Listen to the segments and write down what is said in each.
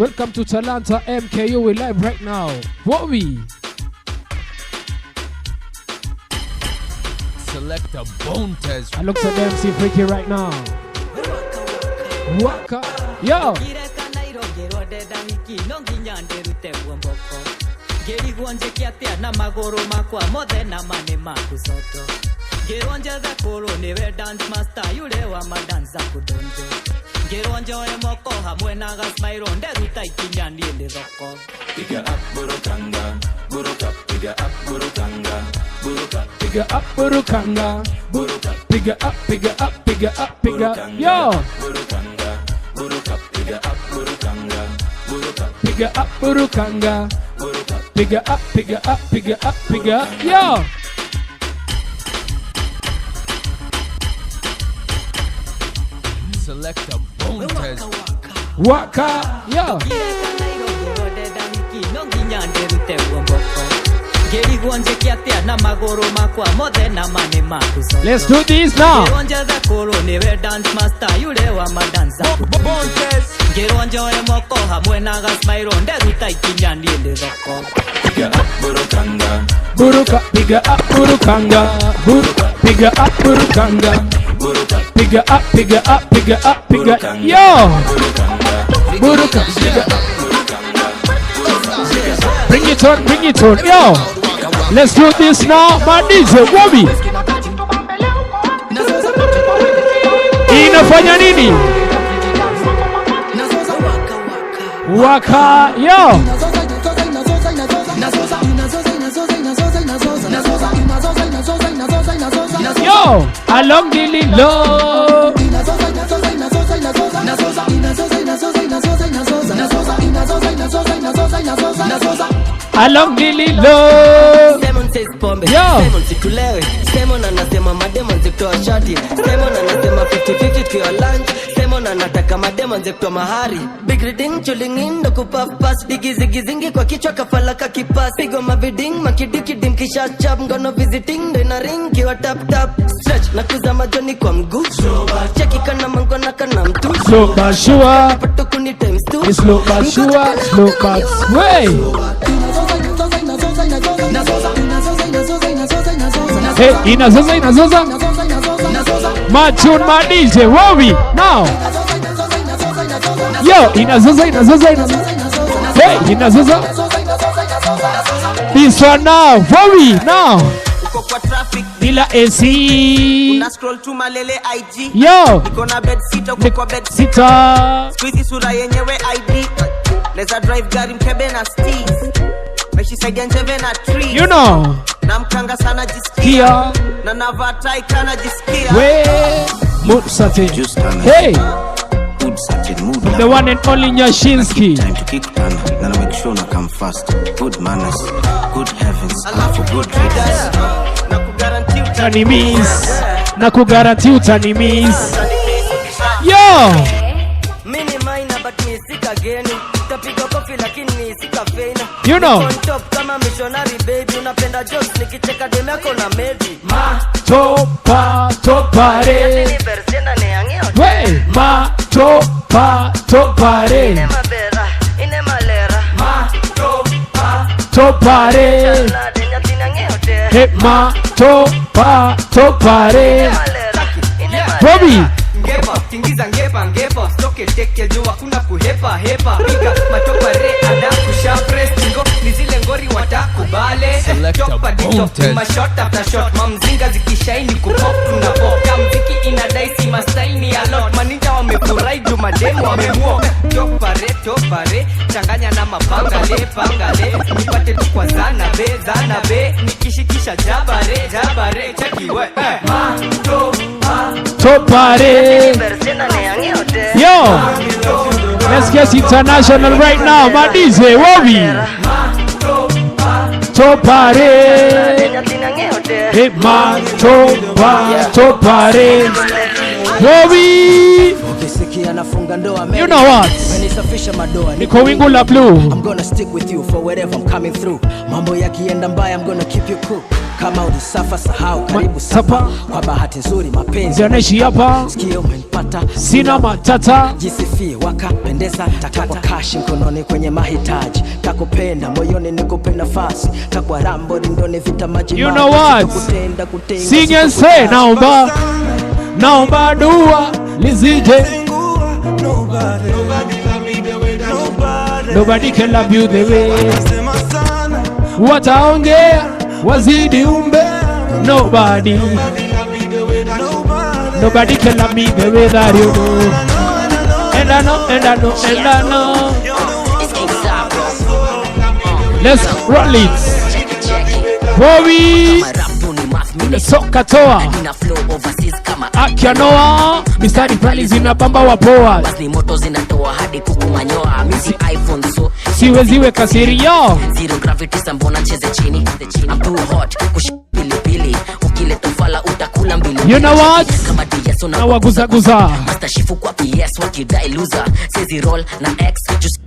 Welcome to Talanta MKU. We're live right now. What we? Select a bone test. I look at them, see Freaky right now. Waka. Yo. Geronja za kolo newe dance master yule wa madanza kudonjo. Geronja emoko hamwe na gasmairo nderuta ikinyani ndiroko. Piga up burukanga, buruka, piga up burukanga, buruka, piga up burukanga, buruka, piga up, piga up, piga up, piga up. Yo. Burukanga, buruka, piga up burukanga, buruka, piga up burukanga, buruka, piga up, piga up, piga up, piga up. Yo. Select a bone test. Waka, yo. Let's do this now. Buruka, piga up burukanga, buruka, piga up burukanga. Piga up, piga up, piga up, piga up. Yo! Buruka, piga up. Bring it on, bring it on. Yo! Let's do this now. My DJ, Bobby. Inafanya nini? Waka, yo! Yo, along the low. Along the low. Yo. Simon anasema mademons zitoa shati. Simon anasema 50-50 tukiwa lunch. Simon anataka mademons zitoa mahari. Big reading chilling in ndo kupaf pass. Digi zigi zingi kwa kichwa kafala kakipas. Pigo maviding makidiki dim kisha chap. Ngono visiting ndo ina ring kiwa tap tap. Stretch na kuzama joni kwa mguu. Cheki kana mango na kana mtu. Slow but sure. Pato kuni times 2. Slow but sure. Slow but way. Hey, inazoza. Machun my DJ, Robbie, now. Yo, inazoza. Hey, inazoza. This one now, Robbie, now. Bila AC. Una scroll to malele IG. Yo. Niko na bed sitter, uko kwa bed sitter. Squeezy sura yenyewe ID. Let's drive gari mkebe na steez. Meshi saidia njeve na tree. You know. Na mkanga sana jisikia. Na navatai kana jisikia. We. Mood certain. Hey. Mood certain. Mood. The one and only Nyashinsky. Time to kick pan. Now make sure na come fast. Good manners. Good heavens. I love for good readers. Na kugaranti utanimis. Yo. Mini minor but me sick again. Tapiga kofi lakini sika feina. You know. On top kama missionary baby. Unapenda jokes nikicheka dem yako na maybe. Topare. Wey, topare. Ine mabera, ine malera. Topare. Hey, topare. Bobby. Ngepa stoke teke jua kuna kuhepa piga matopa re ada kusha press ngo nizile ngori watakubale topa dito ma shot after shot mamzinga zikishaini kupop tunapop kama mziki inadaisi mastaini a lot maninja wamefurahi juma demo wamemua topare changanya na mapangale nipate tu kwa zana be nikishikisha jabare cheki we Topare. Yo, let's get international right now. My DJ, Robbie. Topare. Hey, man, topare. Robbie. You know what? Niko wingu la blue. I'm gonna stick with you for wherever I'm coming through. Mambo yakienda mbaya, I'm gonna keep you cool. kama ulisafa sahau karibu sapa. Kwa bahati nzuri mapenzi yanaishi hapa, sikio umenipata sina matata. Jisifie wakapendeza, takwa kashi mkononi kwenye mahitaji, takupenda moyoni nikupe nafasi, takwa rambo ndoni vita maji. You know what? Sing and say, naomba dua lizije. Nobody can love you the way. Wataongea wazidi umbe. Nobody can love me the way that you do. And I know. Let's roll it. Bobby Soka toa Akianoa mistari prali zinabamba wapoa. Moto zinatoa hadi kukumanyoa. Misi iPhone so siweziwe kasiri yo. Zero gravity sambona cheze chini. I'm too hot kushipili. Ukile tofala utakula mbili. You know what? Kama DS na waguza Master shifu kwa PS wakidai loser. Sezi roll na X just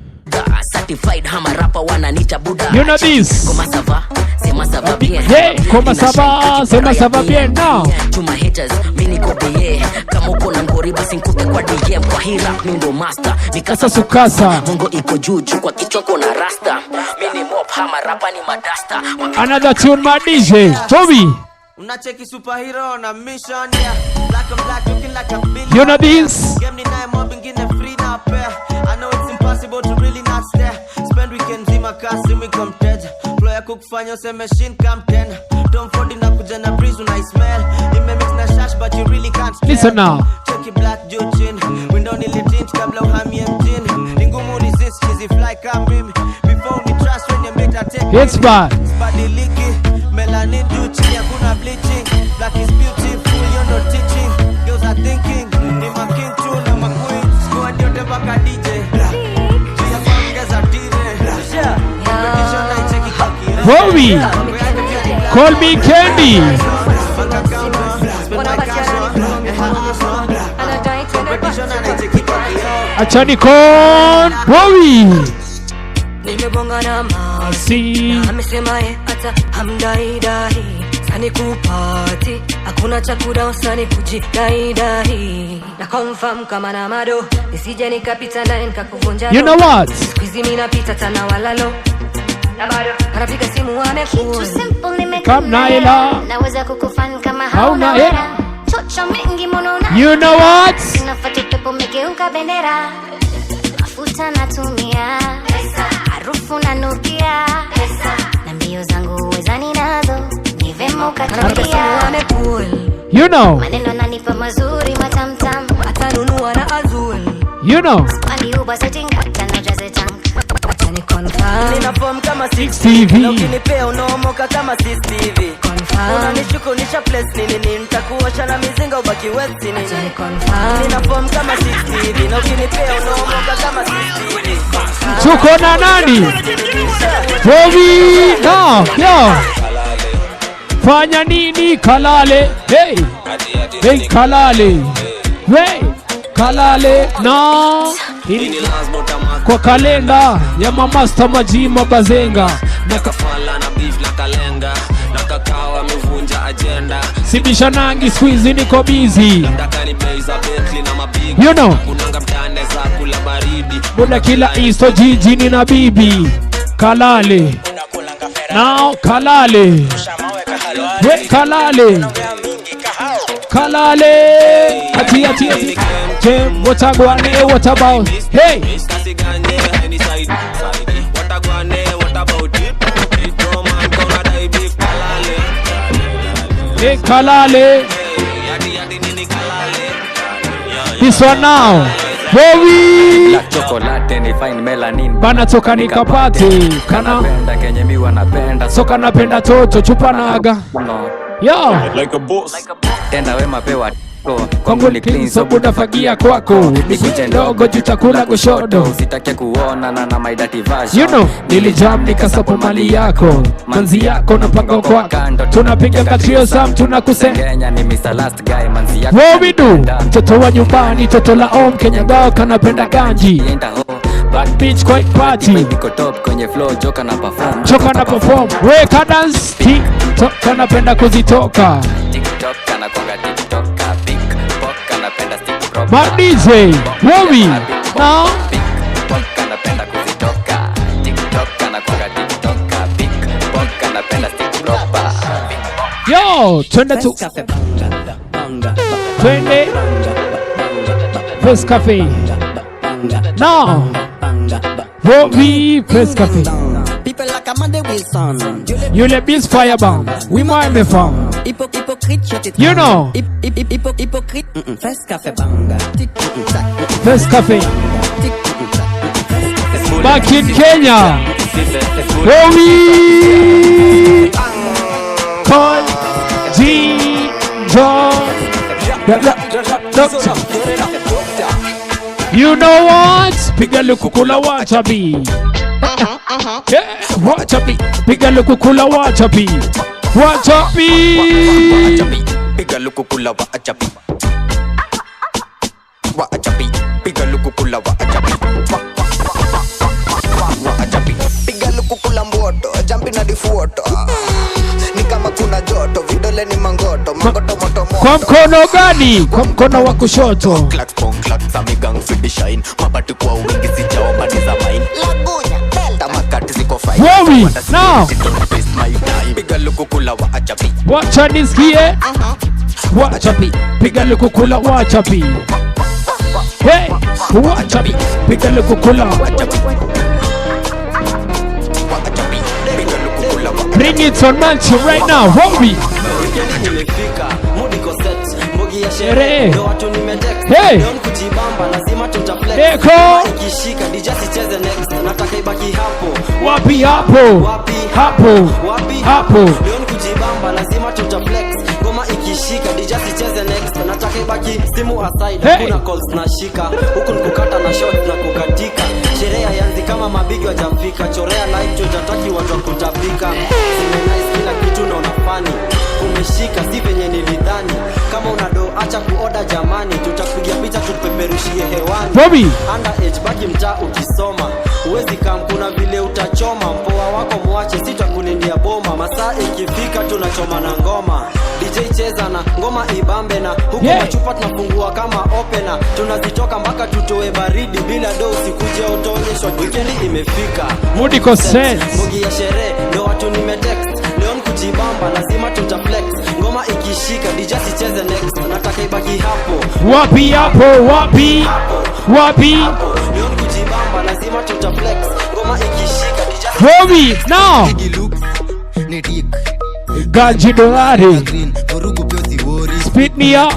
certified hama rapa wananita buda. You know this. Koma sava sema sava bien. Hey, koma sava sema sava bien now. To my haters mini kobe kama uko na ngori basi nikupe kwa DM kwa hii rap ndo master. Nikasa sukasa Mungo iko juu kwa kichwa kona rasta. Mini mop hama rapa ni madasta. Another tune my DJ Toby. Unacheki superhero na mission yeah. Black and black looking like a billion. You know this. Game ni nae mobbing in the free na pair. I know it's impossible to really not stare. Spend weekends in my car see me come dead. Flow ya kukufanya use machine come 10. Don't fall in up kuja na breeze when I smell. It may mix na shash but you really can't smell. Listen now. Check your black jochin. Window nili tint kabla uhami engine. Ningumu resist easy fly come mimi. Before me trust when you make that take. It's bad. Body leaky. Melanin do chini hakuna bleaching. Black is beautiful, you're not teaching. Girls are thinking, ni my king too na my queen. Squad yote baka DJ. Jia kuongeza tire. Competition na icheki kaki. Bobby, call me Candy. Competition na icheki kaki. Achani con Bobby. Nimebonga na Si amesema hata hamdaidai. Sani kupati hakuna chakula usani kujidai. Na confirm kama na mado nisije nikapita ndani nikakuvunja. You know what? Squeeze mimi napita tana walalo. Na bado anapiga simu amekuwa. Come Naila. Naweza kukufan kama hauna hauna hela. Chocho mingi mono na. You know what? Nafuata pepo megeuka bendera. Mafuta natumia pesa. Harufu nanukia pesa. Na mbio zangu uwezani nazo. Ni vema ukatulia. You know. Maneno nanipa mazuri matamtam. Atanunua na azul. You know. Wali uba setting tano jaze tank. Atani confirm. Nina form kama 6 TV. Na ukinipea unaomoka kama 6 TV. Unanishuku nisha place nini. Nitakuosha na mizinga ubaki wet nini. Nina form kama 6 TV. Na ukinipea unaomoka kama 6 TV. Tuko na nani? Bobby. No, yo. Fanya nini kalale? Hey. Hey kalale. Hey. Kalale na kwa kalenda ya mamasta majima bazenga na kafala na beef na kalenga na kakao amevunja agenda. Sibisha nangi squeeze niko busy. Ndakani beza Bentley na mapigo. You know. Kunanga mtane za kula baridi. Buda kila isto jijini na bibi. Kalale. Now kalale. We kalale. Kalale. Ati. What about? Hey. Hey, kalale. This one now. Bobby. Black chocolate ni fine melanin. Bana toka nikapate. Kana. Napenda kenye miwa napenda. Soka napenda toto chupa naga. No. Yo. Like a boss. Tenda wema pewa. Kwangu ni clean so buda fagia kwako. Nikuche ndogo jutakula kushodo. Sitake kuona na my dirty version. You know, nilijam nikasapo mali yako. Manzi yako na pango kwa tunapiga katrio sam tunakusenya. Kenya ni Mr. Last Guy manzi yako. What we do? Mtoto wa nyumbani, toto la om Kenya gao kanapenda ganji. Bad bitch quite party. Niko top kwenye flow joka na perform. We ka dance. Tick toka napenda kuzitoka. TikTok anakwanga TikToka, big pok anapenda stick proper. Ma DJ, Wowi, now. Big pok anapenda kuzitoka. TikTok anakwanga TikToka, big pok anapenda stick proper. Yo, twende tu. Twende. Press Cafe. Now. Wowi, Press Cafe. People like Amanda Wilson. You let this fire bomb. We might be from. You know. Hypocrite. First cafe banga. Press Cafe. Back in Kenya. Wowi. Call G. John. You know what? Piga lukukula wachabi. Yeah, wachabi. Piga lukukula wachabi. Wachabi. Piga lukukula wachabi. Wachabi. Piga lukukula wachabi. Wachabi. Piga lukukula mboto. Jampi na difuoto. Ni kama kuna joto. Vidole ni mangoto. Mangoto moto moto. Kwa mkono gani? Kwa mkono wa kushoto. Clacks pong clacks. Amigang fidi shine. Mabati kwa wingi sijaomba ni za mine. Lagunya. Delta makati ziko fine. Wowi, now. Piga lukukula wachabi. Wacha nisikie. Wachabi. Piga lukukula wachabi. Hey, wachabi. Piga lukukula wachabi. Bring it on Manchu right now. Wowi. Shere. Hey. Eko. Wapi hapo. Hapo. Hapo. Hey. Huku nikukata na shot na kukatika. Sherehe yanzi kama mabigi wajafika. Chorea live chotataki watu wa kutapika. Nice kila kitu na unafani. Umeshika si venye nilidhani. Kama unado acha kuoda jamani. Tutakupigia picha tupeperushie hewani. Bobby. Underage baki mtaa ukisoma. Uwezi kam kuna vile utachoma. Mpoa wako muache sitakulindia boma. Masaa ikifika tunachoma na ngoma. DJ cheza na ngoma ibambe na huku machupa tunafungua kama opena. Tunazitoka mpaka tutoe baridi bila do usikuje utaonyeshwa. Weekend imefika. Moody Cossette. Mugi ya sherehe ndo watu nimetext. Leo kujibamba lazima tutaflex. Ngoma ikishika DJ sicheze next. Nataka ibaki hapo. Wapi hapo? Wapi? Wapi? Leo kujibamba lazima tutaflex. Ngoma ikishika DJ Wowi, now. Gaji dolari. Speed me up.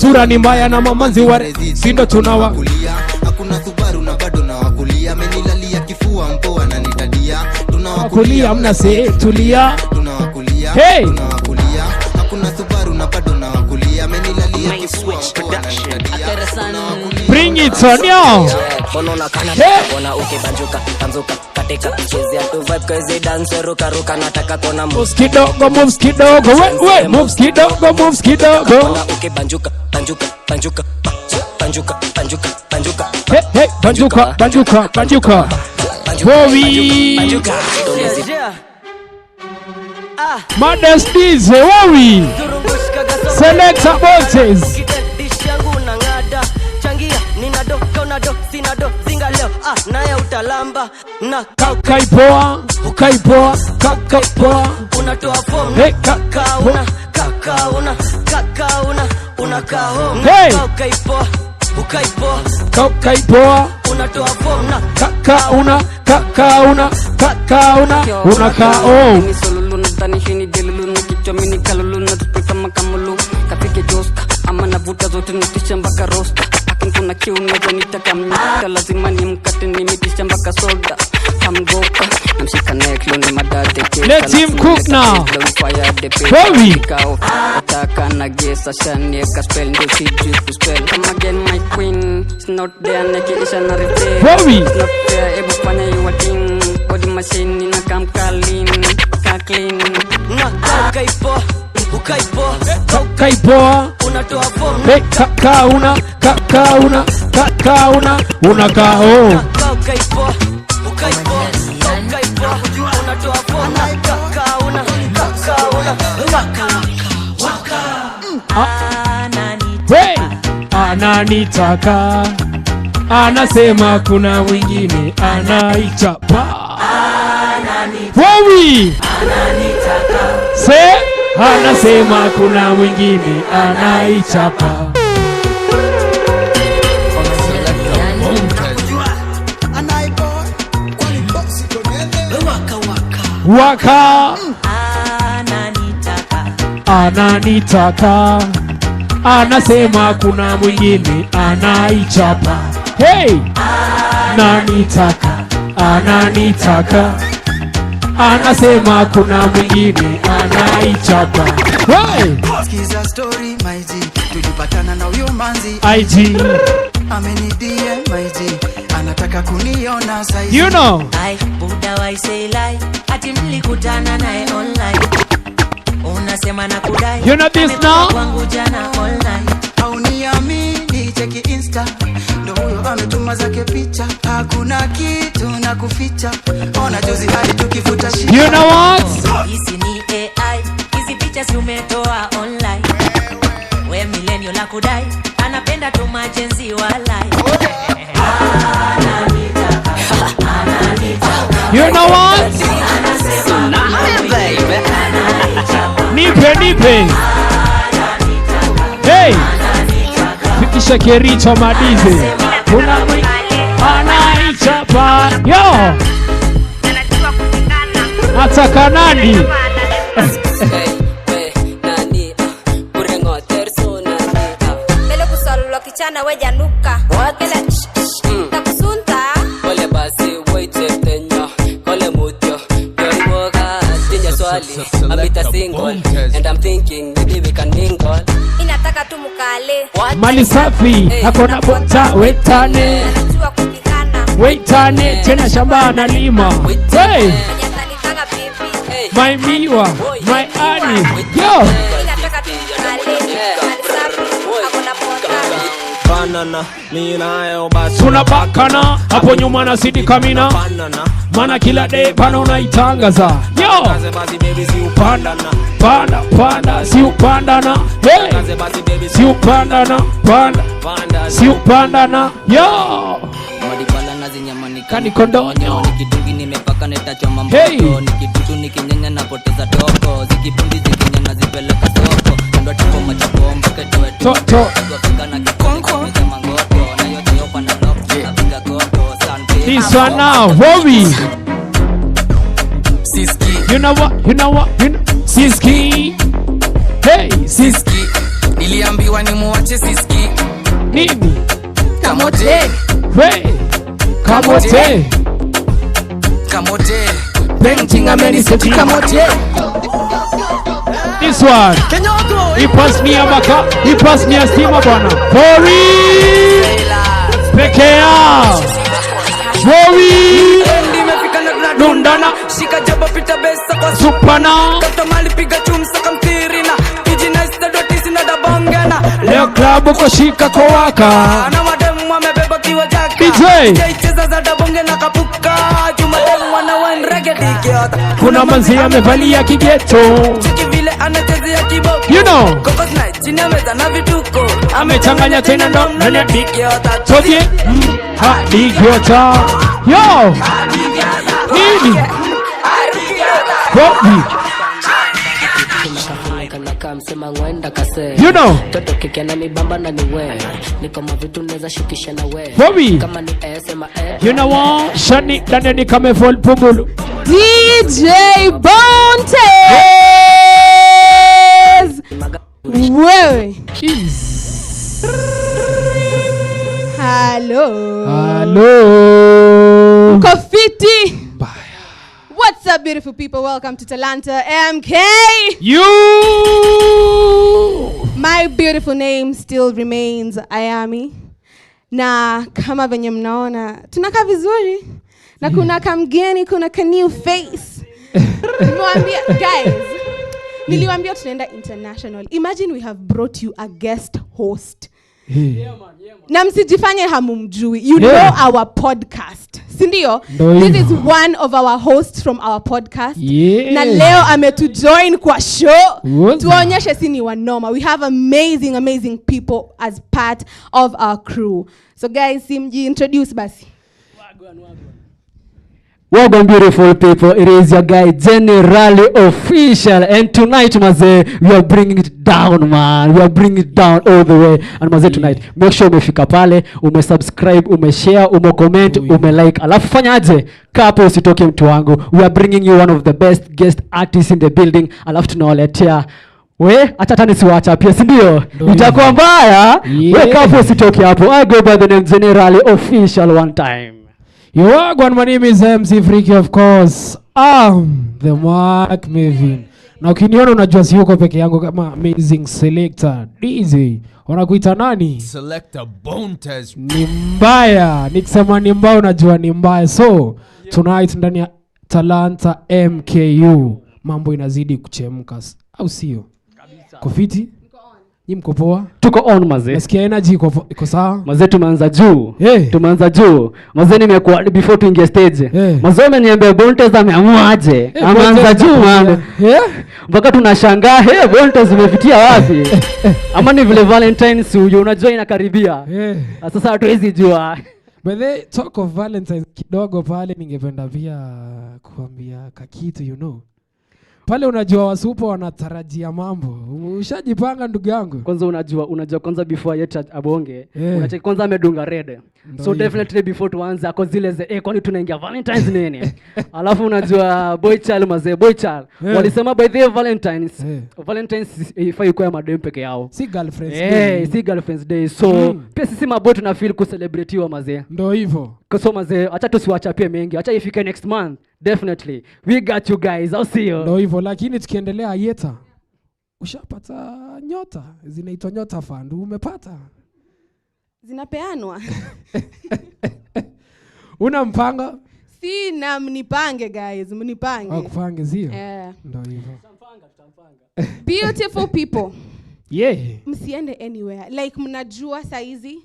Sura ni mbaya na mamanzi ware. Sindo tunawa. Hakuna Subaru na bado na wakulia. Amenilalia kifua mpoa na nitadia. Tunawakulia mna se tulia. Tunawakulia. Hey. Tunawakulia. Hakuna Subaru na bado na wakulia. Amenilalia kifua mpoa na nitadia. Bring it on yo. Bonona kana bona ukibanjuka tanzuka katika chezea tu vibe crazy dance ruka ruka nataka kona moves kidogo moves kidogo we moves kidogo moves kidogo bona ukibanjuka banjuka banjuka banjuka banjuka banjuka hey banjuka banjuka banjuka Wowi banjuka Modest DJ Wowi Select Boxes naya utalamba na kakaipoa ukaipoa kakaipoa unatoa form hey kakauna unakaa home hey ukaipoa kakaipoa unatoa form na kakauna unakaa home Tani hini delulu na kichwa mini kalulu na tupika makamulu kapike joska ama navuta zote nitisha mpaka rosta akin kuna kiu naja nitakamika lazima ni mkate nimitisha mpaka soda kamgoka namshika neklo ni madade keka let him cook now Wowi Ataka na gesa shanieka spell ndio sijui kuspell come again my queen it's not there nekilisha na replay Wowi it's not there ebu fanya your thing body machine na kamkalin clean na kakaipoa unatoa form hey kakauna unakaa home ukaipoa unatoa form na kakauna Hey, ananitaka, anasema kuna mwingine anaichapa. Wewe se anasema kuna mwingine anaichapa. Waka ananitaka, anasema kuna mwingine anaichapa. Hey, ananitaka, anasema kuna mwingine anaichapa. Hey, sikiza story my G, tulipatana na huyo manzi IG ameni DM my G, anataka kuniona saizi. You know I buda why say lie, ati mlikutana naye online, unasema na kudai. You know this now? Kwangu jana all night. Au niamini cheki Insta, ndo huyo ametuma zake picha, hakuna kitu na kuficha, ona juzi hadi tukifuta shit. You know what? Hizi ni AI, hizi picha si umetoa online. We millennial la kudai, anapenda tu majenzi walai. You know what? Nipe. Hey, fikisha Kericho madize. Kuna anaichapa. Yo, ataka nani? Bele kusalula kichana weja nuka. Wakela takusunta. Kole basi waite tenya, kole mutyo, yori woga, tinya swali, amita single, and I'm thinking maybe we can mingle. Inataka tu mukale. Mali safi, hakuna bota wetane. Najua kupigana. Wetane, tena shamba na lima. Hey, Nyatanitanga pipi. my miwa, my ani. Yo, Inataka tu mukale. Mali safi, hakuna bota. Banana, mi nayo basi tunabakana hapo nyuma na sidi kamina. Mana kila day pana unaitangaza. Yo, panda, si upandana. Hey, si upandana, si upandana. Yo, Madibala na zinyamani kani kondo. Nikidungi nimepaka netachoma mboto. Hey, Nikidudu nikinyanya napoteza toko. Zikipundi zikinyanya zipeleka soko. Ndo tipo machapo mpaka towe to. This one now, Bobby. Siski. You know what? Siski. Hey, Siski. Niliambiwa ni muache Siski. Nini? Kamote. Hey, kamote. Kamote. Painting ameniseti kamote. This one. He passed me a baka. He passed me a steamer bana. For real. Pekea. Worry. Nundana. Shika jaba pita besa kwa Supana. Kata mali piga chumsa kamtirina. Kijina ista dotisi na dabongana. Leo klabu kwa shika kwa waka. Na mademu wamebeba kiwa jaka. DJ cheza za dabonge na kapuka. Juma demu wana wine reggae dikiota. kuna manzi amevalia kigeto. Chiki vile anachezea kiboko. You know Kokos night chini ya meza na vituko. amechanganya tena ndo ndani ya dikiota. Toje ha dikiota. Yo nini Bobby. You know Toto kike na mibamba na niwe. Niko mavitu neza shukisha na we. Bobby. Kama ni sema You know what? Shani dane ni kame vol pumulu. DJ Bontes. Wewe. Hello. Kofiti. What's up, beautiful people? Welcome to Talanta MK. My beautiful name still remains Ayami. Na kama venye mnaona tunakaa vizuri na kuna kamgeni, kuna ka new face. Niwaambia guys, niliwaambia tunaenda international. Imagine we have brought you a guest host. Na msijifanye hamumjui. You know our podcast. Sindio? Ndo This hivyo. is one of our hosts from our podcast. Yeah. Na leo ametujoin kwa show. Woza. Tuonyeshe sini wanoma. We have amazing people as part of our crew. So guys, simji introduce basi. Welcome beautiful people, it is your guy Generally Official, and tonight maze, we are bringing it down man, we are bringing it down all the way. And maze tonight, make sure umefika pale, umesubscribe, umeshare, umecomment, umelike, alafu fanyaje, kapo usitoke mtu wangu. We are bringing you one of the best guest artists in the building, alafu tunawaletea acha tani siwacha pia, si ndio? Itakuwa mbaya. We kapo usitoke hapo. I go by the name Generally Official one time. Yo, my name is MC Freaky, of course. The Mark Mevin. Na ukiniona unajua si yuko peke yangu kama amazing selector DJ. Wanakuita nani? Selector Bontes. Ni mbaya. Nikisema ni mbaya unajua ni mbaya. So, tonight ndani ya Talanta MKU mambo inazidi kuchemka. Au sio? Kabisa. Kofiti? Ni mko poa? Tuko on maze. Nasikia energy iko sawa? Maze tumeanza juu. Hey. Tumeanza juu. Maze nimekuwa before tuingie stage. Hey. Maze ameniambia Bontes ameamua aje. Hey, ameanza juu man. Mpaka tunashangaa, Bontes umefikia wapi? Ama ni vile Valentine's huyo unajua inakaribia. Sasa hatuwezi jua. But they talk of Valentine's kidogo pale ningependa pia kuambia kakitu Pale unajua wasupo wanatarajia mambo. Ushajipanga ndugu yangu. Kwanza unajua kwanza before yet abonge. Unacheki kwanza amedunga red. So definitely before tuanze ako zile kwani tunaingia Valentine's nini? Alafu unajua boy child. Walisema by the Valentine's ifai kwa madem peke yao. Si girlfriends day. Si girlfriends day. So pia sisi maboy tuna feel kucelebratewa mazee. Ndio hivyo. So mazee acha tusiwachapie mengi. Acha ifike next month. Definitely. We got you guys. I'll see you. Ndio hivyo, lakini tukiendelea Yeta. Ushapata nyota? Zinaitwa nyota fund. Umepata? Zinapeanwa. Una mpango? Si na mnipange guys, mnipange. Kupange zio? Ndio hivyo. Tutampanga. Beautiful people. Yeah. Msiende anywhere. Like mnajua saizi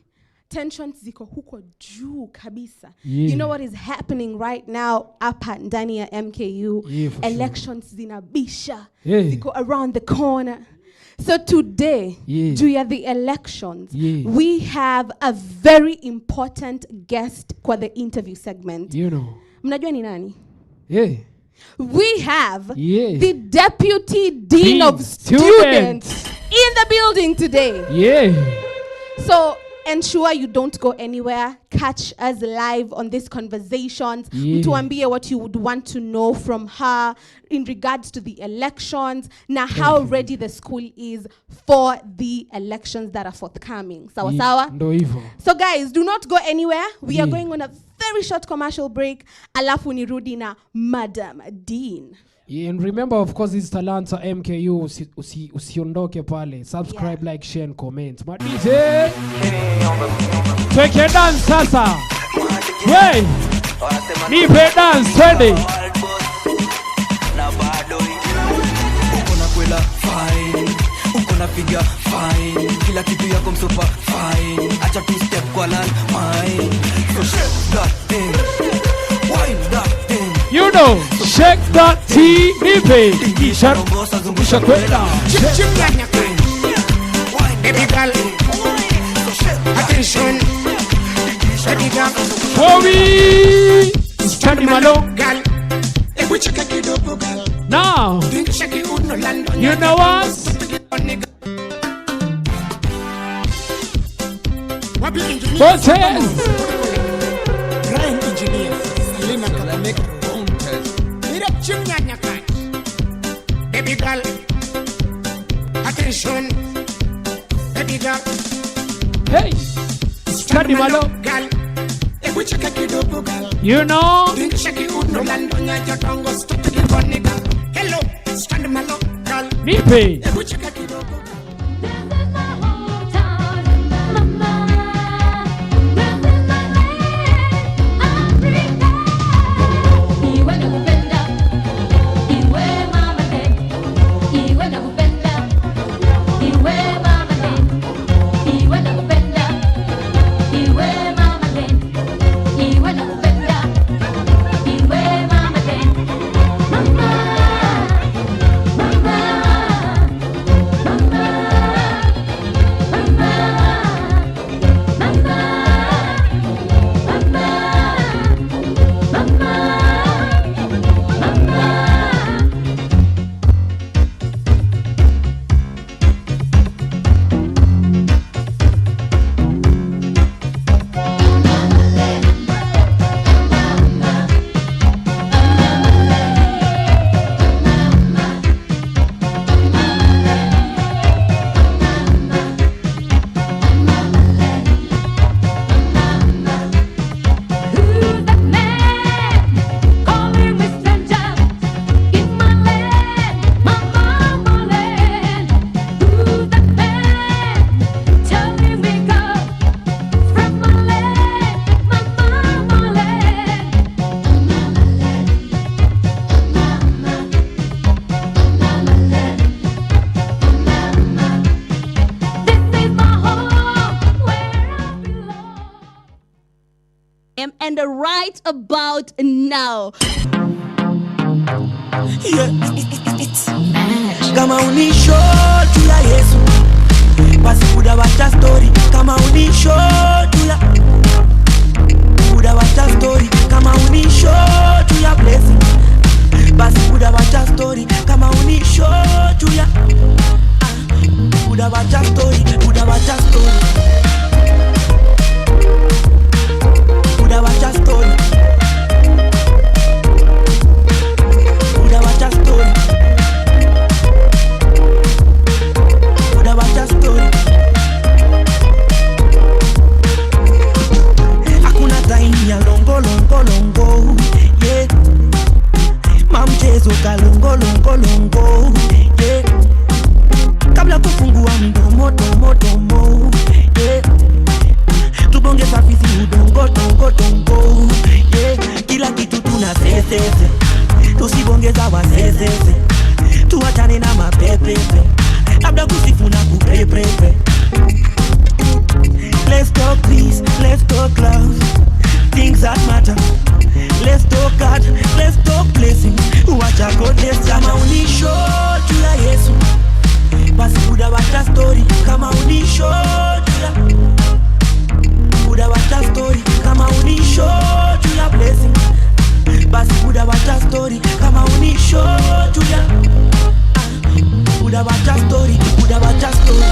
tensions ziko huko juu kabisa. You know what is happening right now hapa ndani ya MKU? Elections zinabisha. Ziko around the corner. So today, juu ya the elections, we have a very important guest kwa the interview segment. Mnajua ni nani? We have the Deputy Dean of Students in the building today. So ensure you don't go anywhere. Catch us live on these conversations. Mtuambie what you would want to know from her in regards to the elections. Now how ready the school is for the elections that are forthcoming. Sawa sawa? So guys, do not go anywhere. We are going on a very short commercial break. Alafu nirudi na Madam Dean. And remember, of course, it's Talanta MKU. Usiondoke pale. Subscribe, like, share, and comment. My DJ, take a dance, sasa. Hey, nipe dance, twende. Ukona kwela fine, ukona piga fine, kila kitu yako msopa fine. Acha two step kwa land mine. So shake that thing, wind that thing. Shake that tea, nipe. Zungusha kwenda. Baby girl, attention. Baby girl, Bobby, stand malo. Girl, check kidogo girl. Now, you know what? Bontes. Grind engineer. Selena Kalameka. Baby girl, attention. Baby girl, hey, study malo. Girl, check kidogo girl. You know. Hello, stand malo girl. Nipe. Check kidogo. FM, and right about now. Kama unisho tu ya Yesu, basi kudawacha story. Kama unisho tu ya kudawacha story. Kama unisho tu ya blessing, basi kudawacha story. Kama unisho tu ya kudawacha story, kudawacha story, kudawacha story, kudawacha story. Hakuna time ya longo longo longo, yeah. Mamchezo ka longo longo longo, yeah. Kabla kufungua mdomo domo domo, yeah. Tubonge safisi udongo dongo dongo, yeah. Kila kitu tuna sesese, tusibongeza wa sesese. Tuachane na mapepepe, labda kusifu na kupepepe. Let's talk peace, let's talk love, things that matter. Let's talk God, let's talk blessings. Wacha God, let's kama unisho tu ya Yesu, basi kudawacha story. Kama unisho tu ya kudawacha story. Kama unisho tu ya blessing, basi kudawacha story. Kama unisho tu ya kudawacha story, kudawacha story.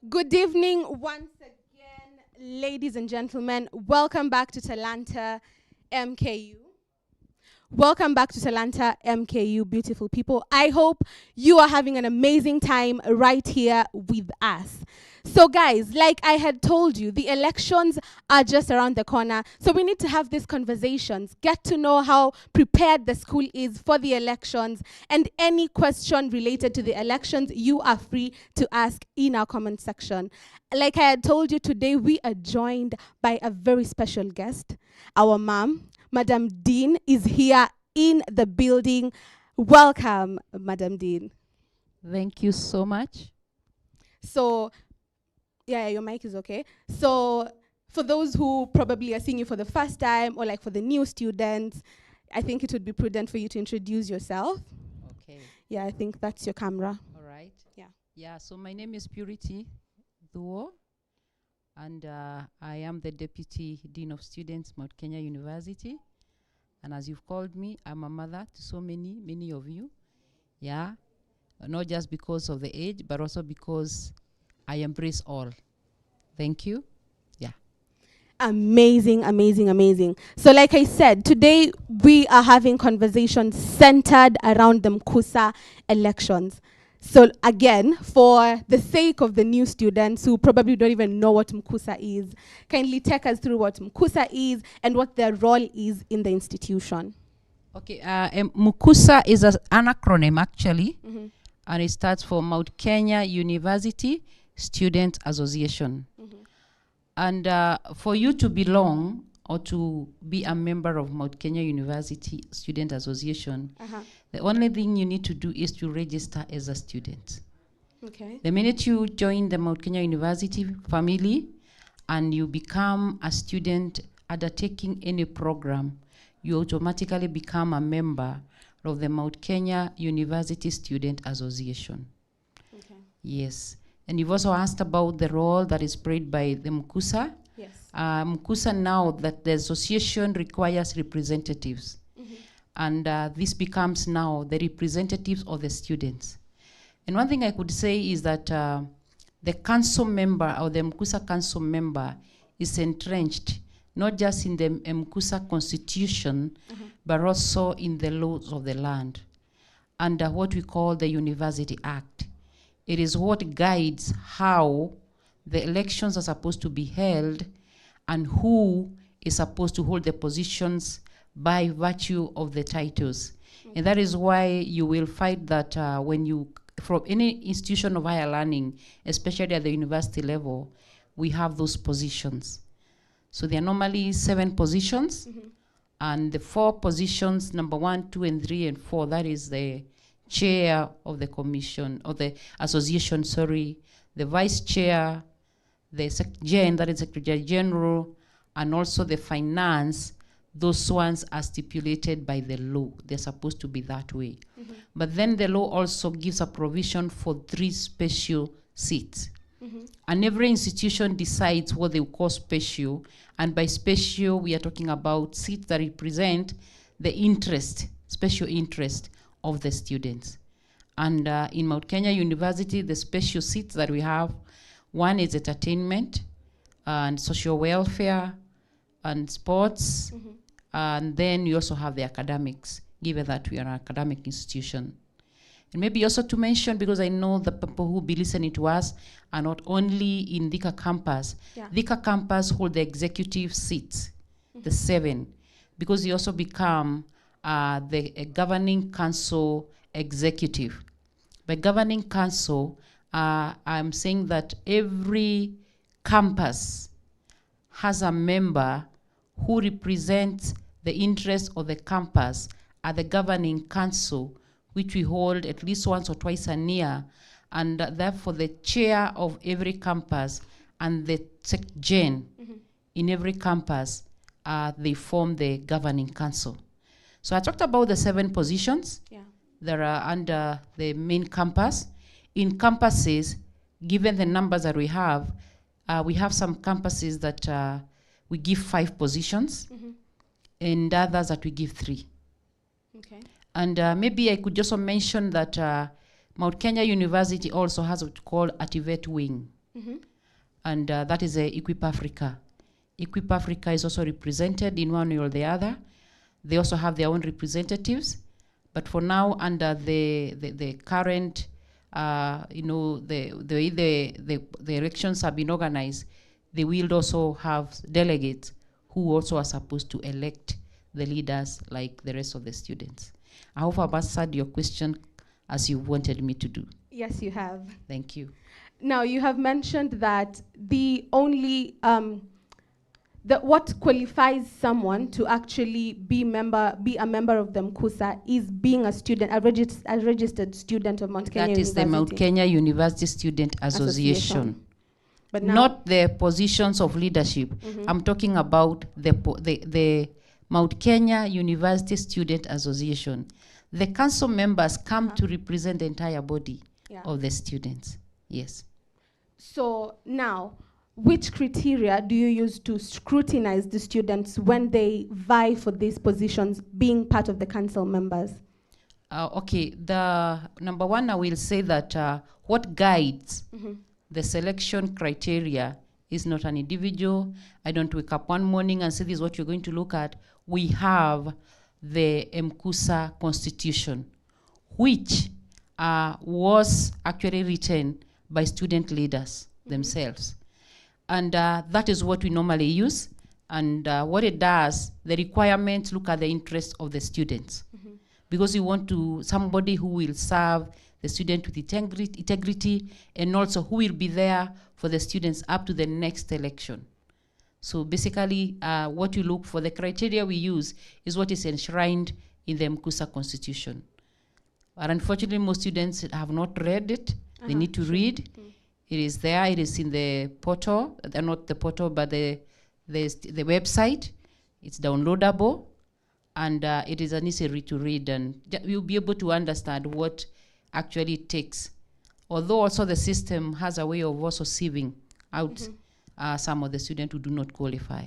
Good evening once again, ladies and gentlemen. Welcome back to Talanta MKU. Welcome back to Talanta MKU, beautiful people. I hope you are having an amazing time right here with us. So guys, like I had told you, the elections are just around the corner. So we need to have these conversations, get to know how prepared the school is for the elections, and any question related to the elections, you are free to ask in our comment section. Like I had told you, today we are joined by a very special guest. Our mom, Madam Dean, is here in the building. Welcome, Madam Dean. Thank you so much. So, yeah, your mic is okay. So, for those who probably are seeing you for the first time, or like for the new students, I think it would be prudent for you to introduce yourself. Okay. Yeah, I think that's your camera. All right. Yeah. Yeah, so my name is Purity Duo, and I am the Deputy Dean of Students, Mount Kenya University. And as you've called me, I'm a mother to so many of you. Yeah, not just because of the age, but also because I embrace all. Thank you. Yeah. Amazing, amazing, amazing. So like I said, today we are having conversations centered around the MKUSA elections. So again, for the sake of the new students who probably don't even know what MKUSA is, kindly take us through what MKUSA is and what their role is in the institution. Okay, MKUSA is an acronym actually, and it stands for Mount Kenya University Student Association. And for you to belong or to be a member of Mount Kenya University Student Association, the only thing you need to do is to register as a student. Okay. The minute you join the Mount Kenya University family and you become a student undertaking any program, you automatically become a member of the Mount Kenya University Student Association. Okay. Yes. And you've also asked about the role that is played by the MKUSA. Yes. MKUSA now that the association requires representatives. And this becomes now the representatives of the students. And one thing I could say is that the council member or the MKUSA council member is entrenched not just in the MKUSA constitution, but also in the laws of the land under what we call the University Act. It is what guides how the elections are supposed to be held and who is supposed to hold the positions by virtue of the titles. And that is why you will find that when you, from any institution of higher learning, especially at the university level, we have those positions. So there are normally 7 positions, and the 4 positions, number 1, 2, and 3, and 4, that is the chair of the commission, or the association, sorry, the vice chair, the Gen, that is Secretary General, and also the finance, those ones are stipulated by the law. They're supposed to be that way. But then the law also gives a provision for 3 special seats. And every institution decides what they call special. And by special, we are talking about seats that represent the interest, special interest of the students. And in Mount Kenya University, the special seats that we have, one is entertainment and social welfare and sports. And then you also have the academics, given that we are an academic institution. And maybe also to mention, because I know the people who will be listening to us are not only in Thika campus. Thika campus hold the executive seats, the 7, because you also become the governing council executive. By governing council, I'm saying that every campus has a member who represents the interests of the campus at the governing council, which we hold at least once or twice a year, and therefore the chair of every campus and the Gen in every campus, they form the governing council. So I talked about the 7 positions that are under the main campus. In campuses, given the numbers that we have some campuses that we give 5 positions, and others that we give 3. And maybe I could also mention that Mount Kenya University also has what's called a TVET wing. And that is Equip Africa. Equip Africa is also represented in one way or the other. They also have their own representatives. But for now, under the current, the way the elections have been organized, they will also have delegates who also are supposed to elect the leaders like the rest of the students. I hope I've answered your question as you wanted me to do. Yes, you have. Thank you. Now, you have mentioned that the only, what qualifies someone to actually be a member of the MKUSA is being a student, a registered student of Mount Kenya University. That is the Mount Kenya University Student Association. But not the positions of leadership. I'm talking about the Mount Kenya University Student Association. The council members come to represent the entire body of the students. Yes. So now, which criteria do you use to scrutinize the students when they vie for these positions, being part of the council members? Okay, the number one, I will say that what guides the selection criteria is not an individual. I don't wake up one morning and say this is what you're going to look at. We have the MKUSA constitution, which was actually written by student leaders themselves. And that is what we normally use. And what it does, the requirements look at the interests of the students. Because you want somebody who will serve the student with integrity, and also who will be there for the students up to the next election. So basically, what you look for, the criteria we use is what is enshrined in the MKUSA constitution. But unfortunately, most students have not read it. They need to read. It is there. It is in the portal. Not the portal, but the website. It's downloadable, and it is necessary to read, and you'll be able to understand what actually it takes. Although also the system has a way of also sieving out some of the students who do not qualify.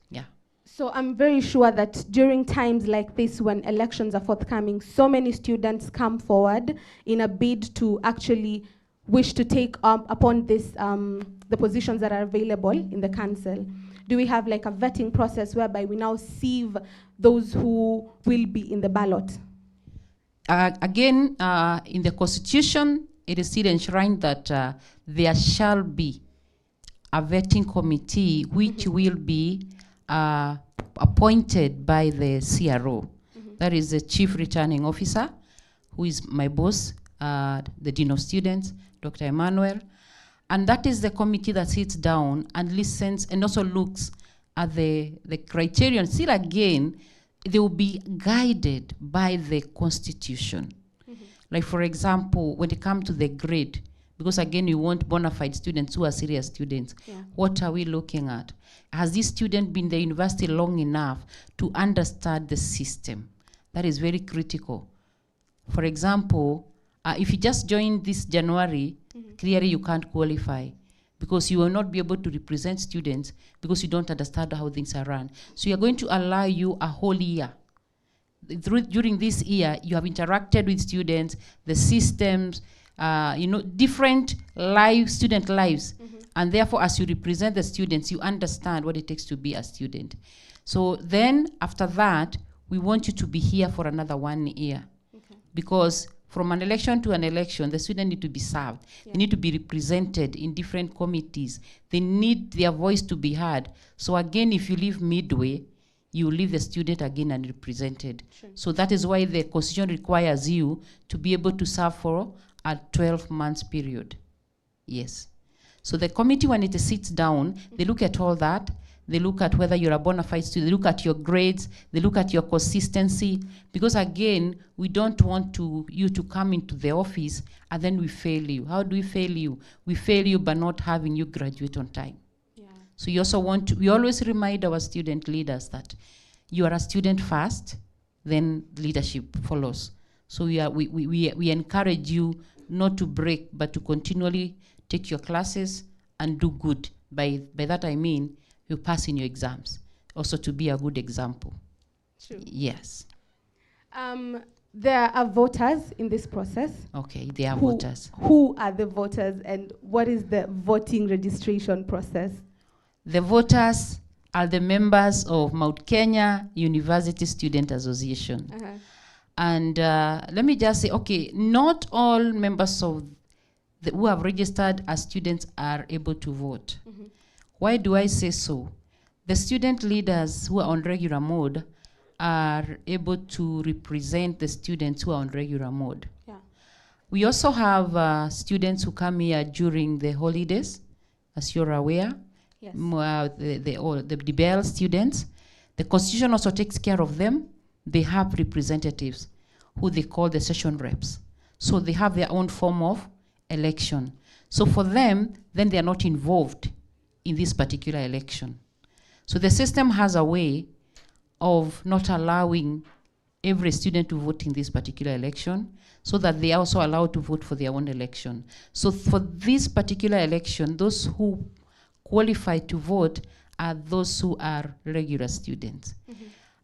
Yeah. So I'm very sure that during times like this, when elections are forthcoming, so many students come forward in a bid to actually wish to take upon this, the positions that are available in the council. Do we have like a vetting process whereby we now sieve those who will be in the ballot? Again, in the constitution, it is still enshrined that there shall be a vetting committee which will be appointed by the CRO. That is the Chief Returning Officer, who is my boss, the Dean of Students, Dr. Emmanuel. And that is the committee that sits down and listens and also looks at the criterion. Still again, they will be guided by the constitution. Like for example, when it comes to the grade, because again, we want bona fide students who are serious students. Yeah. What are we looking at? Has this student been in the university long enough to understand the system? That is very critical. For example, if you just joined this January, clearly you can't qualify because you will not be able to represent students because you don't understand how things are run. So we are going to allow you a whole year. During this year, you have interacted with students, the systems, different student lives. And therefore, as you represent the students, you understand what it takes to be a student. So then, after that, we want you to be here for another 1 year. Because from an election to an election, the students need to be served. They need to be represented in different committees. They need their voice to be heard. So again, if you leave midway, you leave the student again unrepresented. So that is why the constitution requires you to be able to serve for a 12 months period. Yes. So the committee, when it sits down, they look at all that. They look at whether you're a bona fide student. They look at your grades. They look at your consistency. Because again, we don't want you to come into the office and then we fail you. How do we fail you? We fail you by not having you graduate on time. So you also we always remind our student leaders that you are a student first, then leadership follows. So we encourage you not to break, but to continually take your classes and do good. By that I mean you pass in your exams. Also to be a good example. True. Yes. There are voters in this process. Okay, there are voters. Who are the voters and what is the voting registration process? The voters are the members of Mount Kenya University Student Association. And let me just say, okay, not all members of who have registered as students are able to vote. Why do I say so? The student leaders who are on regular mode are able to represent the students who are on regular mode. We also have students who come here during the holidays, as you're aware. Yes. The BEL students. The constitution also takes care of them. They have representatives who they call the session reps. So they have their own form of election. So for them, then they are not involved in this particular election. So the system has a way of not allowing every student to vote in this particular election so that they are also allowed to vote for their own election. So for this particular election, those who qualify to vote are those who are regular students.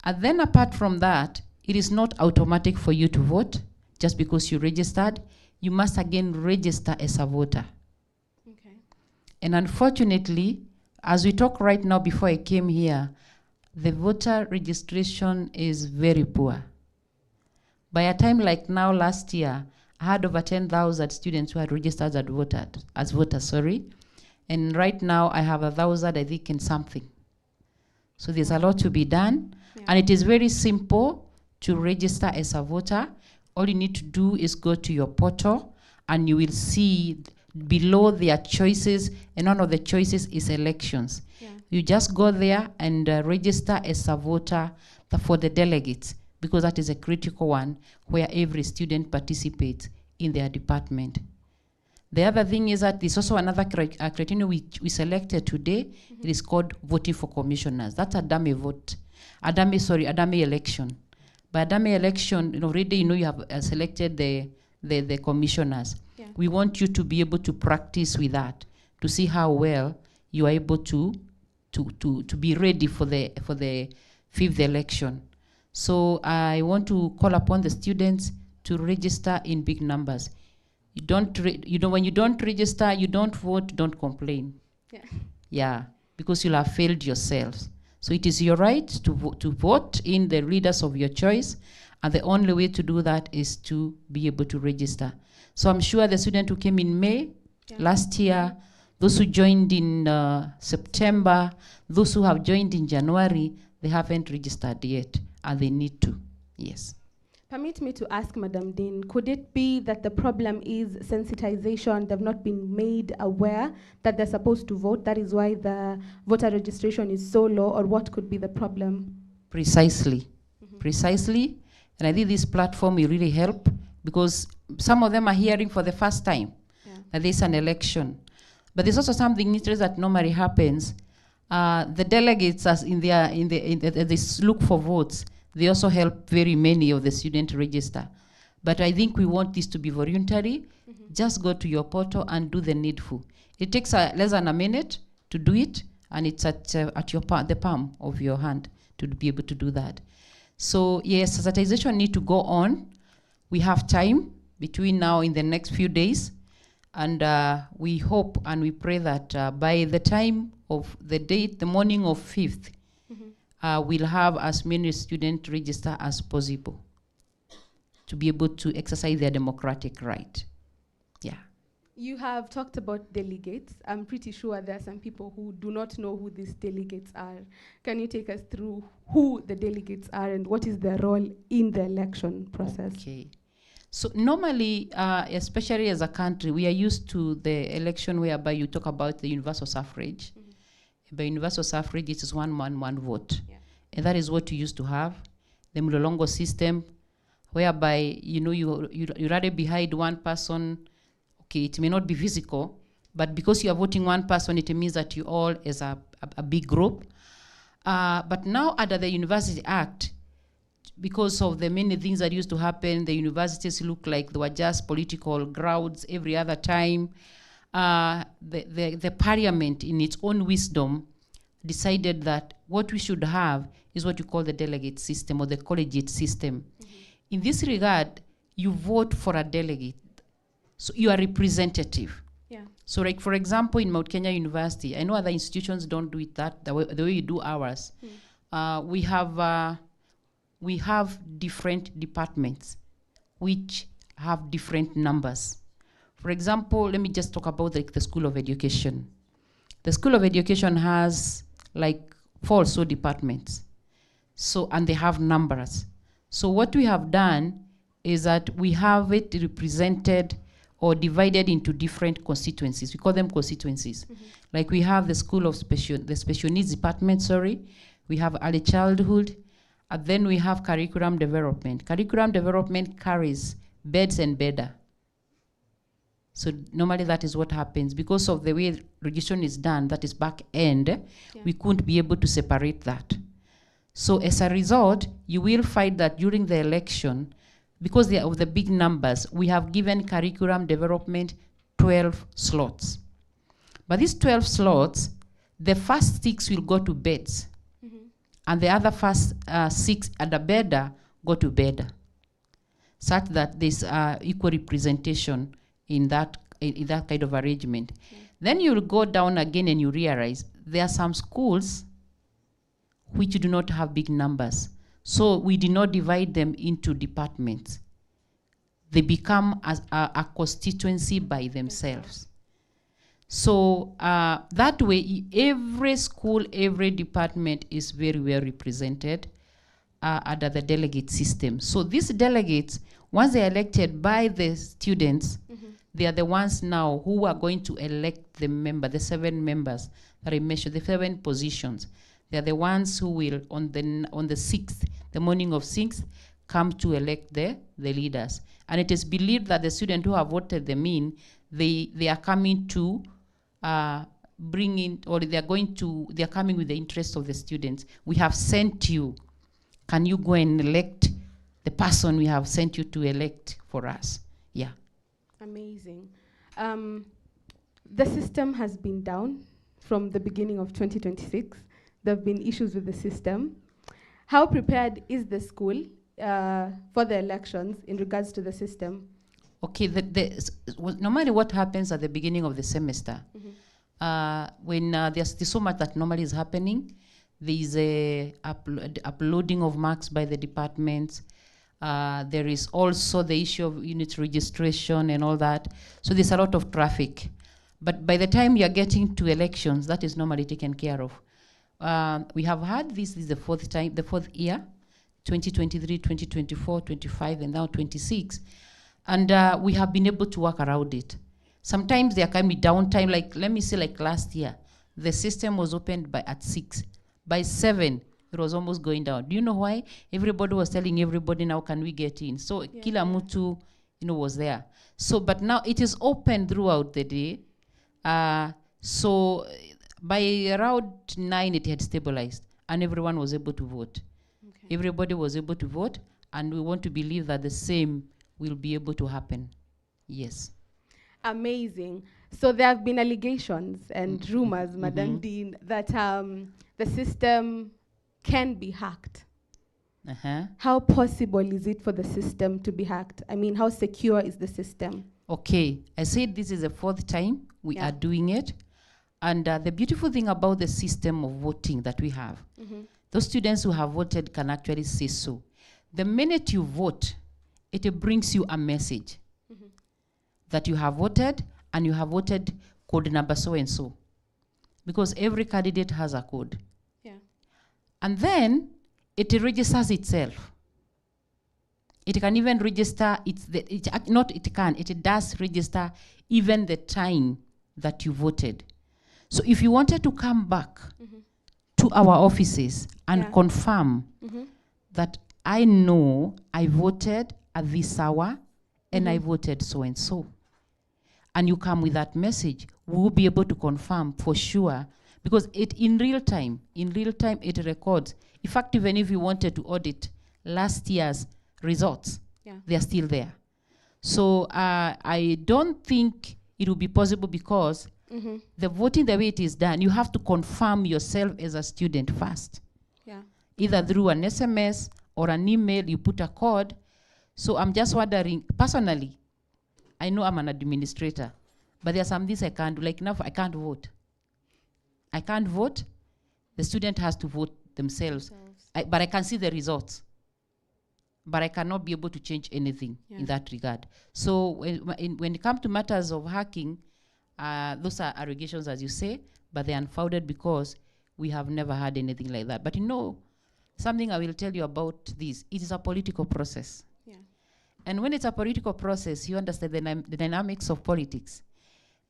And then apart from that, it is not automatic for you to vote just because you registered. You must again register as a voter. And unfortunately, as we talk right now before I came here, the voter registration is very poor. By a time like now last year, I had over 10,000 students who had registered as voters. And right now I have 1,000, I think, and something. So there's a lot to be done. And it is very simple to register as a voter. All you need to do is go to your portal and you will see below their choices, and one of the choices is elections. You just go there and register as a voter for the delegates, because that is a critical one where every student participates in their department. The other thing is that there's also another criterion we selected today. It is called voting for commissioners. That's a dummy vote. A dummy election. By a dummy election, already you have selected the commissioners. We want you to be able to practice with that, to see how well you are able to be ready for the 5th election. So I want to call upon the students to register in big numbers. When you don't register, you don't vote, don't complain. Because you'll have failed yourselves. So it is your right to vote in the leaders of your choice, and the only way to do that is to be able to register. So I'm sure the student who came in May last year, those who joined in September, those who have joined in January, they haven't registered yet, and they need to. Yes. Permit me to ask, Madam Dean, could it be that the problem is sensitization? They've not been made aware that they're supposed to vote. That is why the voter registration is so low, or what could be the problem? Precisely. Precisely. And I think this platform will really help, because some of them are hearing for the first time. that there's an election. But there's also something interesting that normally happens. The delegates, as they look for votes, they also help very many of the student register. But I think we want this to be voluntary. Just go to your portal and do the needful. It takes less than a minute to do it, and it's at the palm of your hand to be able to do that. So yes, sensitization need to go on. We have time between now in the next few days, and we hope and we pray that by the time of the date, the morning of 5th, we'll have as many students register as possible to be able to exercise their democratic right. Yeah. You have talked about delegates. I'm pretty sure there are some people who do not know who these delegates are. Can you take us through who the delegates are and what is their role in the election process? Okay. So normally, especially as a country, we are used to the election whereby you talk about the universal suffrage. By universal suffrage, it is one man, one vote. Yeah. And that is what you used to have. The Mlolongo system, whereby you rather behind one person. Okay, it may not be physical, but because you are voting one person, it means that you all as a big group. But now under the University Act, because of the many things that used to happen, the universities look like they were just political grounds every other time. The parliament, in its own wisdom, decided that what we should have is what you call the delegate system or the collegiate system. In this regard, you vote for a delegate. So you are representative. Yeah. So like, for example, in Mount Kenya University, I know other institutions don't do it the way you do ours. We have different departments which have different numbers. For example, let me just talk about the School of Education. The School of Education has like 4 or so departments. So, and they have numbers. So what we have done is that we have it represented or divided into different constituencies. We call them constituencies. Like we have the School of the Special Needs Department, we have early childhood, and then we have curriculum development. Curriculum development carries beds and bedder. So normally that is what happens. Because of the way registration is done, that is back end, we couldn't be able to separate that. So as a result, you will find that during the election, because they are of the big numbers, we have given curriculum development 12 slots. But these 12 slots, the first 6 will go to beds, and the other first 6 at the bedder go to bedder, such that there's equal representation in that kind of arrangement. Then you'll go down again and you realize there are some schools which do not have big numbers. So we did not divide them into departments. They become a constituency by themselves. So that way, every school, every department is very well represented under the delegate system. So these delegates, once they are elected by the students, they are the ones now who are going to elect the 7 members that I mentioned, the 7 positions. They are the ones who will, on the 6th, the morning of 6th, come to elect the leaders. And it is believed that the students who have voted them in, they are coming to bring in, or they are coming with the interest of the students. We have sent you. Can you go and elect the person we have sent you to elect for us? Yeah. Amazing. The system has been down from the beginning of 2026. There have been issues with the system. How prepared is the school for the elections in regards to the system? Okay, normally what happens at the beginning of the semester, when there's so much that normally is happening, there is a uploading of marks by the departments. There is also the issue of unit registration and all that. So there's a lot of traffic. But by the time you're getting to elections, that is normally taken care of. We have had this is the 4th year, 2023, 2024, 25, and now 26. And we have been able to work around it. Sometimes there can be downtime, like let me say like last year, the system was opened at 6. By 7, it was almost going down. Do you know why? Everybody was telling everybody, now can we get in? So kila mtu was there. So, but now it is open throughout the day. So by around 9, it had stabilized, and everyone was able to vote. Okay. Everybody was able to vote, and we want to believe that the same will be able to happen. Yes. Amazing. So there have been allegations and rumors, Madam Dean, that the system can be hacked. How possible is it for the system to be hacked? I mean, how secure is the system? Okay, I said this is the 4th time we are doing it. And the beautiful thing about the system of voting that we have, those students who have voted can actually say so. The minute you vote, it brings you a message that you have voted, and you have voted code number so and so. Because every candidate has a code. Yeah. And then it registers itself. It can even register, it does register even the time that you voted. So if you wanted to come back to our offices and confirm that I know I voted at this hour and I voted so and so, and you come with that message, we will be able to confirm for sure, because in real time it records. In fact, even if you wanted to audit last year's results, they are still there. So I don't think it will be possible, because the voting, the way it is done, you have to confirm yourself as a student first. Yeah. Either through an SMS or an email, you put a code. So I'm just wondering, personally, I know I'm an administrator, but there are some things I can't do. Like now, I can't vote. I can't vote. The student has to vote themselves. But I can see the results. But I cannot be able to change anything in that regard. So when it comes to matters of hacking, those are allegations, as you say, but they're unfounded because we have never had anything like that. But something I will tell you about this, it is a political process. Yeah. And when it's a political process, you understand the dynamics of politics.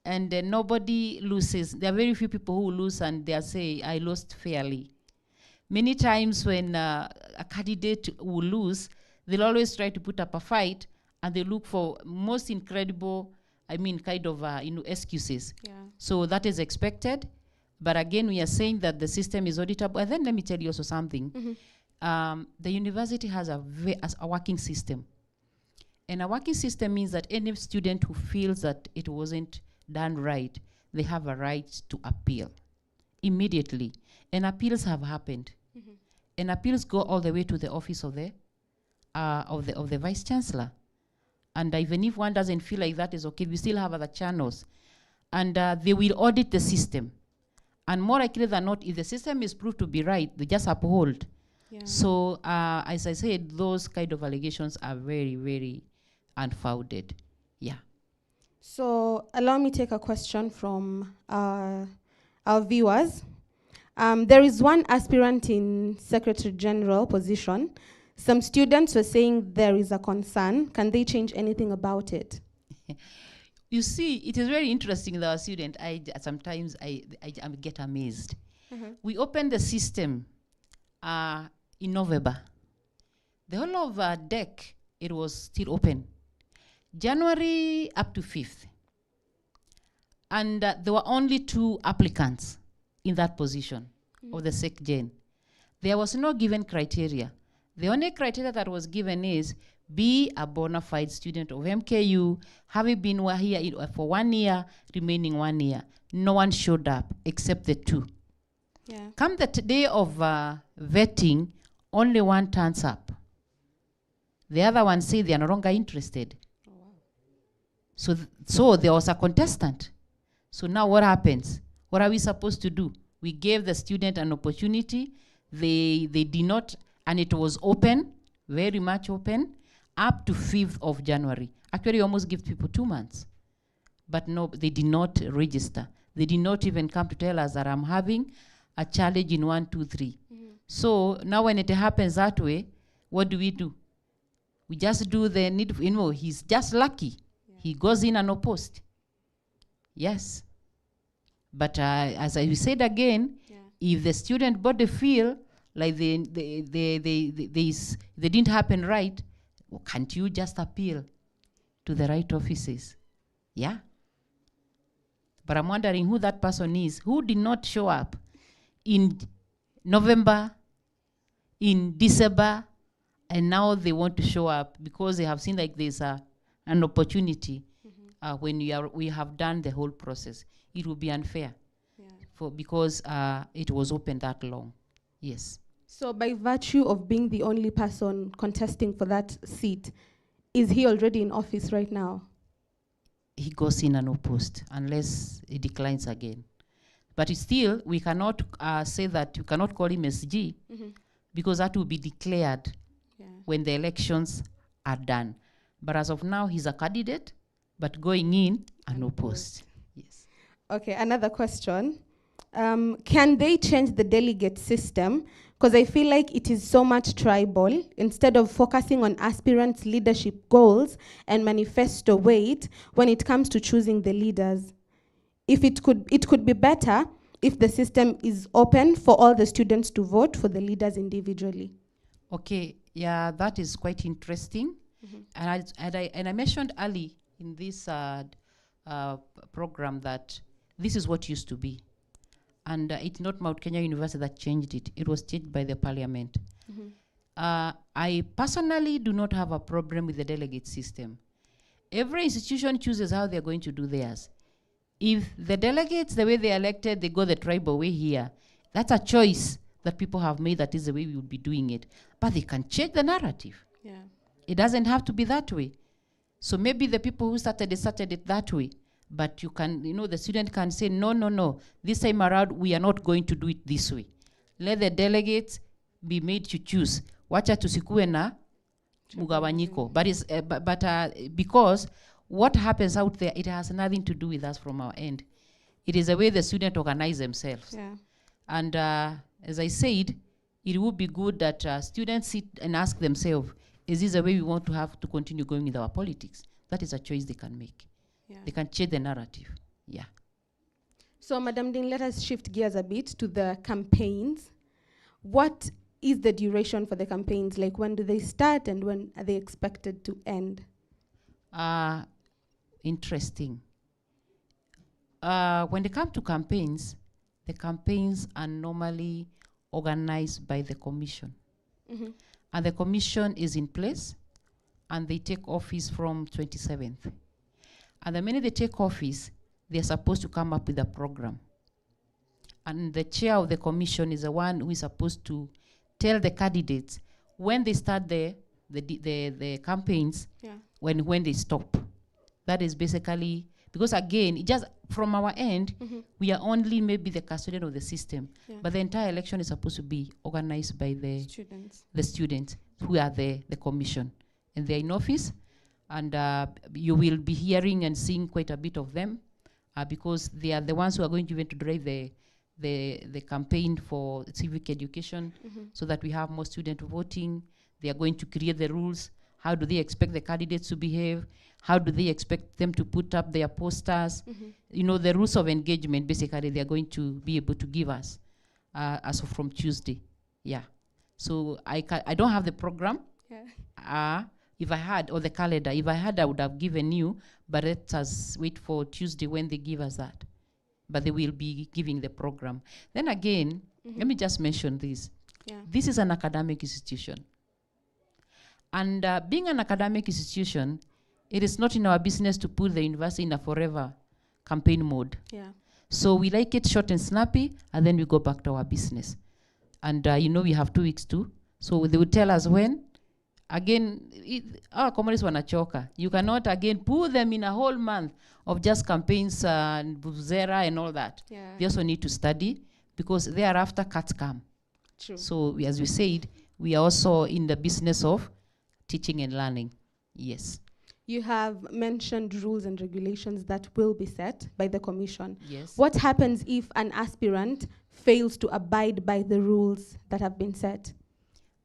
And nobody loses. There are very few people who lose and they say, I lost fairly. Many times when a candidate will lose, they'll always try to put up a fight, and they look for most incredible, excuses. Yeah. So that is expected. But again, we are saying that the system is auditable. And then let me tell you also something. The university has a working system. And a working system means that any student who feels that it wasn't done right, they have a right to appeal immediately. And appeals have happened. And appeals go all the way to the office of the Vice Chancellor. And even if one doesn't feel like that is okay, we still have other channels. And they will audit the system. And more likely than not, if the system is proved to be right, they just uphold. Yeah. So, as I said, those kind of allegations are very, very unfounded. Yeah. So, allow me to take a question from our viewers. There is one aspirant in Secretary General position. Some students were saying there is a concern. Can they change anything about it? You see, it is very interesting that our student, sometimes I get amazed. We opened the system in November. The whole of DEC, it was still open. January up to 5th. And there were only 2 applicants in that position of the Sec Gen. There was no given criteria. The only criteria that was given is be a bona fide student of MKU, having been here for 1 year, remaining 1 year. No one showed up except the 2. Yeah. Come the day of vetting, only 1 turns up. The other one say they are no longer interested. Oh, wow. So there was a contestant. So now what happens? What are we supposed to do? We gave the student an opportunity. They did not, and it was open, very much open, up to 5th of January. Actually, almost give people 2 months. But no, they did not register. They did not even come to tell us that I'm having a challenge in 1, 2, 3. So now when it happens that way, what do? We just do the need, he's just lucky. Yeah. He goes in and opposed. Yes. But as I said again, if the student body feel like they didn't happen right, well, can't you just appeal to the right offices. Yeah. But I'm wondering who that person is who did not show up in November, in December, and now they want to show up because they have seen like there's an opportunity when we have done the whole process. It will be unfair because it was open that long. Yes. So by virtue of being the only person contesting for that seat, is he already in office right now? He goes in unopposed unless he declines again. But still, we cannot say that you cannot call him SG because that will be declared when the elections are done. But as of now, he's a candidate, but going in unopposed. Yes. Okay, another question. Can they change the delegate system? Because I feel like it is so much tribal. Instead of focusing on aspirants' leadership goals and manifesto weight when it comes to choosing the leaders. If it could be better if the system is open for all the students to vote for the leaders individually. Okay, yeah, that is quite interesting. And I mentioned early in this program that this is what used to be. And it's not Mount Kenya University that changed it. It was changed by the parliament. I personally do not have a problem with the delegate system. Every institution chooses how they're going to do theirs. If the delegates, the way they are elected, they go the tribal way here, that's a choice that people have made. That is the way we would be doing it. But they can change the narrative. Yeah. It doesn't have to be that way. So maybe the people who started it that way. But you can, the student can say, no. This time around, we are not going to do it this way. Let the delegates be made to choose. Wacha tusikue na mugawanyiko. But because what happens out there, it has nothing to do with us from our end. It is the way the students organize themselves. Yeah. And as I said, it would be good that students sit and ask themselves, is this the way we want to have to continue going with our politics? That is a choice they can make. Yeah. They can change the narrative. Yeah. So, Madam Dean, let us shift gears a bit to the campaigns. What is the duration for the campaigns? Like, when do they start and when are they expected to end? Interesting. When they come to campaigns, the campaigns are normally organized by the commission. And the commission is in place, and they take office from 27th. And the minute they take office, they're supposed to come up with a program. And the chair of the commission is the one who is supposed to tell the candidates when they start the campaigns, when they stop. That is basically, because again, just from our end, we are only maybe the custodian of the system. But the entire election is supposed to be organized by the students who are the commission. And they're in office. And you will be hearing and seeing quite a bit of them because they are the ones who are going to even to drive the campaign for civic education so that we have more student voting. They are going to create the rules. How do they expect the candidates to behave? How do they expect them to put up their posters? The rules of engagement, basically, they are going to be able to give us as of from Tuesday. Yeah. So I don't have the program. If I had, or the calendar, if I had, I would have given you, but let us wait for Tuesday when they give us that. But they will be giving the program. Then again, let me just mention this. This is an academic institution. And being an academic institution, it is not in our business to put the university in a forever campaign mode. So we like it short and snappy, and then we go back to our business. And we have 2 weeks too. So they will tell us when. Again, our communists wanachoka. You cannot again put them in a whole month of just campaigns and Buzera and all that. They also need to study because thereafter cuts come. True. So as we said, we are also in the business of teaching and learning. Yes. You have mentioned rules and regulations that will be set by the commission. Yes. What happens if an aspirant fails to abide by the rules that have been set?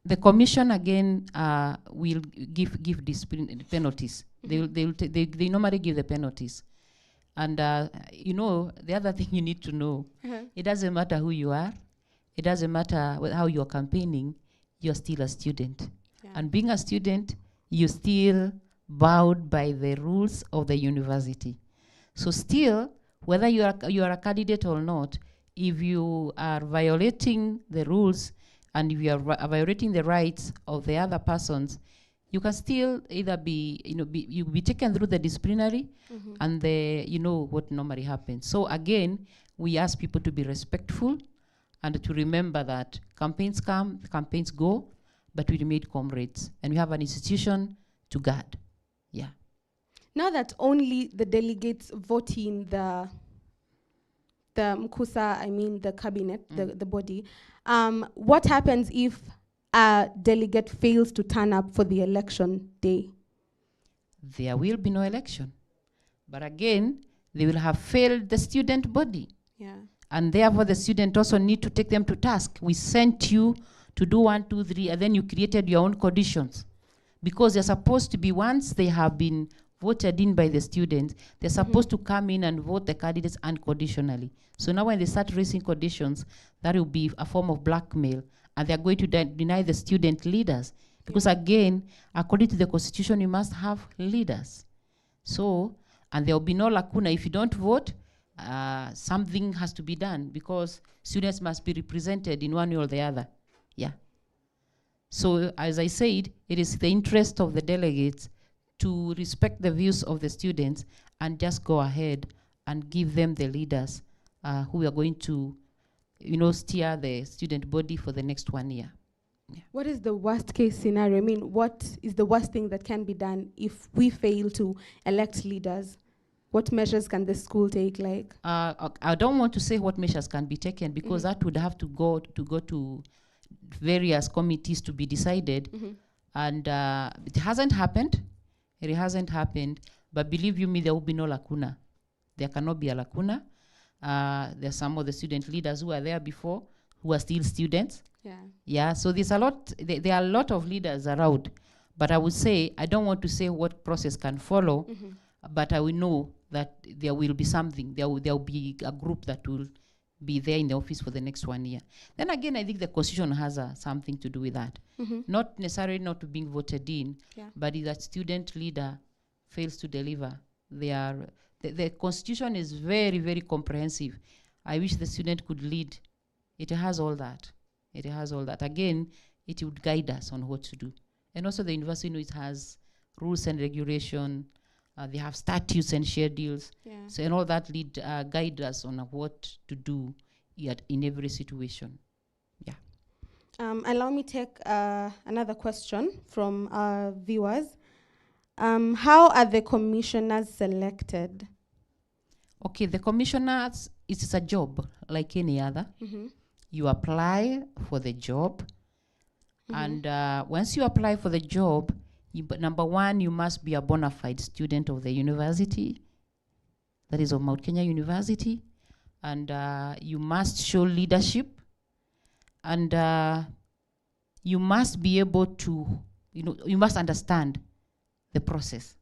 The commission again will give discipline penalties. They normally give the penalties, and the other thing you need to know, it doesn't matter who you are, it doesn't matter how you are campaigning, you are still a student, and being a student, you still bound by the rules of the university. So still, whether you are a candidate or not, if you are violating the rules and if you are violating the rights of the other persons, you can still either be, you be taken through the disciplinary and what normally happens. So again, we ask people to be respectful and to remember that campaigns come, campaigns go, but we remain comrades and we have an institution to guard. Yeah. Now that only the delegates vote in the MKUSA, I mean the cabinet, the body, what happens if a delegate fails to turn up for the election day? There will be no election. But again, they will have failed the student body. Yeah. And therefore the student also need to take them to task. We sent you to do 1, 2, 3, and then you created your own conditions. Because they're supposed to be, once they have been voted in by the students, they're supposed to come in and vote the candidates unconditionally. So now when they start raising conditions, that will be a form of blackmail, and they're going to deny the student leaders. Because again, according to the constitution, you must have leaders. So, and there will be no lacuna. If you don't vote, something has to be done, because students must be represented in one way or the other. Yeah. So as I said, it is the interest of the delegates to respect the views of the students and just go ahead and give them the leaders who are going to, steer the student body for the next 1 year. Yeah. What is the worst case scenario? I mean, what is the worst thing that can be done if we fail to elect leaders? What measures can the school take? I don't want to say what measures can be taken, because that would have to go to various committees to be decided. And it hasn't happened. It hasn't happened. But believe you me, there will be no lacuna. There cannot be a lacuna. There's some of the student leaders who are there before, who are still students. Yeah. So there's a lot. There are a lot of leaders around. But I would say, I don't want to say what process can follow, but I will know that there will be something. There will be a group that will be there in the office for the next 1 year. Then again, I think the constitution has something to do with that. Not necessarily not being voted in, but if that student leader fails to deliver, the constitution is very, very comprehensive. I wish the student could lead. It has all that. It has all that. Again, it would guide us on what to do. And also the university, it has rules and regulation. They have statutes and schedules. So and all that guide us on what to do in every situation. Yeah. Allow me take another question from our viewers. How are the commissioners selected? Okay, the commissioners, it's a job like any other. You apply for the job. And once you apply for the job, number one, you must be a bona fide student of the university, that is of Mount Kenya University, and you must show leadership, and you must be able to, you must understand the process.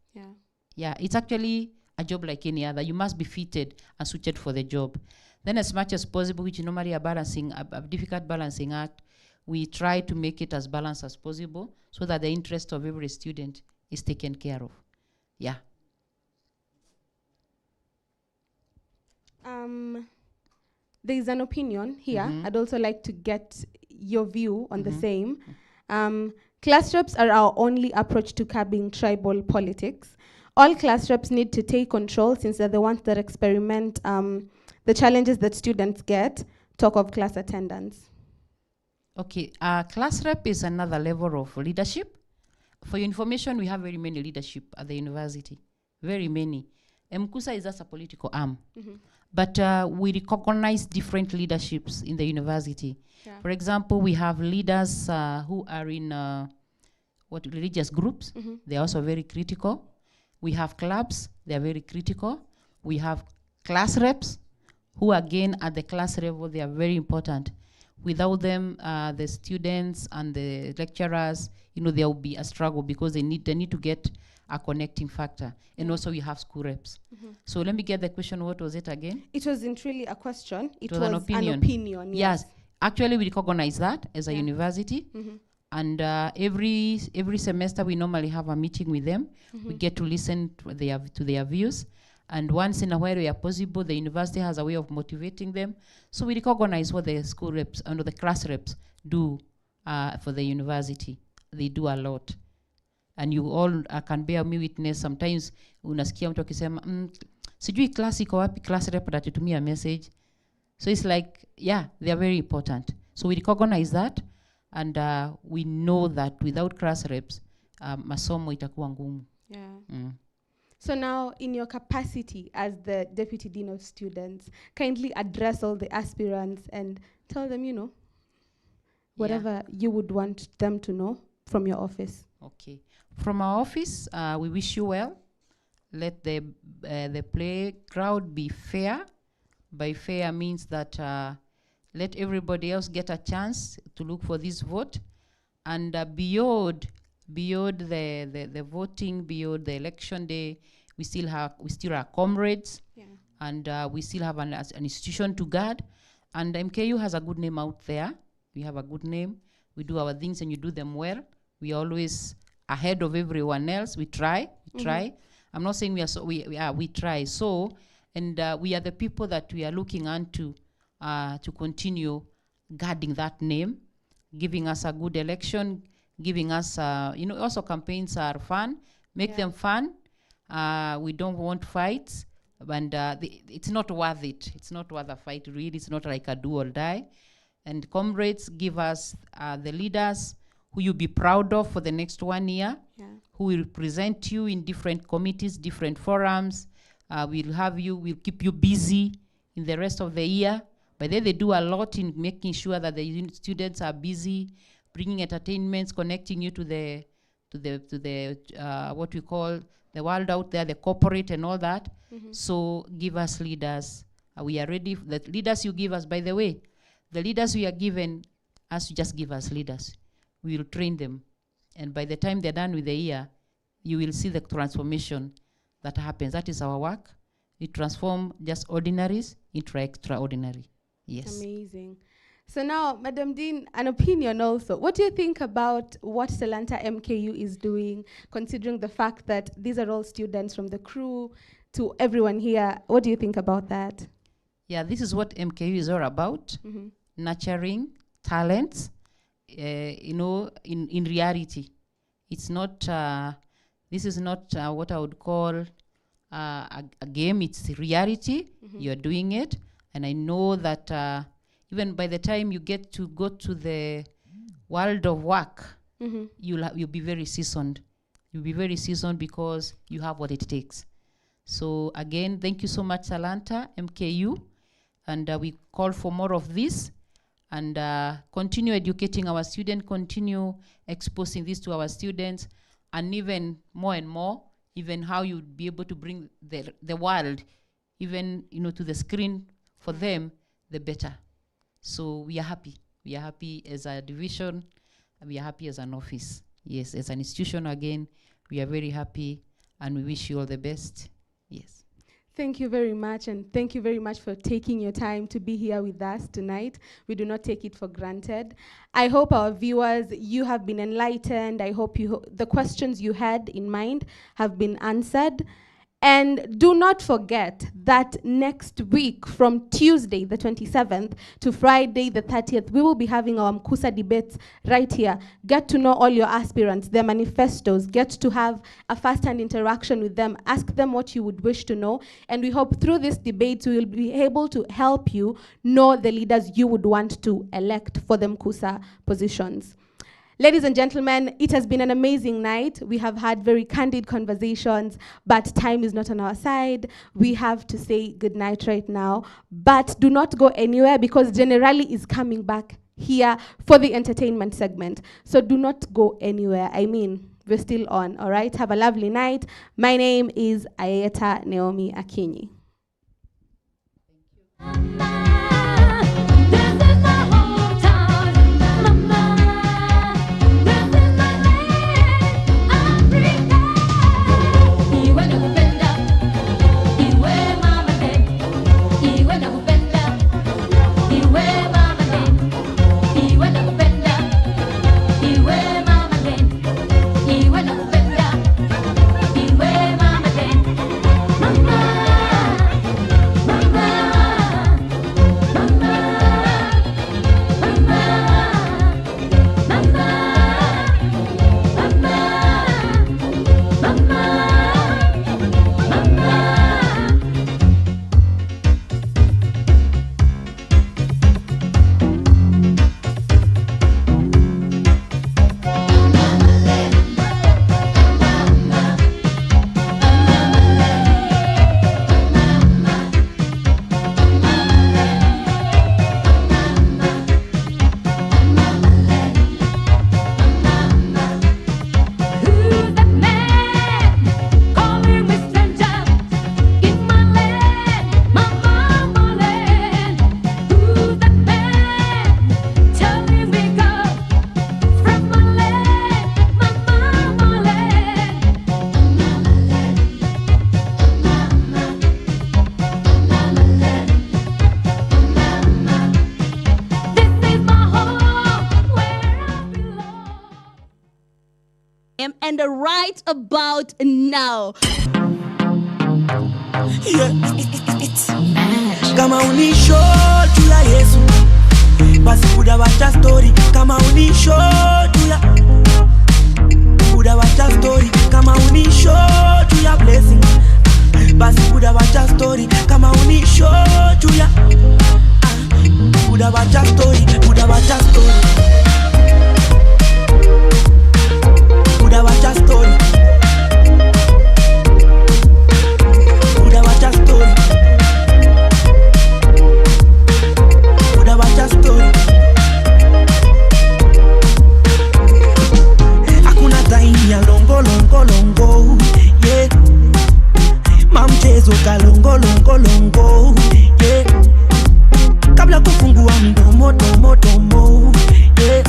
Yeah, it's actually a job like any other. You must be fitted and suited for the job. Then as much as possible, which is normally a difficult balancing act, we try to make it as balanced as possible so that the interest of every student is taken care of. Yeah. There's an opinion here. I'd also like to get your view on the same. Class reps are our only approach to curbing tribal politics. All class reps need to take control, since they're the ones that experiment the challenges that students get. Talk of class attendance. Okay, class rep is another level of leadership. For your information, we have very many leadership at the university, very many. MKUSA is just a political arm. But we recognize different leaderships in the university. For example, we have leaders who are in religious groups. They're also very critical. We have clubs, they're very critical. We have class reps, who again at the class level, they are very important. Without them, the students and the lecturers, there will be a struggle, because they need to get a connecting factor. And also we have school reps. So let me get the question, what was it again? It wasn't really a question, it was an opinion. Yes. Actually we recognize that as a university, And every semester we normally have a meeting with them. We get to listen to their views. And once in a while, where possible, the university has a way of motivating them. So we recognize what the school reps and the class reps do for the university. They do a lot. And you all can bear me witness. Sometimes unasikia mtu akisema sijui class iko wapi, class rep atatutumia message. So it's like, yeah, they are very important. So we recognize that, and we know that without class reps, masomo itakuwa ngumu. Yeah. So now, in your capacity as the Deputy Dean of Students, kindly address all the aspirants and tell them, whatever you would want them to know from your office. Okay. From our office, we wish you well. Let the playground be fair. By fair means that let everybody else get a chance to look for this vote. And beyond the voting, beyond the election day, we still are comrades, and we still have an institution to guard. And MKU has a good name out there. We have a good name. We do our things, and you do them well. We are always ahead of everyone else. We try. I'm not saying we are so. We try. So, and we are the people that we are looking onto to continue guarding that name, giving us a good election, giving us, also campaigns are fun. Make them fun. We don't want fights, and it's not worth it. It's not worth a fight, really. It's not like a do or die. And comrades, give us the leaders who you'll be proud of for the next 1 year, who will represent you in different committees, different forums. We'll keep you busy in the rest of the year. But then they do a lot in making sure that the students are busy, bringing entertainments, connecting you to the what we call the world out there, the corporate and all that. So give us leaders. We are ready. The leaders you give us, by the way, the leaders we are given, as you just give us leaders, we will train them. And by the time they're done with the year, you will see the transformation that happens. That is our work. We transform just ordinaries into extraordinary. Yes. Amazing. So now, Madam Dean, an opinion also. What do you think about what Talanta MKU is doing, considering the fact that these are all students from the crew to everyone here? What do you think about that? Yeah, this is what MKU is all about, nurturing talents, in reality. It's not, this is not what I would call a game, it's reality. You're doing it. And I know that even by the time you get to go to the world of work, you'll be very seasoned. You'll be very seasoned because you have what it takes. So again, thank you so much, Talanta, MKU. And we call for more of this, and continue educating our students, continue exposing this to our students, and even more and more, even how you'd be able to bring the world, even to the screen for them, the better. So we are happy. We are happy as a division, and we are happy as an office. Yes, as an institution again, we are very happy, and we wish you all the best. Yes. Thank you very much, and thank you very much for taking your time to be here with us tonight. We do not take it for granted. I hope our viewers, you have been enlightened. I hope the questions you had in mind have been answered. And do not forget that next week, from Tuesday the 27th to Friday the 30th, we will be having our MKUSA debates right here. Get to know all your aspirants, their manifestos, get to have a first-hand interaction with them, ask them what you would wish to know, and we hope through this debate we will be able to help you know the leaders you would want to elect for the MKUSA positions. Ladies and gentlemen, it has been an amazing night. We have had very candid conversations, but time is not on our side. We have to say goodnight right now. But do not go anywhere, because Generali is coming back here for the entertainment segment. So do not go anywhere. I mean, we're still on, all right? Have a lovely night. My name is Ayeta Naomi Akinyi. Iwe And right about now. Yeah. Kama unisho tula Yesu, basi kuda wacha story. Kama unisho tula, kuda wacha story. Kama unisho tula blessing, basi kuda wacha story. Kama unisho tula, kuda wacha story. Kuda wacha story. Kuda wacha story. Kuda wacha story. Kuda wacha story. Hakuna time ya longo longo longo, yeah. Mamchezo ka longo longo longo, yeah. Kabla kufungua mdomo domo domo, yeah.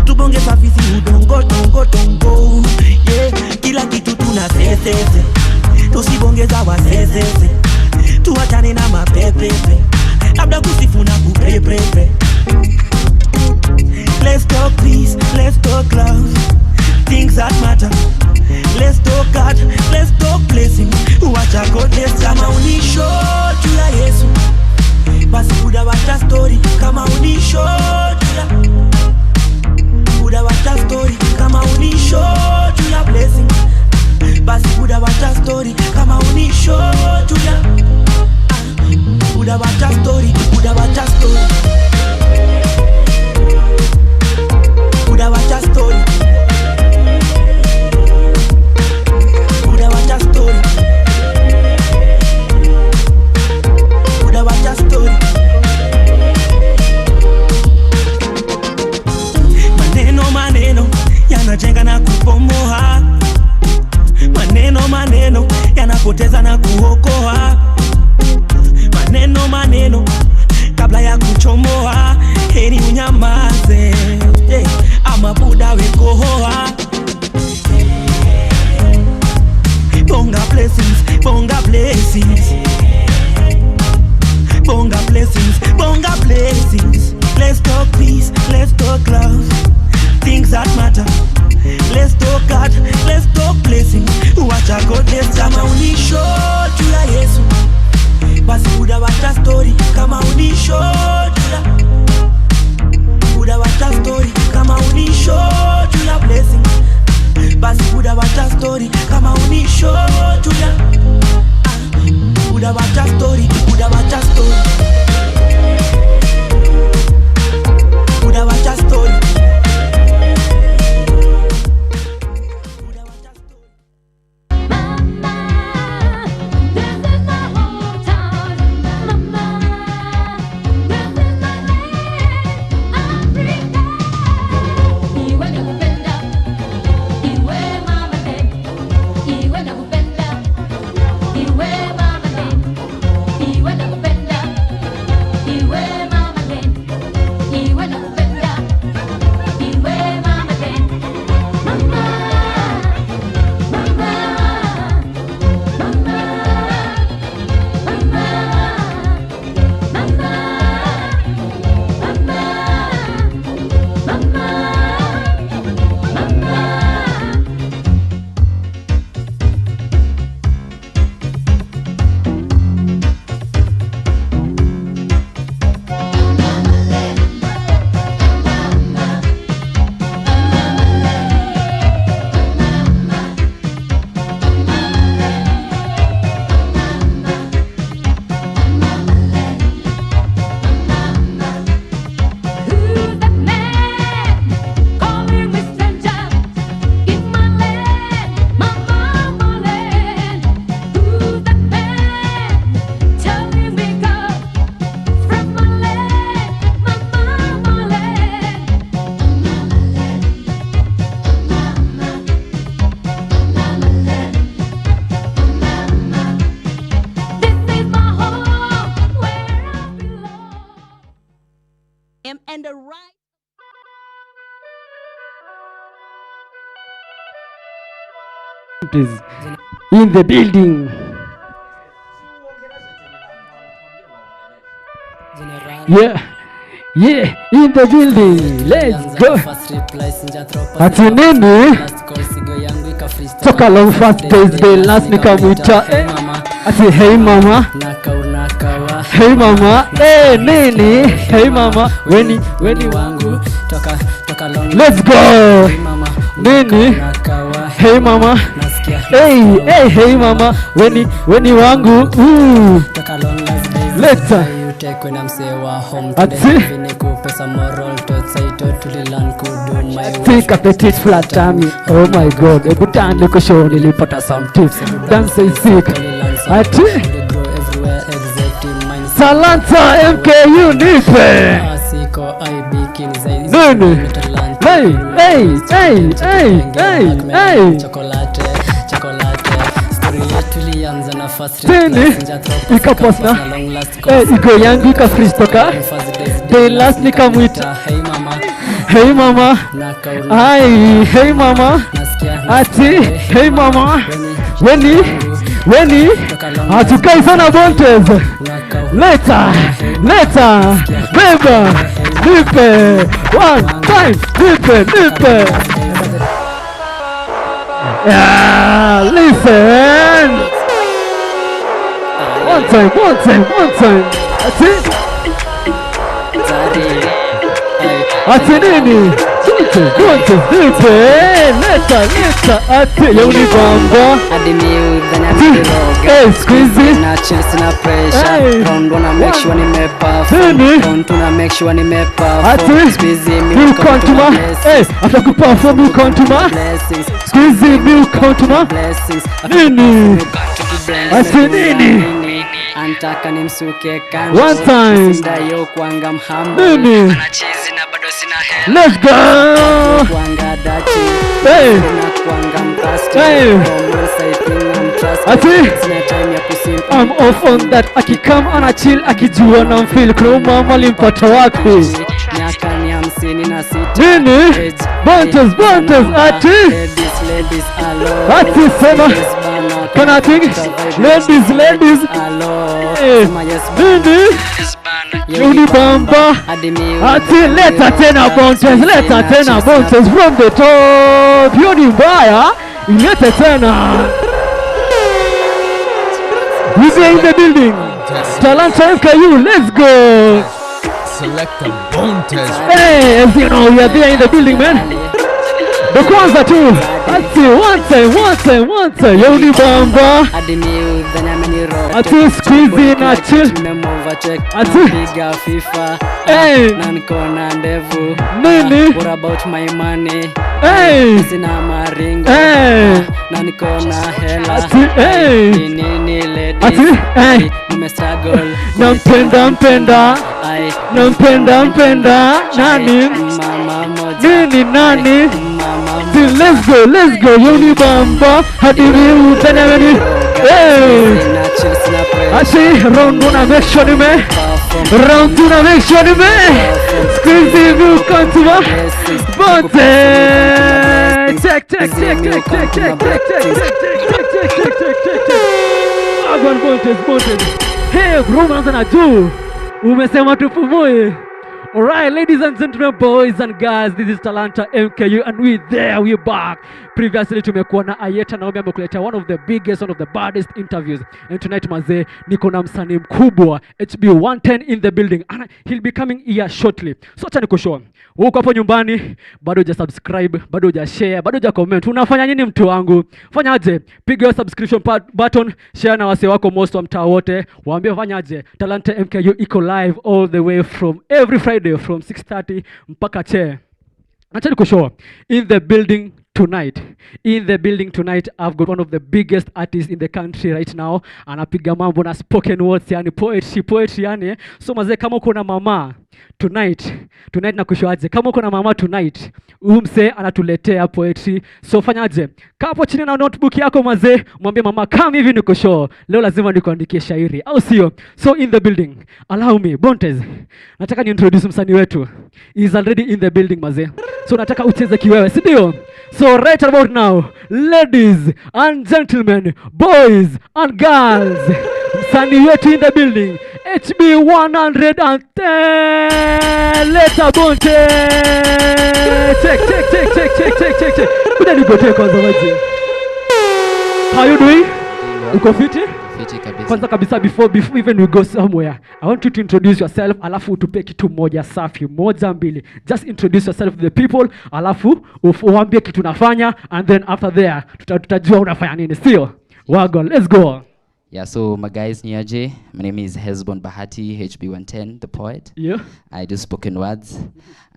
Tubonge safisi udongo dongo dongo, yeah. Kila kitu tuna sesese, tusibongeza wa sesese. Tuachane na mapepepe, labda kusifu na kupepepe. Let's talk peace, let's talk love, things that matter. Let's talk God, let's talk blessing. Wacha goodness. Kama unisho jula Yesu, basi kuda wacha story. Kama unisho jula, kuda wacha story. Kama unisho jula blessing, basi kuda wacha story. Kama unisho jula, kuda wacha story. Kuda wacha story. Kuda wacha story. Kuda wacha story. Kuda wacha story. Maneno maneno yanajenga na kupomoa. Maneno maneno yanapoteza na kuokoa. Maneno maneno kabla ya kuchomoa, heri unyamaze, yeah. Ama buda wekohoa. Bonga blessings, bonga blessings. Bonga blessings, bonga blessings. Let's talk peace, let's talk love, things that matter. Let's talk God, let's talk blessing. Wacha goodness. Kama unisho jula Yesu, basi kuda wacha story. Kama unisho jula, kuda wacha story. Kama unisho jula blessing, basi kuda wacha story. Kama unisho jula, kuda wacha story. Kuda wacha story. Kuda wacha story. And the right. Is in the building. Yeah, yeah, in the building. Let's go. Ati nini? toka long fast days day last nikamwita ati hey mama hey mama nini hey mama weni wangu toka long let's go nini hey mama hey mama weni wangu toka long later kwena msewa home pesa moral to tulilan kudu my think petit flat tummy oh my god ebu tande ko show nilipata some tips dance is sick ati Talanta MKU nipe nini hey tini ikapasna iko yangu ikafristoka day last nikamwita hey mama ai hey mama ati hey mama weni hatukai sana Bontes leta beba nipe one time nipe yeah listen one time that's it ati nini leta ati yoni bamba squeezy na chase na pressure round wanna make sure ni mepa round tuna make sure ni mepa squeezy me kontuma atakuperform me kontuma squeezy me kontuma nini ati nini antaka nimsuke kando one time sinda yo kwanga mhambo nini anachezi na bado sina hela let's go kwanga dachi hey na kwanga mkasto hey ati sina time ya kusimpa I'm off on that akikam ana chill akijua na mfeel kwa mama limpata wapi miaka ni 56 nini Bontes ati ladies alone ati sema kana think ladies nini yuni bamba ati leta tena Bontes from the top yuni mbaya ilete tena we are in the building Talanta MKU let's go select a bone test. Hey, as you know, we are there in the building, man. The kwanza tu. Ati one time. Yoni bamba. Ati squeeze na chill. Ati piga FIFA. Hey. Nanikona ndevu. Nini? What about my money? Hey. Sina maringo. Hey. Nanikona hela. Ati hey. Nini ladies? Ati hey. Nimestruggle. Nampenda. Nampenda. Nani? Mama moja. Nini nani? Let's go, Yoni Bamba. Hadiri utenemeni. Hey. Ashi, round una make sure ni me. Squeeze you come to me. Bonte. Check. Agwan Bonte. Hey, Roman na juu. Umesema tupumue. Alright, ladies and gentlemen, boys and girls, this is Talanta MKU and we're back. Previously tumekuwa na Ayeta Naomi amekuletea one of the baddest interviews. And tonight mazee niko na msanii mkubwa HB 110 in the building and he'll be coming here shortly. So acha nikushow. Uko hapo nyumbani, bado hujasubscribe, bado hujashare, bado hujacomment. Unafanya nini mtu wangu? Fanyaje? Piga hiyo subscription button, share na wase wako most wa mtaa wote. Waambie fanyaje? Talanta MKU iko live all the way from every Friday from 6:30 mpaka che. Acha nikushow. In the building tonight, I've got one of the biggest artists in the country right now. Anapiga mambo na spoken words, yani poetry yani. So mazee, kama uko na mama tonight na kushoaje, kama uko na mama tonight, umse anatuletea poetry. So fanyaje? Kapo chini na notebook yako mazee, mwambie mama kama hivi niko show. Leo lazima nikuandikie shairi, au sio? So in the building, allow me, Bontes. Nataka ni introduce msanii wetu. He is already in the building mazee. So nataka ucheze kiwewe, si ndio? So right about now, ladies and gentlemen, boys and girls, msanii wetu in the building, HB 110, leta Bonte. Check. Kuda nigotee kwanza maji. How you doing? Uko fiti? Fiti kabisa. Kwanza kabisa before even we go somewhere, I want you to introduce yourself, alafu utupe kitu moja safi, moja mbili. Just introduce yourself to the people, alafu uambie kitu unafanya, and then after there tutajua unafanya nini, sio? Wagon, let's go. Yeah, so my guys, Niaje. My name is HEZBON Bahati, HB110, the poet. Yeah. I do spoken words.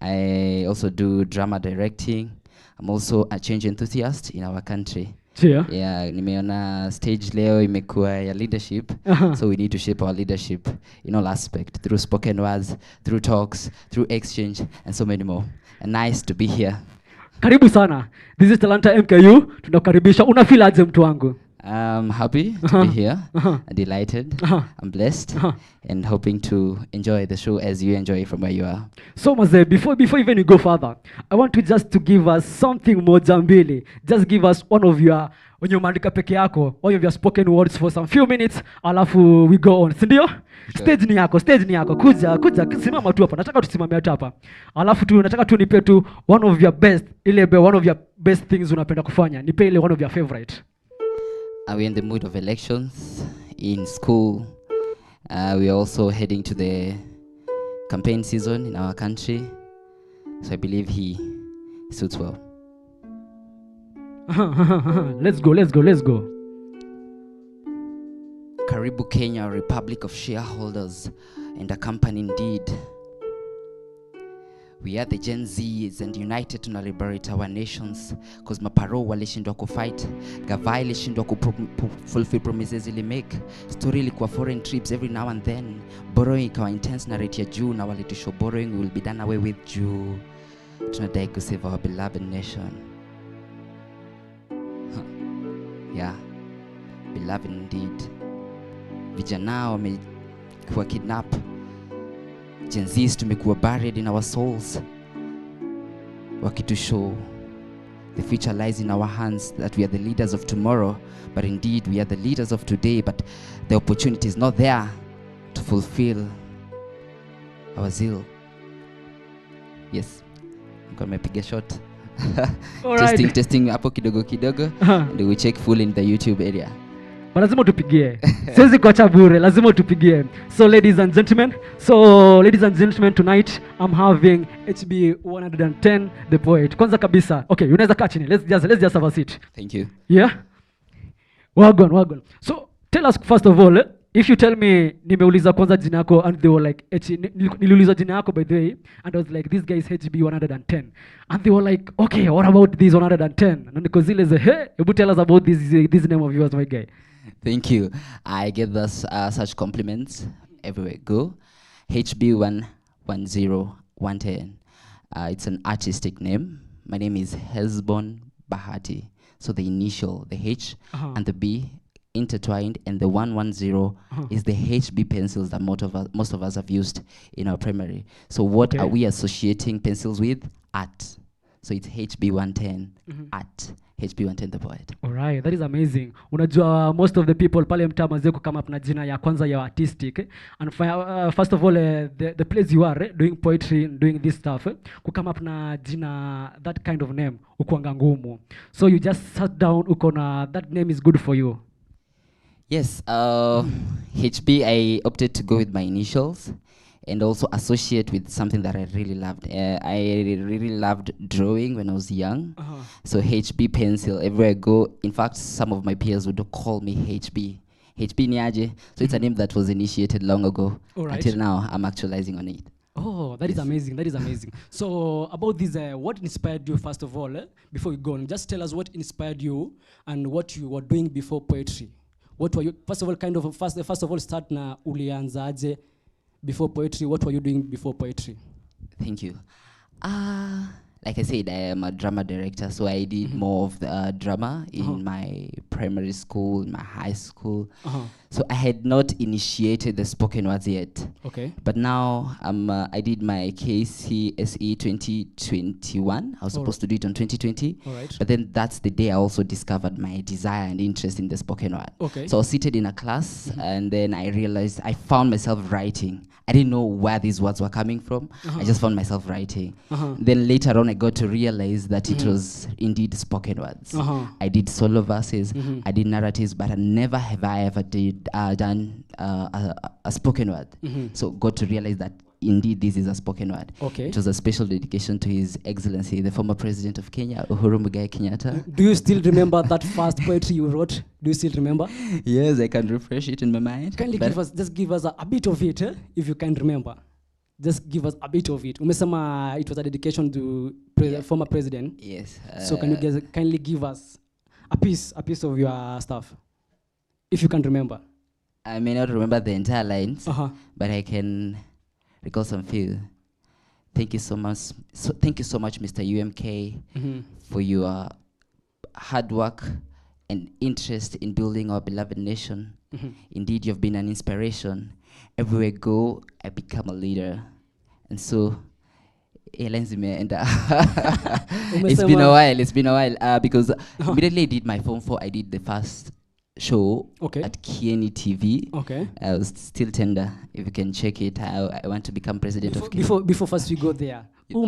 I also do drama directing. I'm also a change enthusiast in our country. Yeah, nimeona stage leo imekuwa ya leadership. So we need to shape our leadership in all aspect, through spoken words, through talks, through exchange, and so many more. And nice to be here. Karibu sana. This is Talanta MKU. Tunakukaribisha. Una feel aje mtu wangu? I'm happy to be here. I'm delighted. I'm blessed and hoping to enjoy the show as you enjoy from where you are. So Maze, before even you go further, I want you just to give us something moja mbili. Just give us one of your peke yako, one of your spoken words for some few minutes, alafu we go on. Sindio? Sure. Stage ni yako. Kuja, simama tu hapa. Nataka tusimame hapa. Alafu nataka tu nipe tu one of your best things unapenda kufanya. Nipe ile one of your favorite. Are we in the mood of elections in school? We are also heading to the campaign season in our country. So I believe he suits well. Let's go. Karibu Kenya, Republic of Shareholders and a company indeed. We are the Gen Zs and united to liberate our nations. Cause maparo walishindwa kufight, Gavai ilishindwa fulfill promises ili make. Story ilikuwa foreign trips every now and then. Borrowing ikawa intense na rate ya juu, na walitushow borrowing will be done away with juu. Tunadai ku save our beloved nation. Yeah, beloved indeed. Vijana wamekuwa kidnap. Gen Zs tumekuwa buried in our souls. Wakitushow the future lies in our hands, that we are the leaders of tomorrow, but indeed we are the leaders of today, but the opportunity is not there to fulfill our zeal. Yes, I'm gonna make a shot. Testing hapo kidogo. And we check full in the YouTube area. Lazima tupigie. Siwezi kuacha bure, lazima tupigie. So ladies and gentlemen, tonight I'm having HB110 the poet. Kwanza kabisa. Okay, unaweza kaa chini. Let's just have a seat. Thank you. Yeah. Wagon. So tell us first of all, if you tell me nimeuliza kwanza jina yako and they were like niliuliza jina yako by the way, and I was like, this guy is HB110, and they were like, okay, what about this 110? And because zile hey, you tell us about this name of yours, my guy. Thank you. I get this such compliments everywhere I go. HB110. It's an artistic name. My name is HEZBON Bahati. So the initial, the H and the B intertwined, and the 110 is the HB pencils that most of us have used in our primary. So what are we associating pencils with? Art. So it's HB110 art. HB110 the poet. Alright, that is amazing. Unajua most of the people pale mtaa mazee kukama up na jina ya kwanza ya artistic, and first of all the place you are doing poetry, doing this stuff, kukama up na jina that kind of name ukuanga ngumu. So you just sat down ukona that name is good for you. Yes, HB, I opted to go with my initials and also associate with something that I really loved. I really loved drawing when I was young. So HB pencil, everywhere I go. In fact, some of my peers would call me HB. HB Niaje. So it's a name that was initiated long ago. Until now, I'm actualizing on it. Oh, that is amazing. That is amazing. So about this, what inspired you first of all? Before we go on, just tell us what inspired you and what you were doing before poetry. What were you, first of all, start na ulianzaje before poetry? What were you doing before poetry? Thank you. Like I said, I am a drama director, so I did more of the drama in my primary school, in my high school. So I had not initiated the spoken words yet. Okay. But now I did my KCSE 2021. I was supposed to do it on 2020. All right. But then that's the day I also discovered my desire and interest in the spoken word. Okay. So I was seated in a class, and then I realized I found myself writing. I didn't know where these words were coming from. I just found myself writing. Then later on, I got to realize that it was indeed spoken words. I did solo verses, I did narratives, but never have I ever done a spoken word. So got to realize that indeed this is a spoken word. Okay. It was a special dedication to His Excellency, the former President of Kenya, Uhuru Muigai Kenyatta. Do you still remember that first poetry you wrote? Do you still remember? Yes, I can refresh it in my mind. Kindly just give us a bit of it, if you can remember. Just give us a bit of it. Umesema it was a dedication to former president. Yes. So can you kindly give us a piece of your stuff, if you can remember? I may not remember the entire lines, but I can recall some few. Thank you so much. Thank you so much, Mr. UMK, for your hard work and interest in building our beloved nation. Indeed, you've been an inspiration. Everywhere I go, I become a leader. And so, it's been a while because immediately I did my Form 4, I did the first show at Kieni TV. Okay. I was still tender. If you can check it, I want to become president of Kenya. Before first we go there, chill.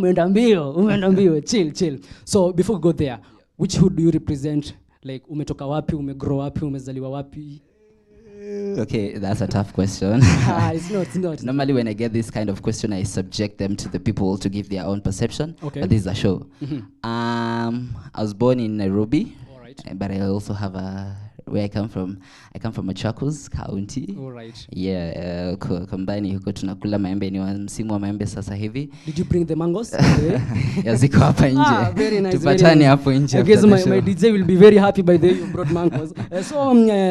So before we go there, which hood do you represent? Like umetoka wapi, umegrow wapi, umezaliwa wapi? Okay, that's a tough question. It's not. Normally when I get this kind of question, I subject them to the people to give their own perception. Okay. But this is a show. I was born in Nairobi, but I also have where I come from. I come from Machakos County. All right. Yeah, kombani huko tunakula maembe, ni msimu wa maembe sasa hivi. Did you bring the mangoes? Yeah, ziko hapa nje. Very nice. Tupatane hapo nje. I guess my DJ will be very happy by the way you brought mangoes.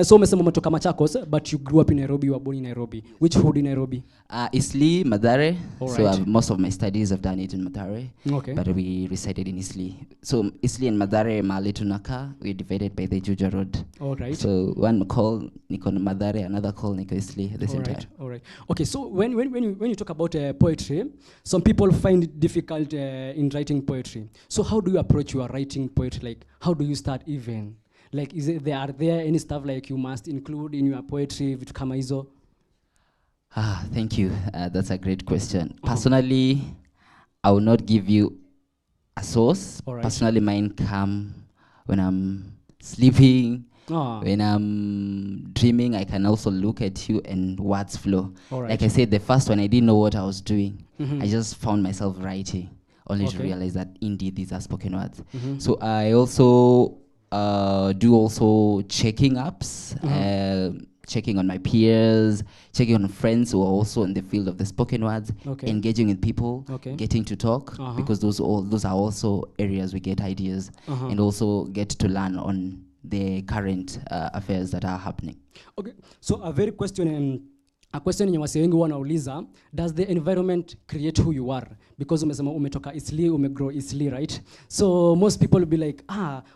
So umesema umetoka Machakos, but you grew up in Nairobi, you were born in Nairobi. Which hood in Nairobi? Eastleigh, Mathare. All so right. Most of my studies I've done it in Mathare. Okay. But we resided in Eastleigh. So Eastleigh and Mathare mahali tunakaa, we're divided by the Juja Road. All right. So one call niko Mathare, another call niko Eastleigh at the same time. All right. Okay, so when you talk about poetry, some people find it difficult in writing poetry. So how do you approach your writing poetry? Like, how do you start even? Like, are there any stuff like you must include in your poetry vitu kama hizo? Thank you. That's a great question. Personally, I will not give you a source. All right. Personally, mine come when I'm sleeping. When I'm dreaming, I can also look at you and words flow. Right. Like I said, the first one, I didn't know what I was doing. I just found myself writing, only to realize that indeed these are spoken words. So I also do also checking ups, checking on my peers, checking on friends who are also in the field of the spoken words, engaging with people, getting to talk, because those are also areas we get ideas and also get to learn on the current affairs that are happening. Okay, so a question yenye wase wengi wanauliza, does the environment create who you are? Because umesema umetoka Eastleigh, umegrow Eastleigh, right? So most people will be like,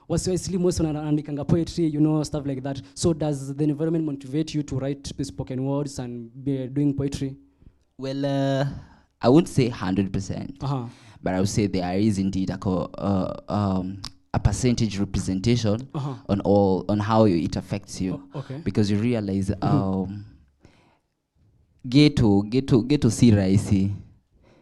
wase wa Eastleigh most wanaandikanga poetry, stuff like that. So does the environment motivate you to write spoken words and be doing poetry? Well, I wouldn't say 100%, but I would say there is indeed a percentage representation on how it affects you, because you realize get to see rahisi.